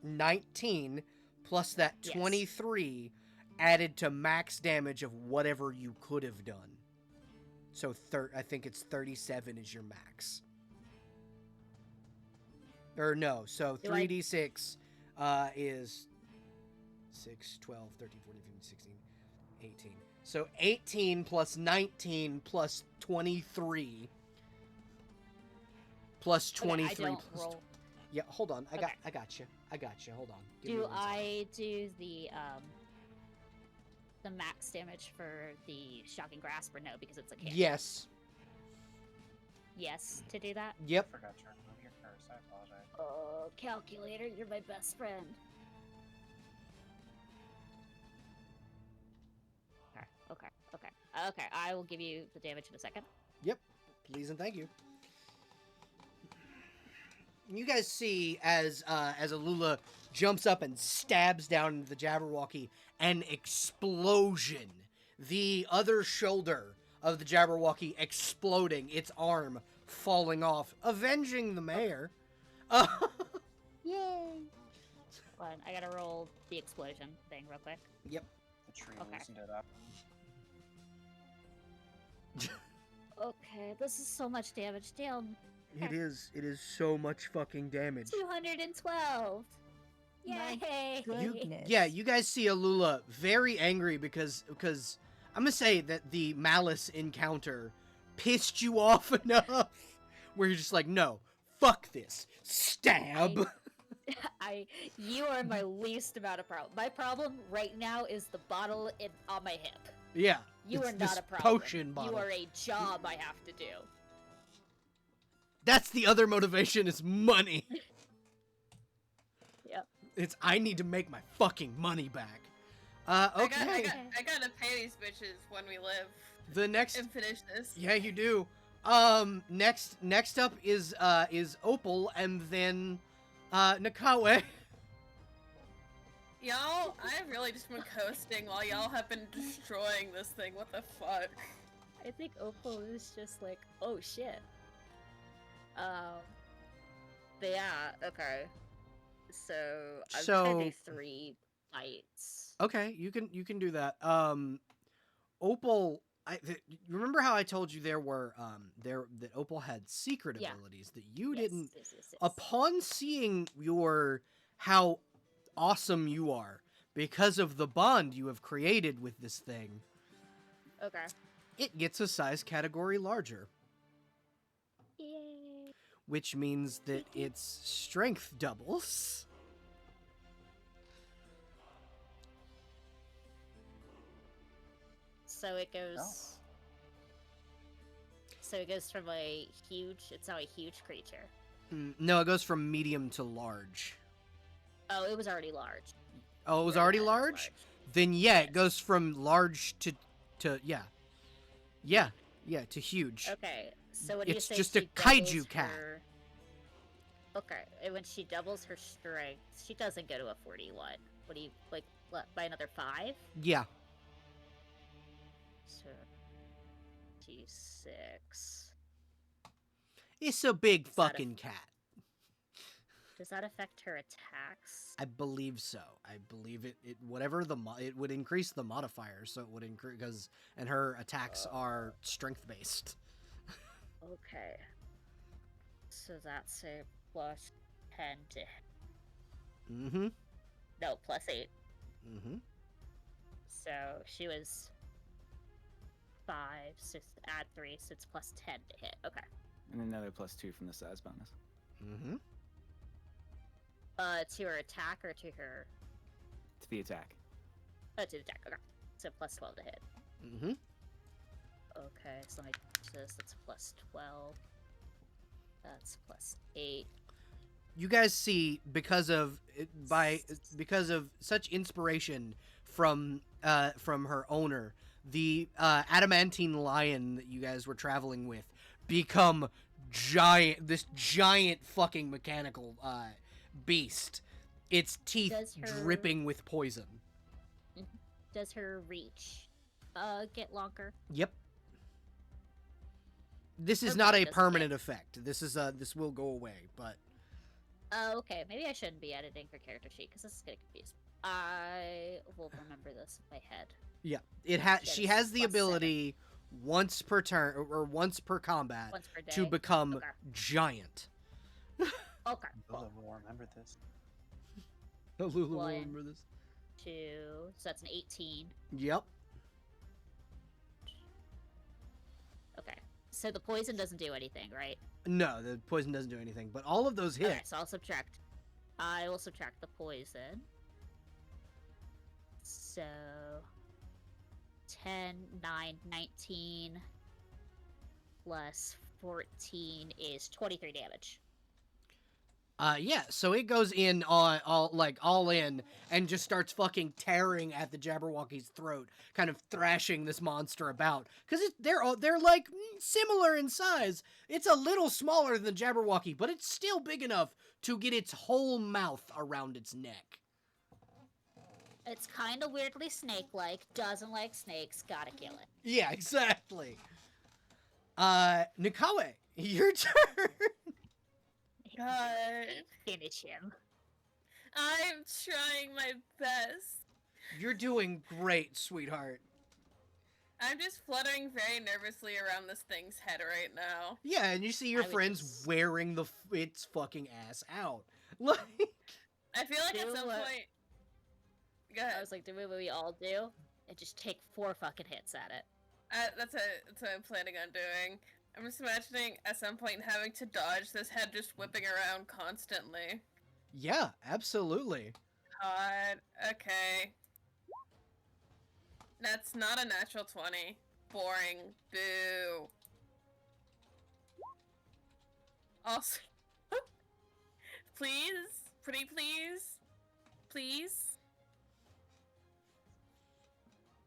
19 plus that Yes. 23 added to max damage of whatever you could have done. So I think it's 37 is your max. Or no, so Do I- 3d6 is 6, 12, 13, 14, 15, 16, 18. So 18 plus 19 plus 23 plus 23 Okay, I don't plus roll. Yeah, hold on. I Okay. got you. Hold on. Give me Do 1 second. I do the max damage for the shocking grasp or no because it's a cantrip? Yes. Yes to do that. Yep. Forgot to remove your curse. I apologize. Oh, calculator, you're my best friend. Okay. I will give you the damage in a second. Yep. Please and thank you. You guys see as Alula jumps up and stabs down into the Jabberwocky, an explosion. The other shoulder of the Jabberwocky exploding, its arm falling off, avenging the mayor. Yay! One, I gotta roll the explosion thing real quick. Yep. The tree Okay. loosened it up. Okay, this is so much damage. Damn. It is so much fucking damage. 212. My Yay! Goodness. You guys see Alula very angry because I'm gonna say that the malice encounter pissed you off enough where you're just like, no, fuck this, stab. You are my least amount of problem. My problem right now is the bottle on my hip. Yeah, You it's are this not a problem. potion bottle. You are a job I have to do. That's the other motivation is money. Yep. It's I need to make my fucking money back. Okay. I gotta pay these bitches when we live The next and finish this. Yeah, you do. Next up is Opal and then Nekawie. Y'all, I've really just been coasting while y'all have been destroying this thing. What the fuck? I think Opal is just like, oh shit. But yeah, okay. So I'm gonna do 3 bites. Okay, you can do that. Opal, you remember how I told you that Opal had secret Yeah. abilities that you Yes, didn't. yes. Upon seeing how awesome you are because of the bond you have created with this thing, Okay. it gets a size category larger, Yay. which means that its strength doubles. So it goes. So it goes from a huge. It's now a huge creature. No, it goes from medium to large. Oh, it was already large. Oh, it was Yeah, already it's large? Then yeah, it Yes. goes from large to to huge. Okay, so what do you It's say? just a she kaiju doubles cat. her- Okay, and when she doubles her strength, she doesn't go to a 41. What do you like? By another 5? Yeah. So, G6. It's a big Is that a- fucking cat. Does that affect her attacks? I believe so. I believe it whatever it would increase the modifier, so it would increase and her attacks are strength based. Okay. So that's a plus 10 to. Mm-hmm. No, plus 8. Mm-hmm. So she was 5, so add 3, so it's plus 10 to hit. Okay. And another +2 from the size bonus. Mm-hmm. To her attack or to her. To the attack. Oh, to the attack. Okay. So plus 12 to hit. Mm-hmm. Okay, so let me change this. That's plus 12. That's plus 8. You guys see because of such inspiration from her owner, the adamantine lion that you guys were traveling with become this giant fucking mechanical beast. Its teeth Does her- dripping with poison. Does her reach get longer? Yep. This is Okay, not a doesn't permanent effect. This will go away, but Oh, okay. Maybe I shouldn't be editing her character sheet because this is getting confused. I will remember this in my head. yeah, she Yes, has the +7. ability once per turn or once per combat Once per day. to become Okay. giant. Okay. Lola Cool. will remember this. Lulu will One. remember this. 2. So that's an 18. Yep. Okay. So the poison doesn't do anything, right? No, the poison doesn't do anything, but all of those hit. Okay, so I'll subtract. I will subtract the poison. So 10, 9, 19 plus 14 is 23 damage. Yeah, so it goes in all in and just starts fucking tearing at the Jabberwocky's throat, kind of thrashing this monster about. Because they're like similar in size. It's a little smaller than the Jabberwocky, but it's still big enough to get its whole mouth around its neck. It's kind of weirdly snake-like, doesn't like snakes, gotta kill it. Yeah, exactly. Nekawie, your turn. God. Finish him. I'm trying my best. You're doing great, sweetheart. I'm just fluttering very nervously around this thing's head right now. Yeah, and you see your I would friends just- wearing its fucking ass out. Like, I feel like at Do some what- point. Go ahead. I was like, do what we all do, and just take 4 fucking hits at it. That's what I'm planning on doing. I'm just imagining at some point having to dodge this head just whipping around constantly. yeah, absolutely. God. Okay. That's not a natural 20. Boring. Boo. Also, please, pretty please, please.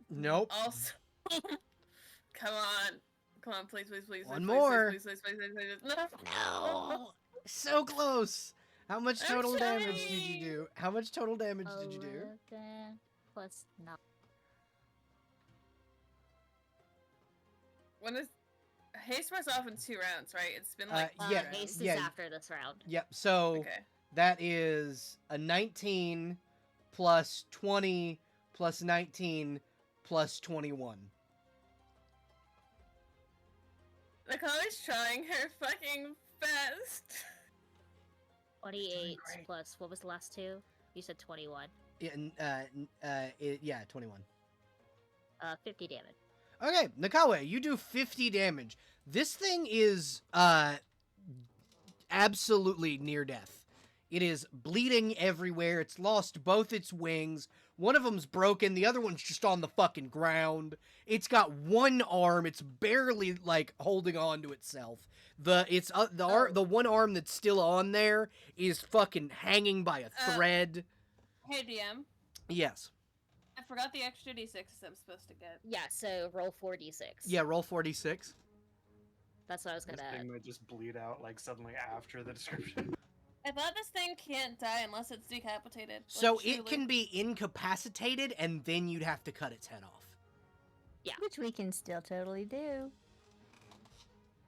Nope. Also, come on, please, please, please. One please, more. Please, please, please, please, please, please. No. So close. How much I'm total damage did you trying. do? How much total damage did you do? 11 plus 9. When is haste wears off in 2 rounds, right? It's been like Yeah, Haste yeah. is after this round. Yep. So Okay. that is a 19 plus 20 plus 19 plus 21. Nekawie's trying her fucking best. 28 great. plus, what was the last 2? You said 21. Yeah, 21. 50 damage. Okay, Nekawie, you do 50 damage. This thing is absolutely near death. It is bleeding everywhere. It's lost both its wings. One of them's broken. The other one's just on the fucking ground. It's got one arm. It's barely like holding on to itself. The one arm that's still on there is fucking hanging by a thread. Hey DM, Yes. I forgot the extra d6 I'm supposed to get. Yeah, so roll 4d6. Yeah, roll 46. That's what I was This gonna. thing might just bleed out like suddenly after the description. I thought this thing can't die unless it's decapitated. like, So it truly. can be incapacitated, and then you'd have to cut its head off. Which we can still totally do.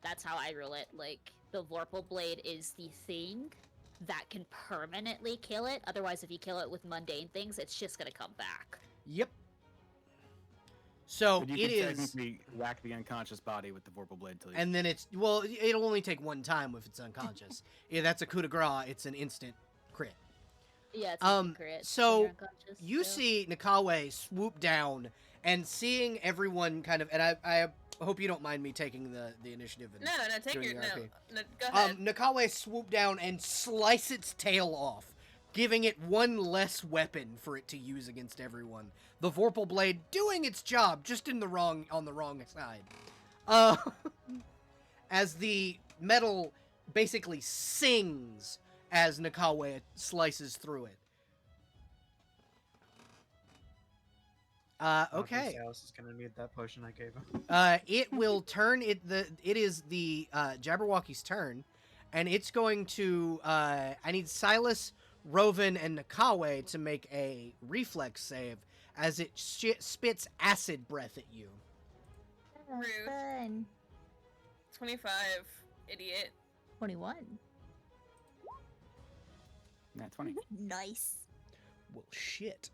That's how I rule it. Like, the Vorpal Blade is the thing that can permanently kill it. Otherwise, if you kill it with mundane things, it's just gonna come back. Yep. So But you it can is, technically whack the unconscious body with the Vorpal Blade till you... and then it'll only take one time if it's unconscious. Yeah, that's a coup de grace. It's an instant crit. Yeah, it's Um, a crit. when so you're unconscious, You so- see Nekawie swoop down and seeing everyone kind of, and I hope you don't mind me taking the initiative. And, No, take doing your the no, RP. no. Go ahead. Nekawie swoop down and slice its tail off, giving it one less weapon for it to use against everyone. The Vorpal Blade doing its job, just on the wrong side. As the metal basically sings as Nekawie slices through it. Okay. Salus is gonna need that potion I gave him. It will turn it is the Jabberwocky's turn, and it's going to I need Silas, Roven, and Nekawie to make a reflex save as it spits acid breath at you. Rude. Fun. 25, idiot. 21. Nat 20. Nice. Well, shit.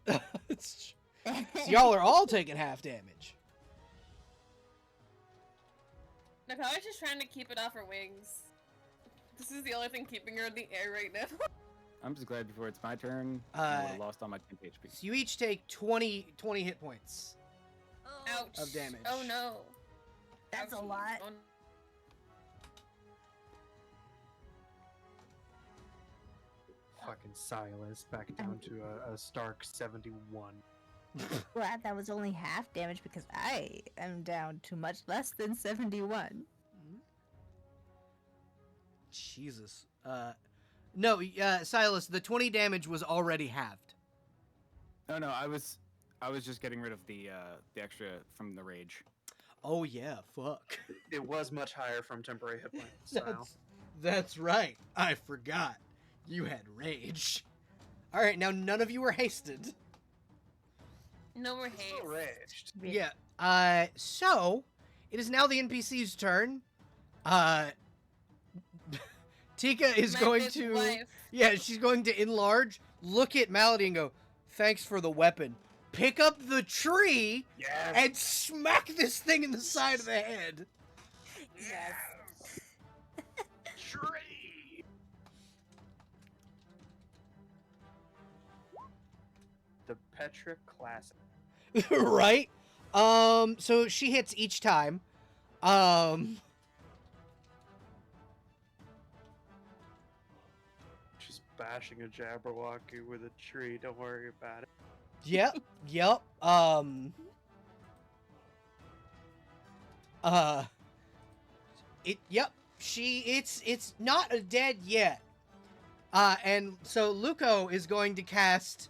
Y'all are all taking half damage. Nekawie's just trying to keep it off her wings. This is the only thing keeping her in the air right now. I'm just glad before it's my turn, I would have lost all my 10 HP. So you each take 20 hit points. Ouch. Of damage. Oh no. That's a Ouchie. lot. Oh, Fucking Silas back down to a stark 71. Glad that was only half damage because I am down to much less than 71. Jesus. No, Silas, the 20 damage was already halved. No, I was just getting rid of the extra from the rage. Oh yeah, fuck. It was much higher from temporary hit points. So. That's right. I forgot. You had rage. All right, now none of you are hasted. no more Still haste. raged. Yeah. So it is now the NPC's turn. Tika is My going big to. wife. Yeah, she's going to enlarge, look at Malady and go, "Thanks for the weapon." Pick up the tree Yes. and smack this thing in the side of the head. Yes. Tree. The Petra Classic. Right? So she hits each time. Just bashing a Jabberwocky with a tree. Don't worry about it. Yep. Yep. It's not dead yet. And so Luco is going to cast,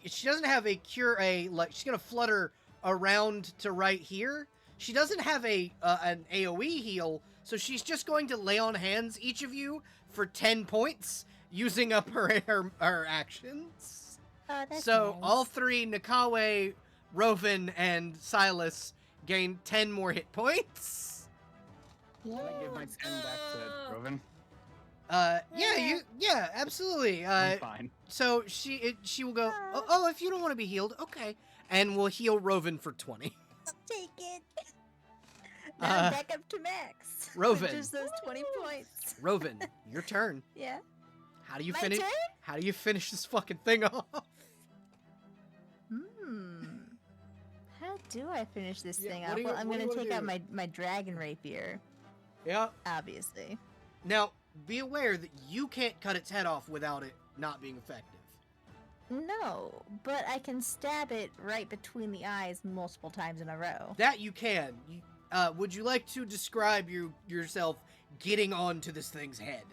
she doesn't have a cure, she's gonna flutter around to right here. She doesn't have an AoE heal, so she's just going to lay on hands each of you for 10 points, using up her actions. Oh, that's So nice. all three, Nekawie, Roven, and Silas, gain 10 more hit points. Can I give my 10 back to Roven? Yeah, absolutely. I'm fine. So she will go, oh, if you don't want to be healed, okay. And we'll heal Roven for 20. I'll take it. Now I'm back up to max. Roven. With just those 20 points. Roven, your turn. Yeah. How do you My finish? turn? How do you finish this fucking thing off? How do I finish this Yeah, thing what off? do you- Well, I'm what do gonna you take wanna out my dragon rapier, Yeah. obviously. Now, be aware that you can't cut its head off without it not being effective. No, but I can stab it right between the eyes multiple times in a row. That you can. Would you like to describe yourself getting onto this thing's head?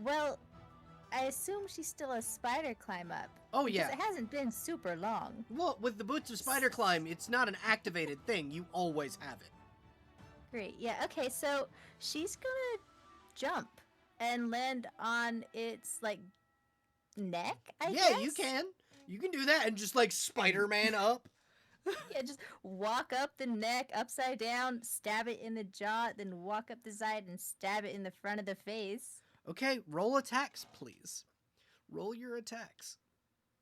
Well, I assume she's still a spider climb up. Oh, because yeah. it hasn't been super long. Well, with the Boots of Spider Climb, it's not an activated thing. You always have it. Great. Yeah. Okay. So she's gonna jump and land on its neck. I Yeah, guess? you can. You can do that and just like Spider-Man up. Yeah. Just walk up the neck upside down, stab it in the jaw, then walk up the side and stab it in the front of the face. Okay, roll attacks, please. Roll your attacks.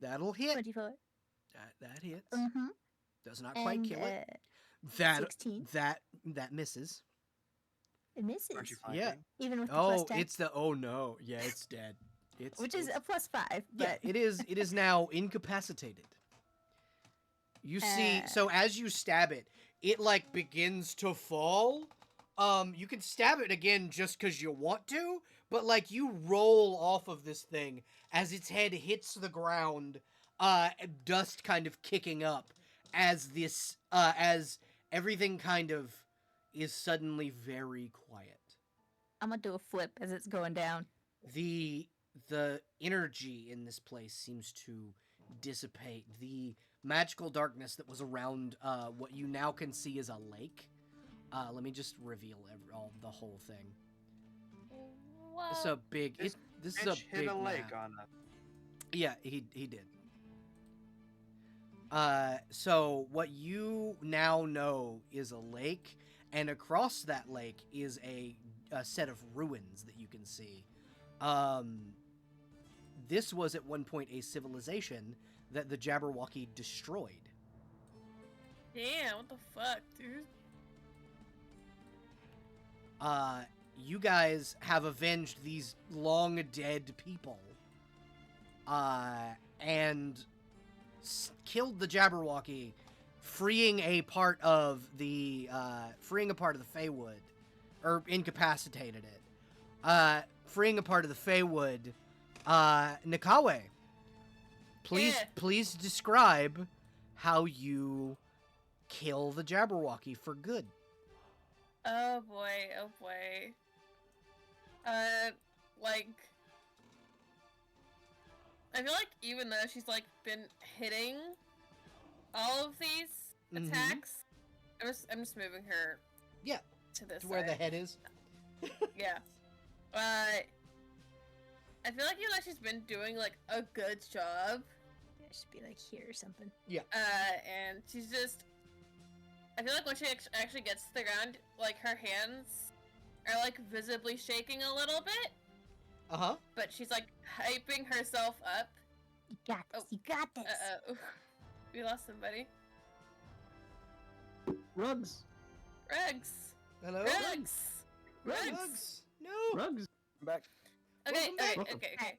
That'll hit. 24. That hits. Mm-hmm. Does not quite And kill it. That 16. that misses. It misses. Aren't you Yeah. finding? Even with the Oh, plus 10. it's the no. Yeah, it's dead. Which is a plus 5. yeah, But it is now incapacitated. You see, so as you stab it, it like begins to fall. You can stab it again just because you want to, but like you roll off of this thing as its head hits the ground, dust kind of kicking up as as everything kind of is suddenly very quiet. I'm gonna do a flip as it's going down. The energy in this place seems to dissipate. The magical darkness that was around what you now can see is a lake. Let me just reveal the whole thing. What? It's a big. This This is a Bitch big hit a lake map. on us. Yeah, he did. So what you now know is a lake, and across that lake is a set of ruins that you can see. This was at one point a civilization that the Jabberwocky destroyed. Damn, what the fuck, dude? You guys have avenged these long dead people, and killed the Jabberwocky, freeing a part of the Feywood, or incapacitated it. Freeing a part of the Feywood. Nekawie, please describe how you kill the Jabberwocky for good. Oh boy, oh boy. I feel like even though she's been hitting all of these Mhm. attacks, I'm just moving her. Yeah, To this to where the side. head is. Yeah. I feel like even though she's been doing a good job, It should be here or something. and she's just. I feel like when she actually gets to the ground, her hands are visibly shaking a little bit. Uh-huh. but she's like hyping herself up. You got this. Oh. You got this. We lost somebody. Rugs. Rugs. Hello? Rugs. Rugs! No! Rugs. I'm back. Okay, Welcome back. okay.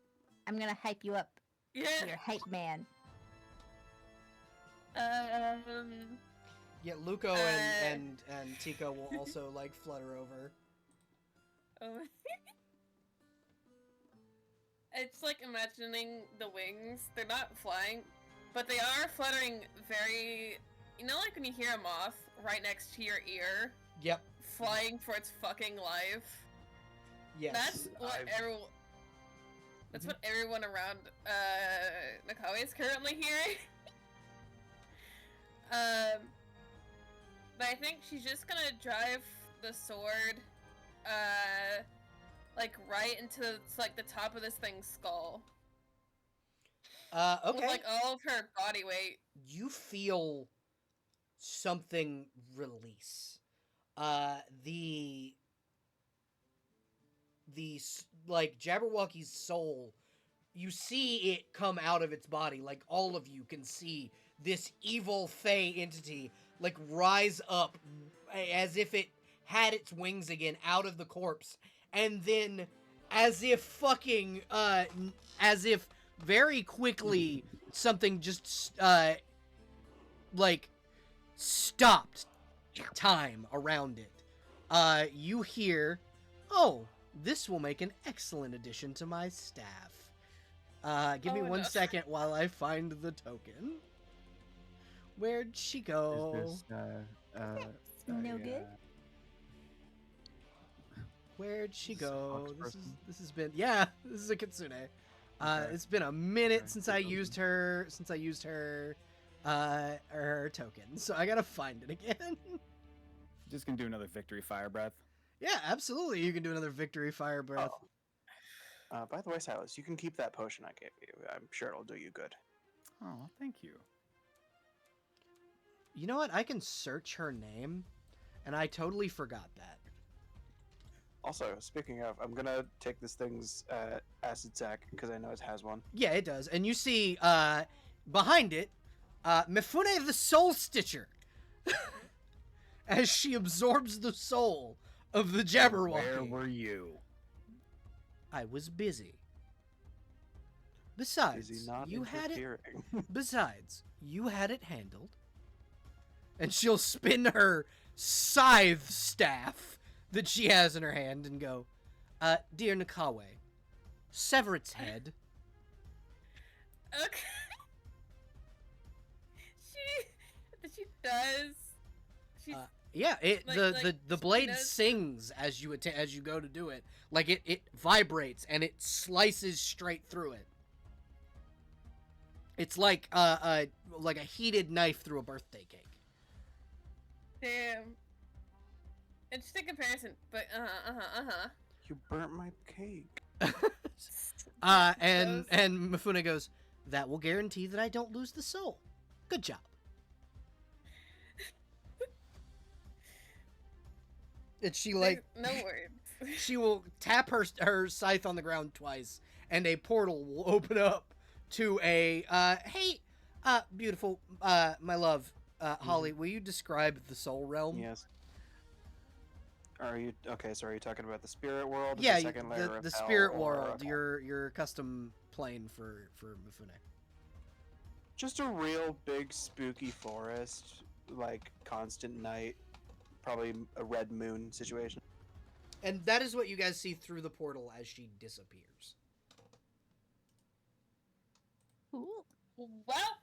I'm gonna hype you up. Yeah. You're hype man. Yeah, Luco and Tico will also, like, flutter over. Oh. It's like imagining the wings. They're not flying, but they are fluttering very... You know, like when you hear a moth right next to your ear? Yep. Flying for its fucking life? Yes. That's what everyone... That's what everyone around Nekawie is currently hearing. But I think she's just gonna drive the sword, like right into like the top of this thing's skull. Okay. With like all of her body weight. You feel something release. Like Jabberwocky's soul, you see it come out of its body. Like all of you can see this evil Fey entity like rise up as if it had its wings again out of the corpse, and then as if very quickly something just like stopped time around it. You hear, "Oh, this will make an excellent addition to my staff." Give me Oh, one no. second while I find the token. Where'd she go? Is this, No good? Where'd she Is this a go? fox person? This has been, yeah, this is a kitsune. Okay. It's been a minute Okay. since I used her her token, so I gotta find it again. Just gonna do another victory fire breath. Yeah, absolutely. You can do another victory fire breath. By the way, Silas, you can keep that potion I gave you. I'm sure it'll do you good. Oh, thank you. You know what? I can search her name, and I totally forgot that. Also, speaking of, I'm gonna take this thing's acid sac because I know it has one. Yeah, it does. And you see, behind it, Mifune the Soul Stitcher, as she absorbs the soul of the Jabberwocky. Where were you? I was busy. Besides, Is he not you had it. interfering? Besides, you had it handled. And she'll spin her scythe staff that she has in her hand and go, "Dear Nekawie, sever its head." Okay. She does. She's Yeah, the like, blade knows- sings as you go to do it. Like it vibrates and it slices straight through it. It's like a heated knife through a birthday cake. damn. Interesting comparison, but You burnt my cake. And Mifune goes, "That will guarantee that I don't lose the soul. Good job." And she like no words. she will tap her scythe on the ground twice, and a portal will open up to a hey, beautiful my love, Holly. Will you describe the soul realm? Yes. Are you okay? So are you talking about the spirit world? Or Yeah, the second layer of the hell, spirit or- world, okay. your custom plane for Mifune. Just a real big spooky forest, like constant night, probably a red moon situation. And that is what you guys see through the portal as she disappears. Cool. Well,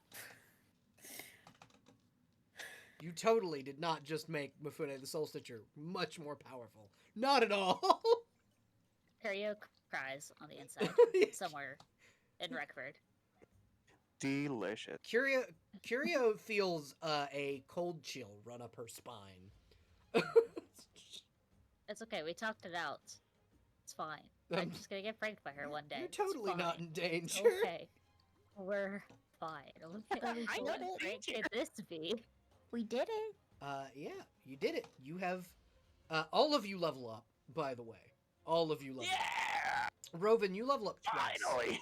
You totally did not just make Mifune the Soul Stitcher much more powerful. Not at all. Perio cries on the inside somewhere in Reckford. Delicious. Curio feels a cold chill run up her spine. It's okay. We talked it out. It's fine. I'm just gonna get pranked by her one day. You're It's totally not fine. in danger. Okay. We're fine. Okay. I know What that prank danger. could this be? We did it. Yeah, you did it. You have all of you level up, by the way. All of you level up. Rovan, you level up twice. Finally.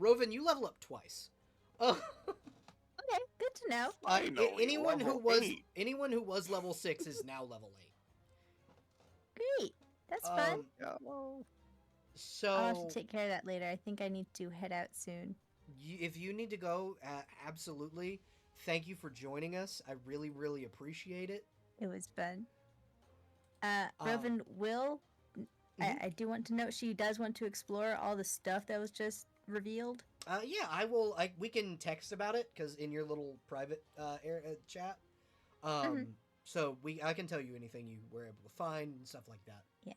Rovan, you level up twice. Okay, good to know. Finally, anyone who level was 8. anyone who was level 6 is now level 8. Great. That's fun. So I'll have to take care of that later. I think I need to head out soon. if you need to go, absolutely. Thank you for joining us. I really, really appreciate it. It was fun. Rovan will. I do want to note she does want to explore all the stuff that was just revealed. Yeah, I will. We can text about it because in your little private chat. So I can tell you anything you were able to find and stuff like that. Yeah,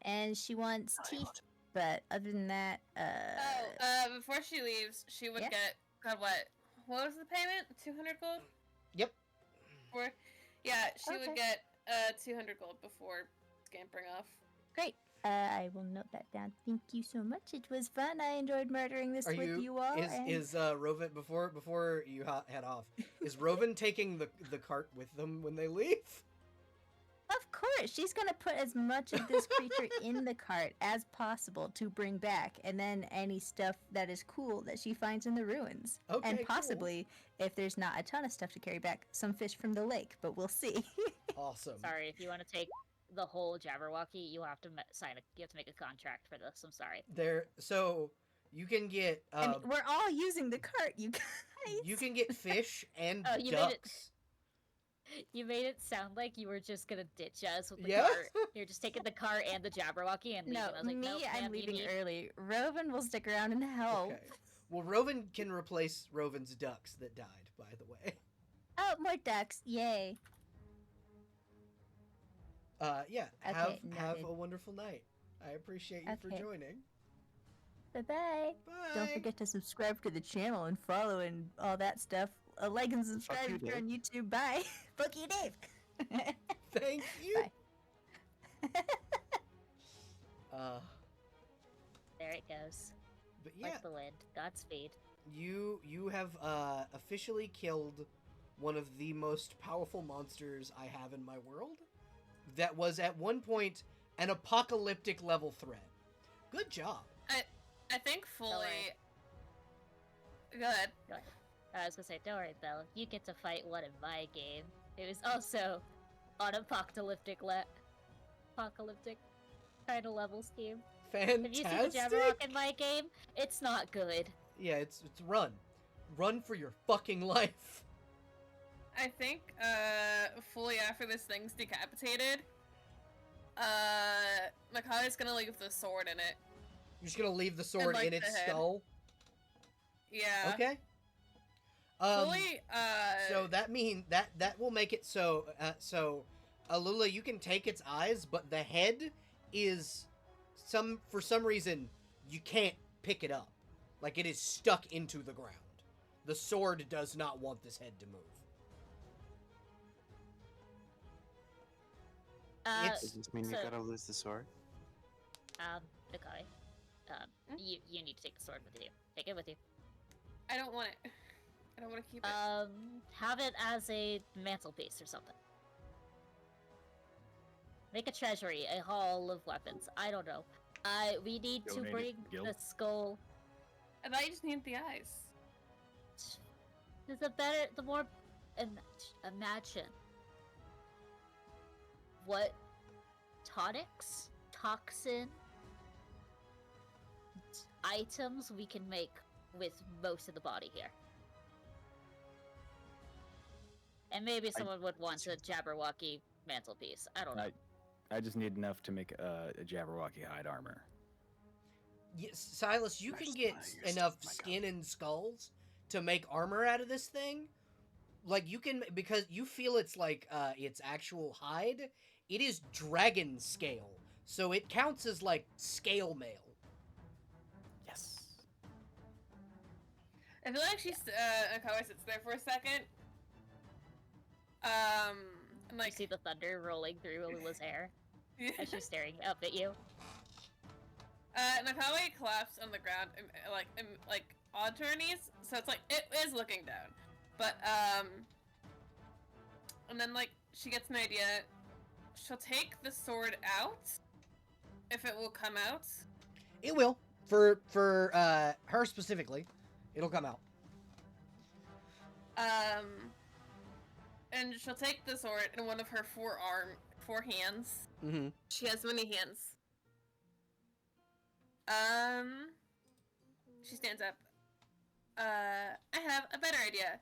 and she wants teeth, but other than that, Before she leaves, she would Yeah. get what was the payment? 200 gold. Yep. She would Okay. get 200 gold before scampering off. great. I will note that down. Thank you so much. It was fun. I enjoyed murdering this with you all. and- Is Rovan before you head off? Is Rovan taking the cart with them when they leave? Of course, she's gonna put as much of this creature in the cart as possible to bring back, and then any stuff that is cool that she finds in the ruins. Okay, And cool. possibly, if there's not a ton of stuff to carry back, some fish from the lake, but we'll see. Awesome. Sorry, if you want to take the whole Jabberwocky, you have to you have to make a contract for this. I'm sorry. So you can get I mean, we're all using the cart, you guys. you can get fish and Oh, you made it- ducks. You made it sound like you were just gonna ditch us with the Yeah? cart. You're just taking the cart and the Jabberwocky and leaving. No, I was like, me, nope, I'm ma'am, you leaving need- early. Rovan will stick around and help. Okay. Well, Rovan can replace Rovan's ducks that died, by the way. Oh, more ducks! Yay! Yeah. Okay, Have noted. a wonderful night. I appreciate you for Okay. joining. Bye bye. Bye. Don't forget to subscribe to the channel and follow and all that stuff. Like and subscribe you, if you're Dave. on YouTube. Bye. Fuck you, Dave. Thank you. Bye. There it goes. But yeah, Like the wind. Godspeed. you have officially killed one of the most powerful monsters I have in my world. That was at one point an apocalyptic level threat. Good job. I think fully. worry. Go ahead. I was gonna say, don't worry, Belle. You get to fight one in my game. It was also on apocalyptic kind of level scheme. Fantastic. Have you seen the Jabberwock in my game? It's not good. Yeah, it's run. Run for your fucking life. I think fully after this thing's decapitated, Nekawie's gonna leave the sword in it. You're just gonna leave the sword like in its the head. skull. Yeah. Okay. Fully. So that that will make it so Alula, you can take its eyes, but the head is for some reason you can't pick it up. Like it is stuck into the ground. The sword does not want this head to move. It's- Does this mean you So- gotta lose the sword? Nekawie, you need to take the sword with you. Take it with you. I don't want it. I don't want to keep it. Have it as a mantelpiece or something. Make a treasury, a hall of weapons. I don't know. We need to Donate it bring to guild. the skull. I thought you just needed the eyes. The more imagine what tonics, toxin, items we can make with most of the body here. And maybe someone would want a Jabberwocky mantelpiece. I don't know. I just need enough to make a Jabberwocky hide armor. Yes, Silas, you can Nice. get You're enough my God. skin and skulls to make armor out of this thing. Like you can, because you feel it's like its actual hide. It is dragon scale, so it counts as like scale mail. Yes. I feel like Nekawie sits there for a second. And You like, see the thunder rolling through Alula's hair as she's staring up at you. Nekawie collapsed on the ground and like onto her knees, so it's like it is looking down. But and then like she gets an idea. She'll take the sword out if it will come out? It will. For her specifically, it'll come out. And she'll take the sword in one of her four hands. Mm-hmm. She has many hands. She stands up. I have a better idea.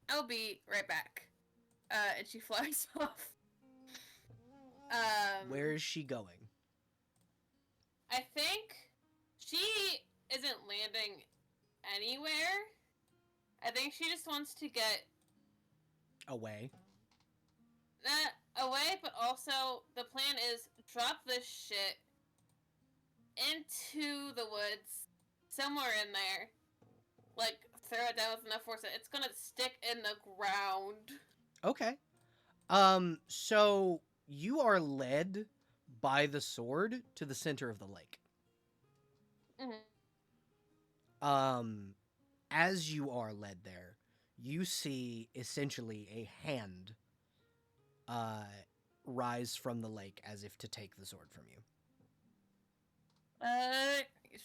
I'll be right back. And she flies off. Where is she going? I think she isn't landing anywhere. I think she just wants to get Away. away, but also the plan is drop this shit into the woods, somewhere in there. Like, throw it down with enough force that it's gonna stick in the ground. Okay. So you are led by the sword to the center of the lake. As you are led there, you see essentially a hand rise from the lake as if to take the sword from you.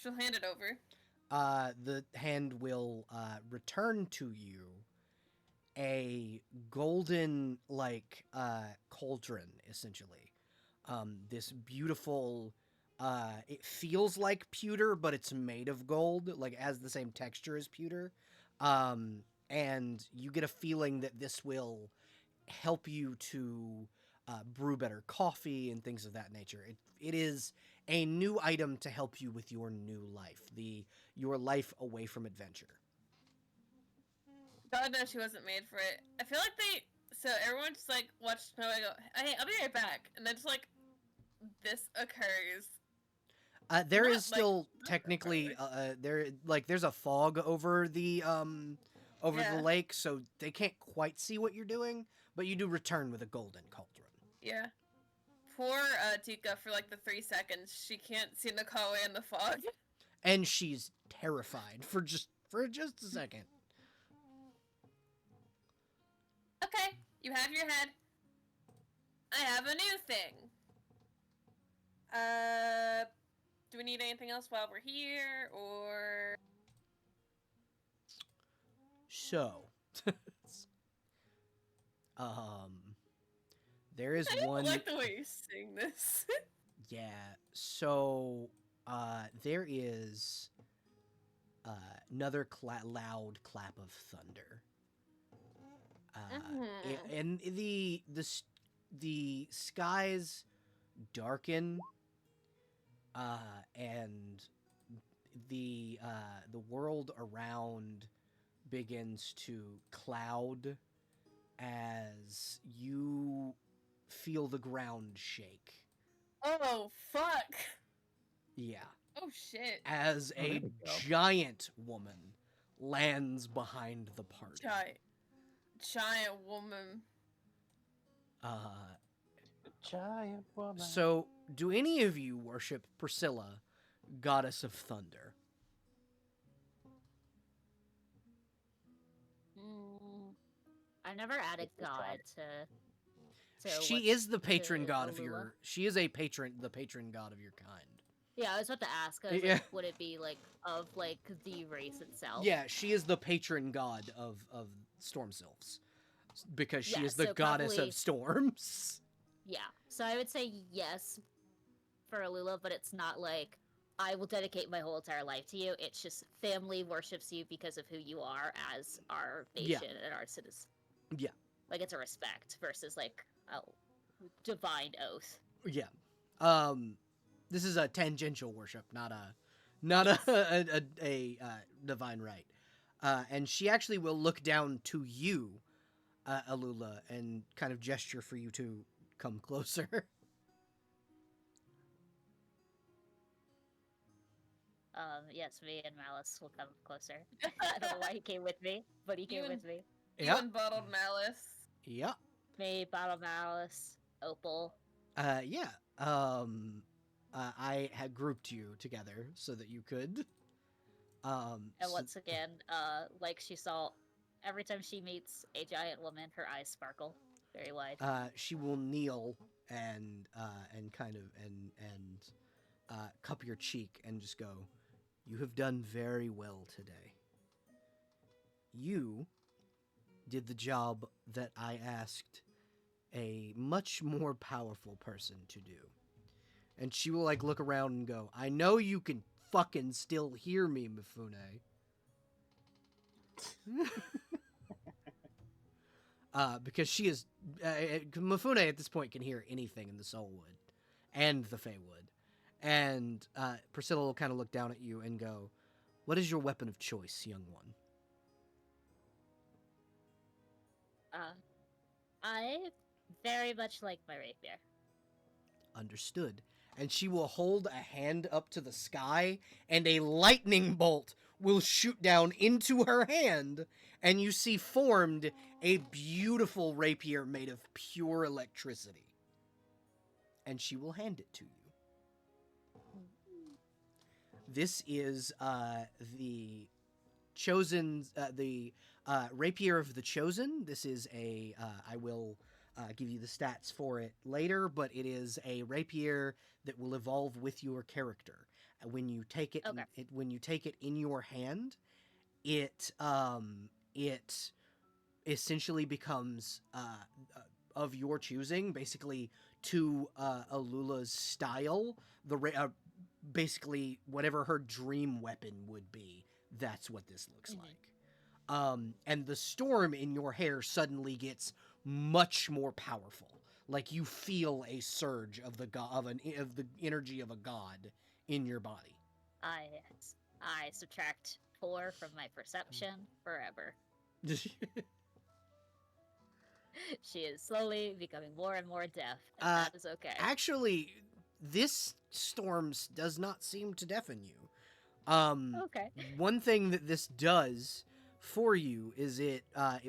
She'll hand it over. The hand will return to you a golden, like, cauldron, essentially. This beautiful, it feels like pewter, but it's made of gold, like, it has the same texture as pewter. And you get a feeling that this will help you to brew better coffee and things of that nature. It is a new item to help you with your new life, your life away from adventure. God knows she wasn't made for it. I feel like so everyone just like watched Snow and go, hey, I'll be right back. And then just like, this occurs. There Not, is still like, technically there's a fog over the Yeah. lake, so they can't quite see what you're doing, but you do return with a golden cauldron. Yeah. Poor Tika for like the 3 seconds. She can't see Nekawie in the fog. And she's terrified for just a second. Okay, you have your head. I have a new thing. Do we need anything else while we're here, or? So, there is I don't one. like the way you sing this. Yeah. So, there is another loud clap of thunder. And the skies darken, and the world around begins to cloud as you feel the ground shake. Oh, fuck. Yeah. Oh, shit. As Oh, there a we go. giant woman lands behind the party. Giant woman. Giant woman. So, do any of you worship Priscilla, goddess of thunder? I never added God to She is the patron god of Alula? your. She is the patron god of your kind. Yeah, I was about to ask. I was Yeah. like, would it be like of like the race itself? Yeah, she is the patron god of storm sylphs, because she Yeah, is the so goddess probably- of storms. Yeah. So I would say yes for Alula, but it's not like I will dedicate my whole entire life to you. It's just family worships you because of who you are as our Yeah. nation and our citizens. Yeah. Like it's a respect versus like a divine oath. Yeah. This is a tangential worship, not a divine right. And she actually will look down to you, Alula, and kind of gesture for you to come closer. Yes, me and Malice will come closer. I don't know why he came with me, but he came You with me. You and Bottled Malice. Yep. Me, Bottle Malice, Opal. Yeah. I had grouped you together so that you could. And once again, like she saw, every time she meets a giant woman, her eyes sparkle very wide. She will kneel and kind of cup your cheek and just go, "You have done very well today. You did the job that I asked a much more powerful person to do." And she will like look around and go, "I know you can fucking still hear me, Mifune." Because she is Mifune at this point can hear anything in the Soulwood and the Feywood. And Priscilla will kind of look down at you and go, "What is your weapon of choice, young one?" I very much like my rapier. Understood. And she will hold a hand up to the sky, and a lightning bolt will shoot down into her hand, and you see formed a beautiful rapier made of pure electricity. And she will hand it to you. This is the chosen, the rapier of the chosen. This is a, I will give you the stats for it later, but it is a rapier that will evolve with your character. When you take it, Okay. when you take it in your hand, it essentially becomes of your choosing, basically to Alula's style. Basically whatever her dream weapon would be, that's what this looks like. And the storm in your hair suddenly gets much more powerful. Like you feel a surge of the of the energy of a god in your body. I subtract 4 from my perception forever. She is slowly becoming more and more deaf, and that is okay. Actually, this storm does not seem to deafen you. Okay. One thing that this does for you is it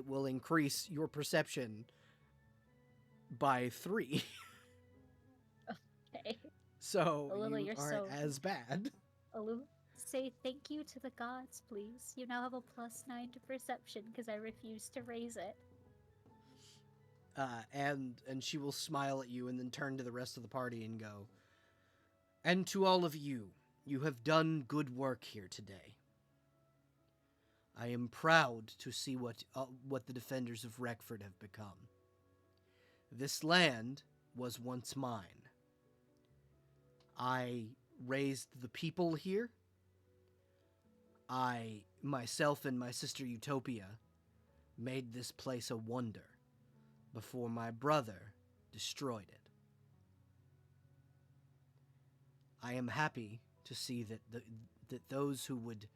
will increase your perception by 3. Okay. So Alula, you you're aren't so- as bad. Alula, say thank you to the gods, please. You now have a +9 to perception because I refused to raise it. And she will smile at you and then turn to the rest of the party and go, "And to all of you, you have done good work here today. I am proud to see what the defenders of Reckford have become. This land was once mine. I raised the people here. I, myself and my sister Utopia, made this place a wonder before my brother destroyed it. I am happy to see that that those who would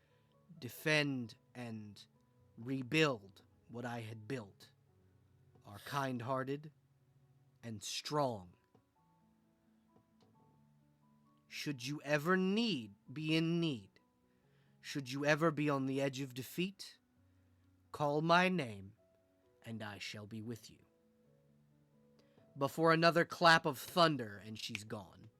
defend and rebuild what I had built are kind-hearted and strong. Should you ever be in need, should you ever be on the edge of defeat, call my name, and I shall be with you." Before another clap of thunder, and she's gone.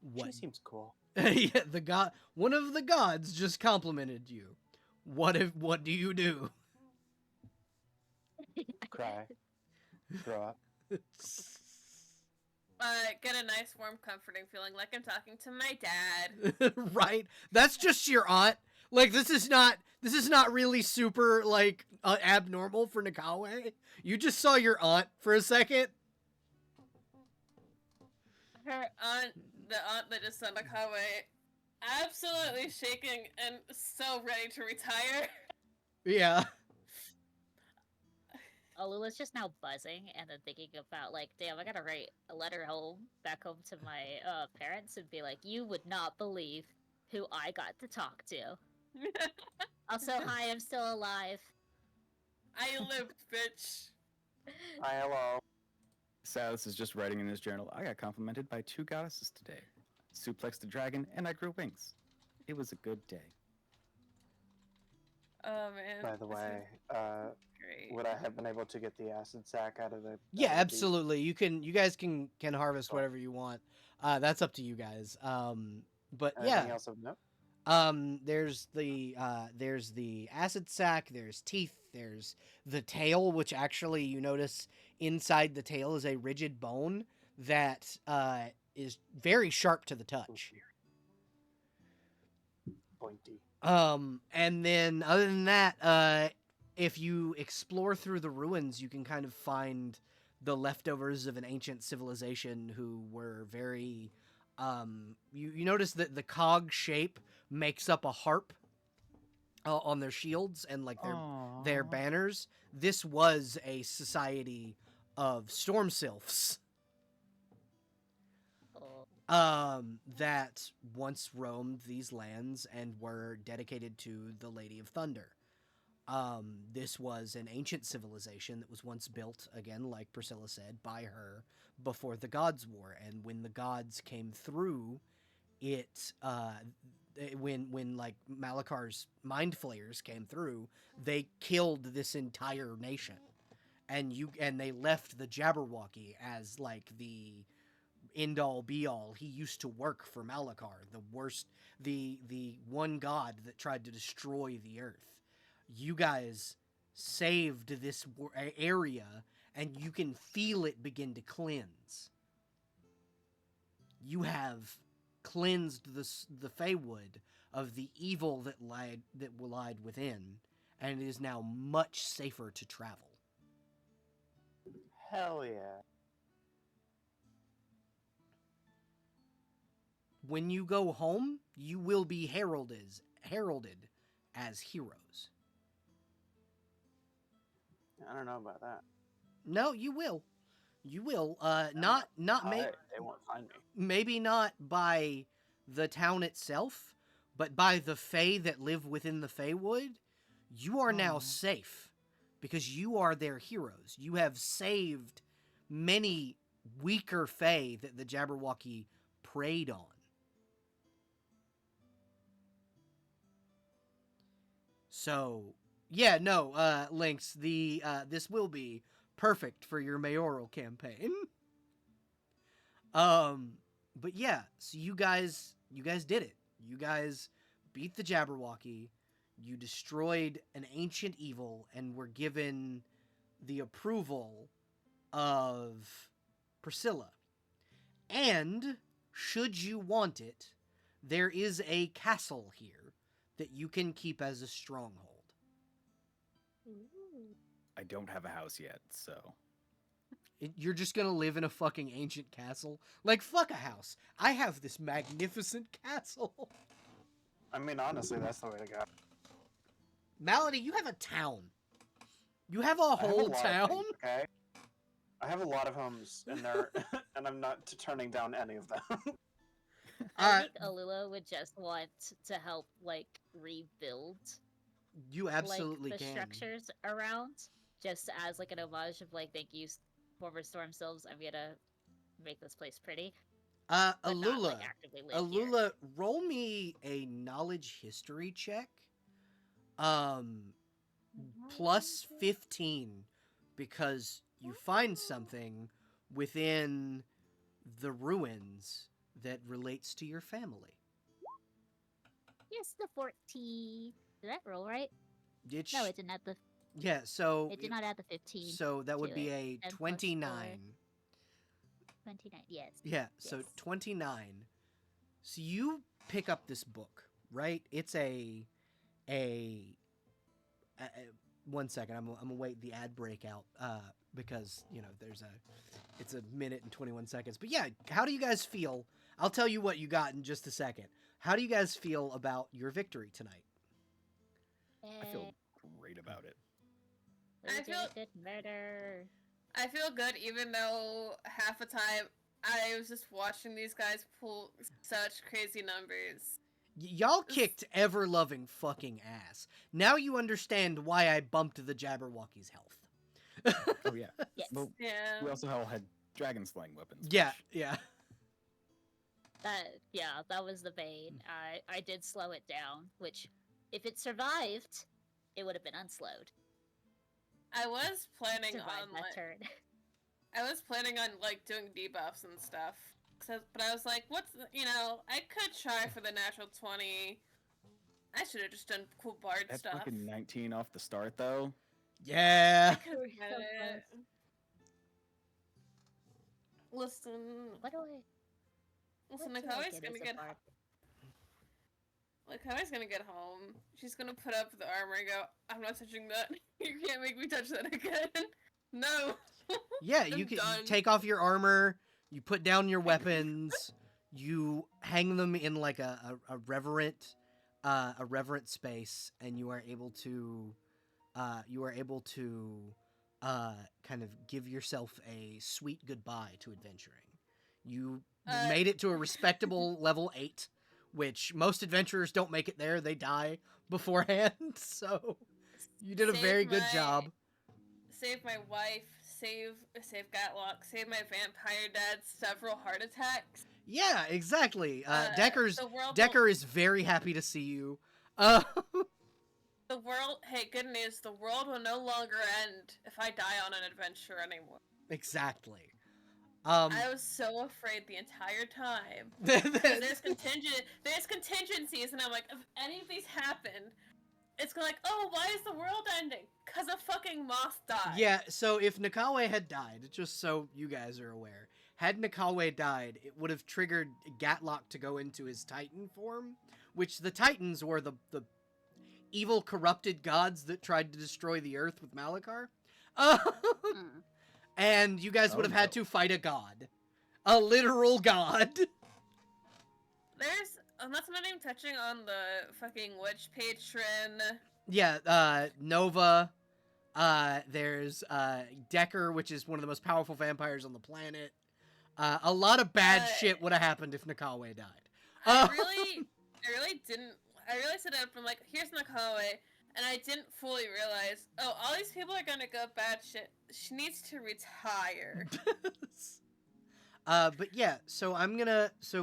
What? She seems cool. Yeah, one of the gods just complimented you. What do you do? Cry. Throw up. Get a nice, warm, comforting feeling like I'm talking to my dad. Right? That's just your aunt. Like this is not really super like abnormal for Nekawie. You just saw your aunt for a second. Her aunt, the aunt that just saw Nekawie, absolutely shaking and so ready to retire. Yeah. Alula's just now buzzing and then thinking about, like, damn, I gotta write a letter back home to my parents and be like, you would not believe who I got to talk to. Also, hi, I'm still alive. I lived, bitch. Hi, hello. Silas is just writing in his journal, "I got complimented by 2 goddesses today. Suplexed a dragon, and I grew wings. It was a good day." Oh man. By the this is way, great. would I have been able to get the acid sack out of the? Yeah, out of the- absolutely. You guys can harvest whatever you want. That's up to you guys. But Anything yeah. else of note? There's the acid sac, there's teeth, there's the tail, which actually you notice inside the tail is a rigid bone that is very sharp to the touch. Pointy. And then other than that, if you explore through the ruins, you can kind of find the leftovers of an ancient civilization who were very you notice that the cog shape makes up a harp on their shields and like their Aww. banners. This was a society of storm sylphs Oh. that once roamed these lands and were dedicated to the Lady of Thunder. This was an ancient civilization that was once built, again, like Priscilla said, by her before the Gods' War. And when the gods came through, when like Malakar's mind flayers came through, they killed this entire nation. And they left the Jabberwocky as like the end all be all. He used to work for Malakar, the one god that tried to destroy the earth. You guys saved this area, and you can feel it begin to cleanse. You have cleansed the Feywood of the evil that lied within, and it is now much safer to travel. Hell yeah. When you go home, you will be heralded as heroes. I don't know about that. No, you will. You will. Not They won't find me. maybe not by the town itself, but by the Fey that live within the Feywood. You are now Aw. safe because you are their heroes. You have saved many weaker Fey that the Jabberwocky preyed on. So, yeah, no, Lynx, this will be perfect for your mayoral campaign. But yeah, so you guys did it. You guys beat the Jabberwocky. You destroyed an ancient evil and were given the approval of Priscilla. And should you want it, there is a castle here that you can keep as a stronghold. Ooh. I don't have a house yet, so. You're just gonna live in a fucking ancient castle? Like, fuck a house. I have this magnificent castle. I mean, honestly, that's the way to go. Malady, you have a town. You have a I have a whole lot of town? things, okay? I have a lot of homes, and and I'm not turning down any of them. I think Alula would just want to help, like, rebuild You absolutely like the can. structures around, just as like an homage of like, thank you, former storm sylphs. I'm gonna make this place pretty. But not, Alula. like, actively live here. Alula, roll me a knowledge history check. Plus 15, because you find something within the ruins that relates to your family. Yes, the 14. Did that roll right? It No, sh- it didn't add the. Yeah, so It did not add the 15. so that would to be it. a 10 plus 29. 29. Yes. Yeah, so Yes. 29. So you pick up this book, right? It's a 1 second. I'm gonna wait the ad break out because it's a minute and 21 seconds. But yeah, how do you guys feel? I'll tell you what you got in just a second. How do you guys feel about your victory tonight? I feel great about it. I feel- Did murder. I feel good even though half the time I was just watching these guys pull such crazy numbers. Y'all kicked ever-loving fucking ass. Now you understand why I bumped the Jabberwocky's health. Oh, yeah. Yes. Well, Yeah. we also all had dragon slaying weapons. Yeah, which- yeah. That was the bane. I did slow it down, which, if it survived, it would have been unslowed. I was planning Survived on that like, turn. I was planning on like doing debuffs and stuff. But I was like, I could try for the natural 20, I should have just done cool bard That's stuff. fucking 19 off the start, though. Yeah. I could We're have so had it. Listen, What do I? listen, What do I Nekawie's get gonna as a get bard? Nekawie's gonna get home. She's gonna put up the armor and go, I'm not touching that. You can't make me touch that again. No. Yeah, you I'm can done. take off your armor, you put down your weapons, you hang them in like a reverent space, and you are able to kind of give yourself a sweet goodbye to adventuring. You made it to a respectable level 8, which most adventurers don't make it there. They die beforehand. So you did a Save very good my- job. Save my wife, save Gatlock, save my vampire dad several heart attacks. Yeah, exactly. The world Decker is very happy to see you. The world, hey, good news, the world will no longer end if I die on an adventure anymore. Exactly. I was so afraid the entire time. 'Cause there's contingencies, and I'm like, if any of these happen, it's gonna like, oh, why is the world ending? 'Cause a fucking moth died. Yeah, so if Nekawie had died, just so you guys are aware, had Nekawie died, it would have triggered Gatlock to go into his Titan form, which the Titans were the evil, corrupted gods that tried to destroy the Earth with Malachar. And you guys would have had to fight a god. A literal god. I'm not even touching on the fucking witch patron. Yeah, Nova. There's Decker, which is one of the most powerful vampires on the planet. A lot of bad shit would have happened if Nekawie died. I really didn't. I really set up. I'm like, here's Nekawie, and I didn't fully realize. Oh, all these people are gonna go bad shit. She needs to retire. But yeah, so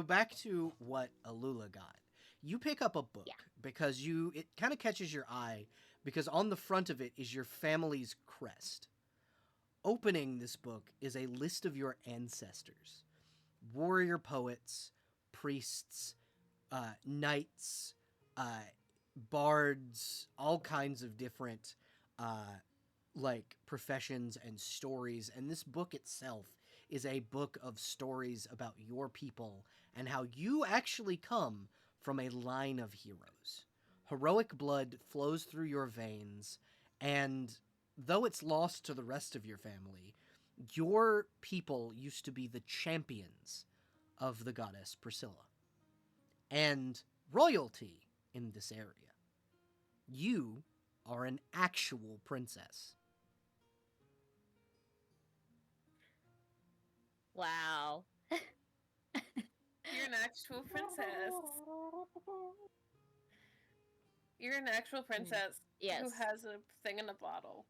back to what Alula got. You pick up a book because it kind of catches your eye because on the front of it is your family's crest. Opening this book is a list of your ancestors. Warrior poets, priests, knights, bards, all kinds of different like professions and stories, and this book itself is a book of stories about your people and how you actually come from a line of heroes. Heroic blood flows through your veins, and though it's lost to the rest of your family, your people used to be the champions of the goddess Priscilla and royalty in this area. You are an actual princess. Wow. You're an actual princess. You're an actual princess Yes. who has a thing in a bottle.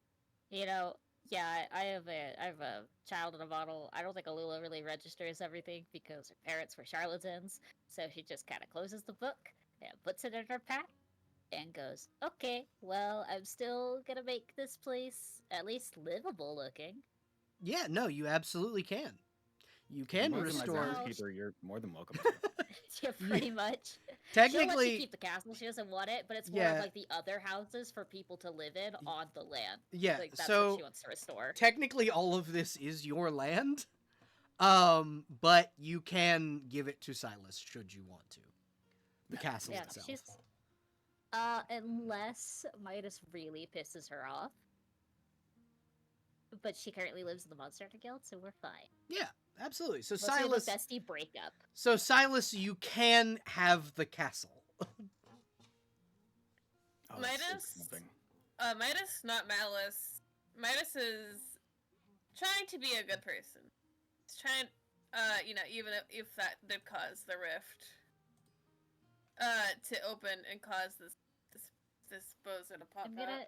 You know, yeah, I have a child in a bottle. I don't think Alula really registers everything because her parents were charlatans, so she just kind of closes the book and puts it in her pack and goes, "Okay, well, I'm still gonna make this place at least livable looking." Yeah, no, you absolutely can. You can More than my restore. groundskeeper, you're more than welcome to. Yeah, pretty much. She'll let Technically, you keep the castle. She doesn't want it, but it's more Yeah. of like the other houses for people to live in on the land. yeah. Like that's So what she wants to restore. technically, all of this is your land. But you can give it to Silas should you want to. The castle Yeah, itself. she's unless Midas really pisses her off. But she currently lives in the Monster Hunter Guild, so we're fine. Yeah, absolutely. So Unless we have a Silas, bestie breakup. so Silas, you can have the castle. Oh, that's Midas? something. Midas, not Malice. Midas is trying to be a good person. He's trying, even if that did cause the rift, to open and cause this bozo to pop I'm out. gonna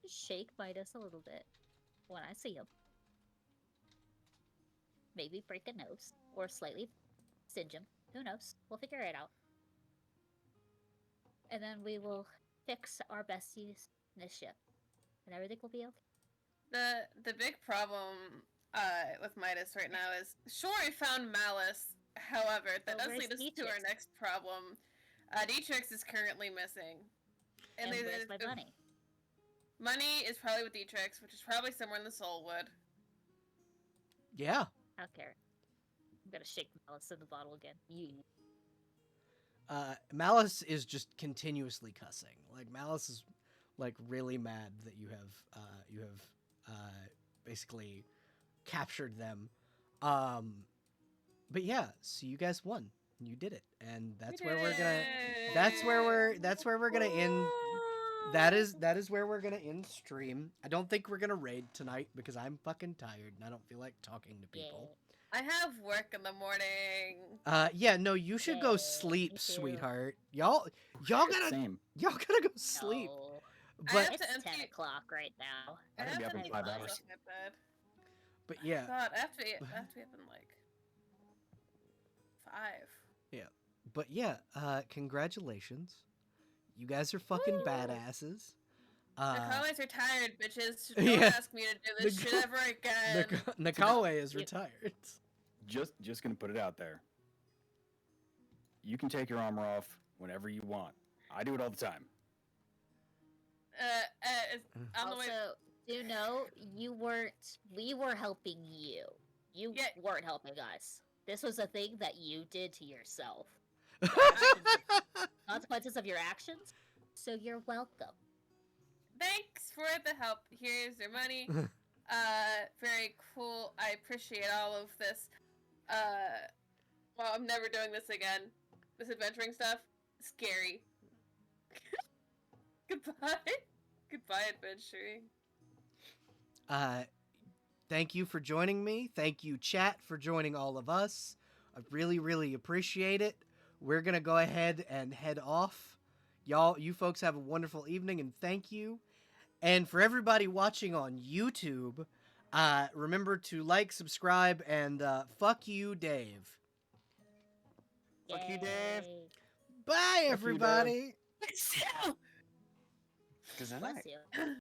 shake Midas a little bit when I see him. Maybe break a nose or slightly singe him. Who knows? We'll figure it out. And then we will fix our besties in this ship, and everything will be okay. The big problem with Midas right now is sure we found Malice. However, that So does where's lead us to our Dietrich? next problem. Dietrich is currently missing. And there's- where's my there's- money? Money is probably with Dietrich, which is probably somewhere in the Soulwood. Yeah. I don't care. I'm gonna shake Malice in the bottle again. You. Malice is just continuously cussing. Like Malice is like really mad that you have basically captured them. But yeah, so you guys won. You did it, and that's where we're gonna. That's where we're gonna end. That is where we're gonna end stream. I don't think we're gonna raid tonight because I'm fucking tired and I don't feel like talking to people. I have work in the morning. Yeah, no, you should go Yeah, sleep, me too. sweetheart. Y'all gotta Same. go sleep. No. I But have It's to empty. 10 o'clock right now. I gotta be up in empty 5 my hours. Off my bed. but yeah, God, I have to be up in like 5. but yeah, congratulations. You guys are fucking Woo! badasses. The comments are tired, bitches. Don't yeah. ask me to do this shit ever again. Nekawie is retired. Just gonna put it out there. You can take your armor off whenever you want. I do it all the time. On the way. Also, do know we were helping you. You Yeah. weren't helping us. This was a thing that you did to yourself. Consequences of your actions. So you're welcome. Thanks for the help. Here's your money. Very cool. I appreciate all of this. Well, I'm never doing this again. This adventuring stuff, scary. Goodbye. Goodbye, adventuring. Thank you for joining me. Thank you, chat, for joining all of us. I really, really appreciate it. We're gonna go ahead and head off. You folks have a wonderful evening, and thank you. And for everybody watching on YouTube, remember to like, subscribe, and fuck you, Dave. Fuck you, Dave. Yay. Bye, you, Dave. everybody. Because then Bless you.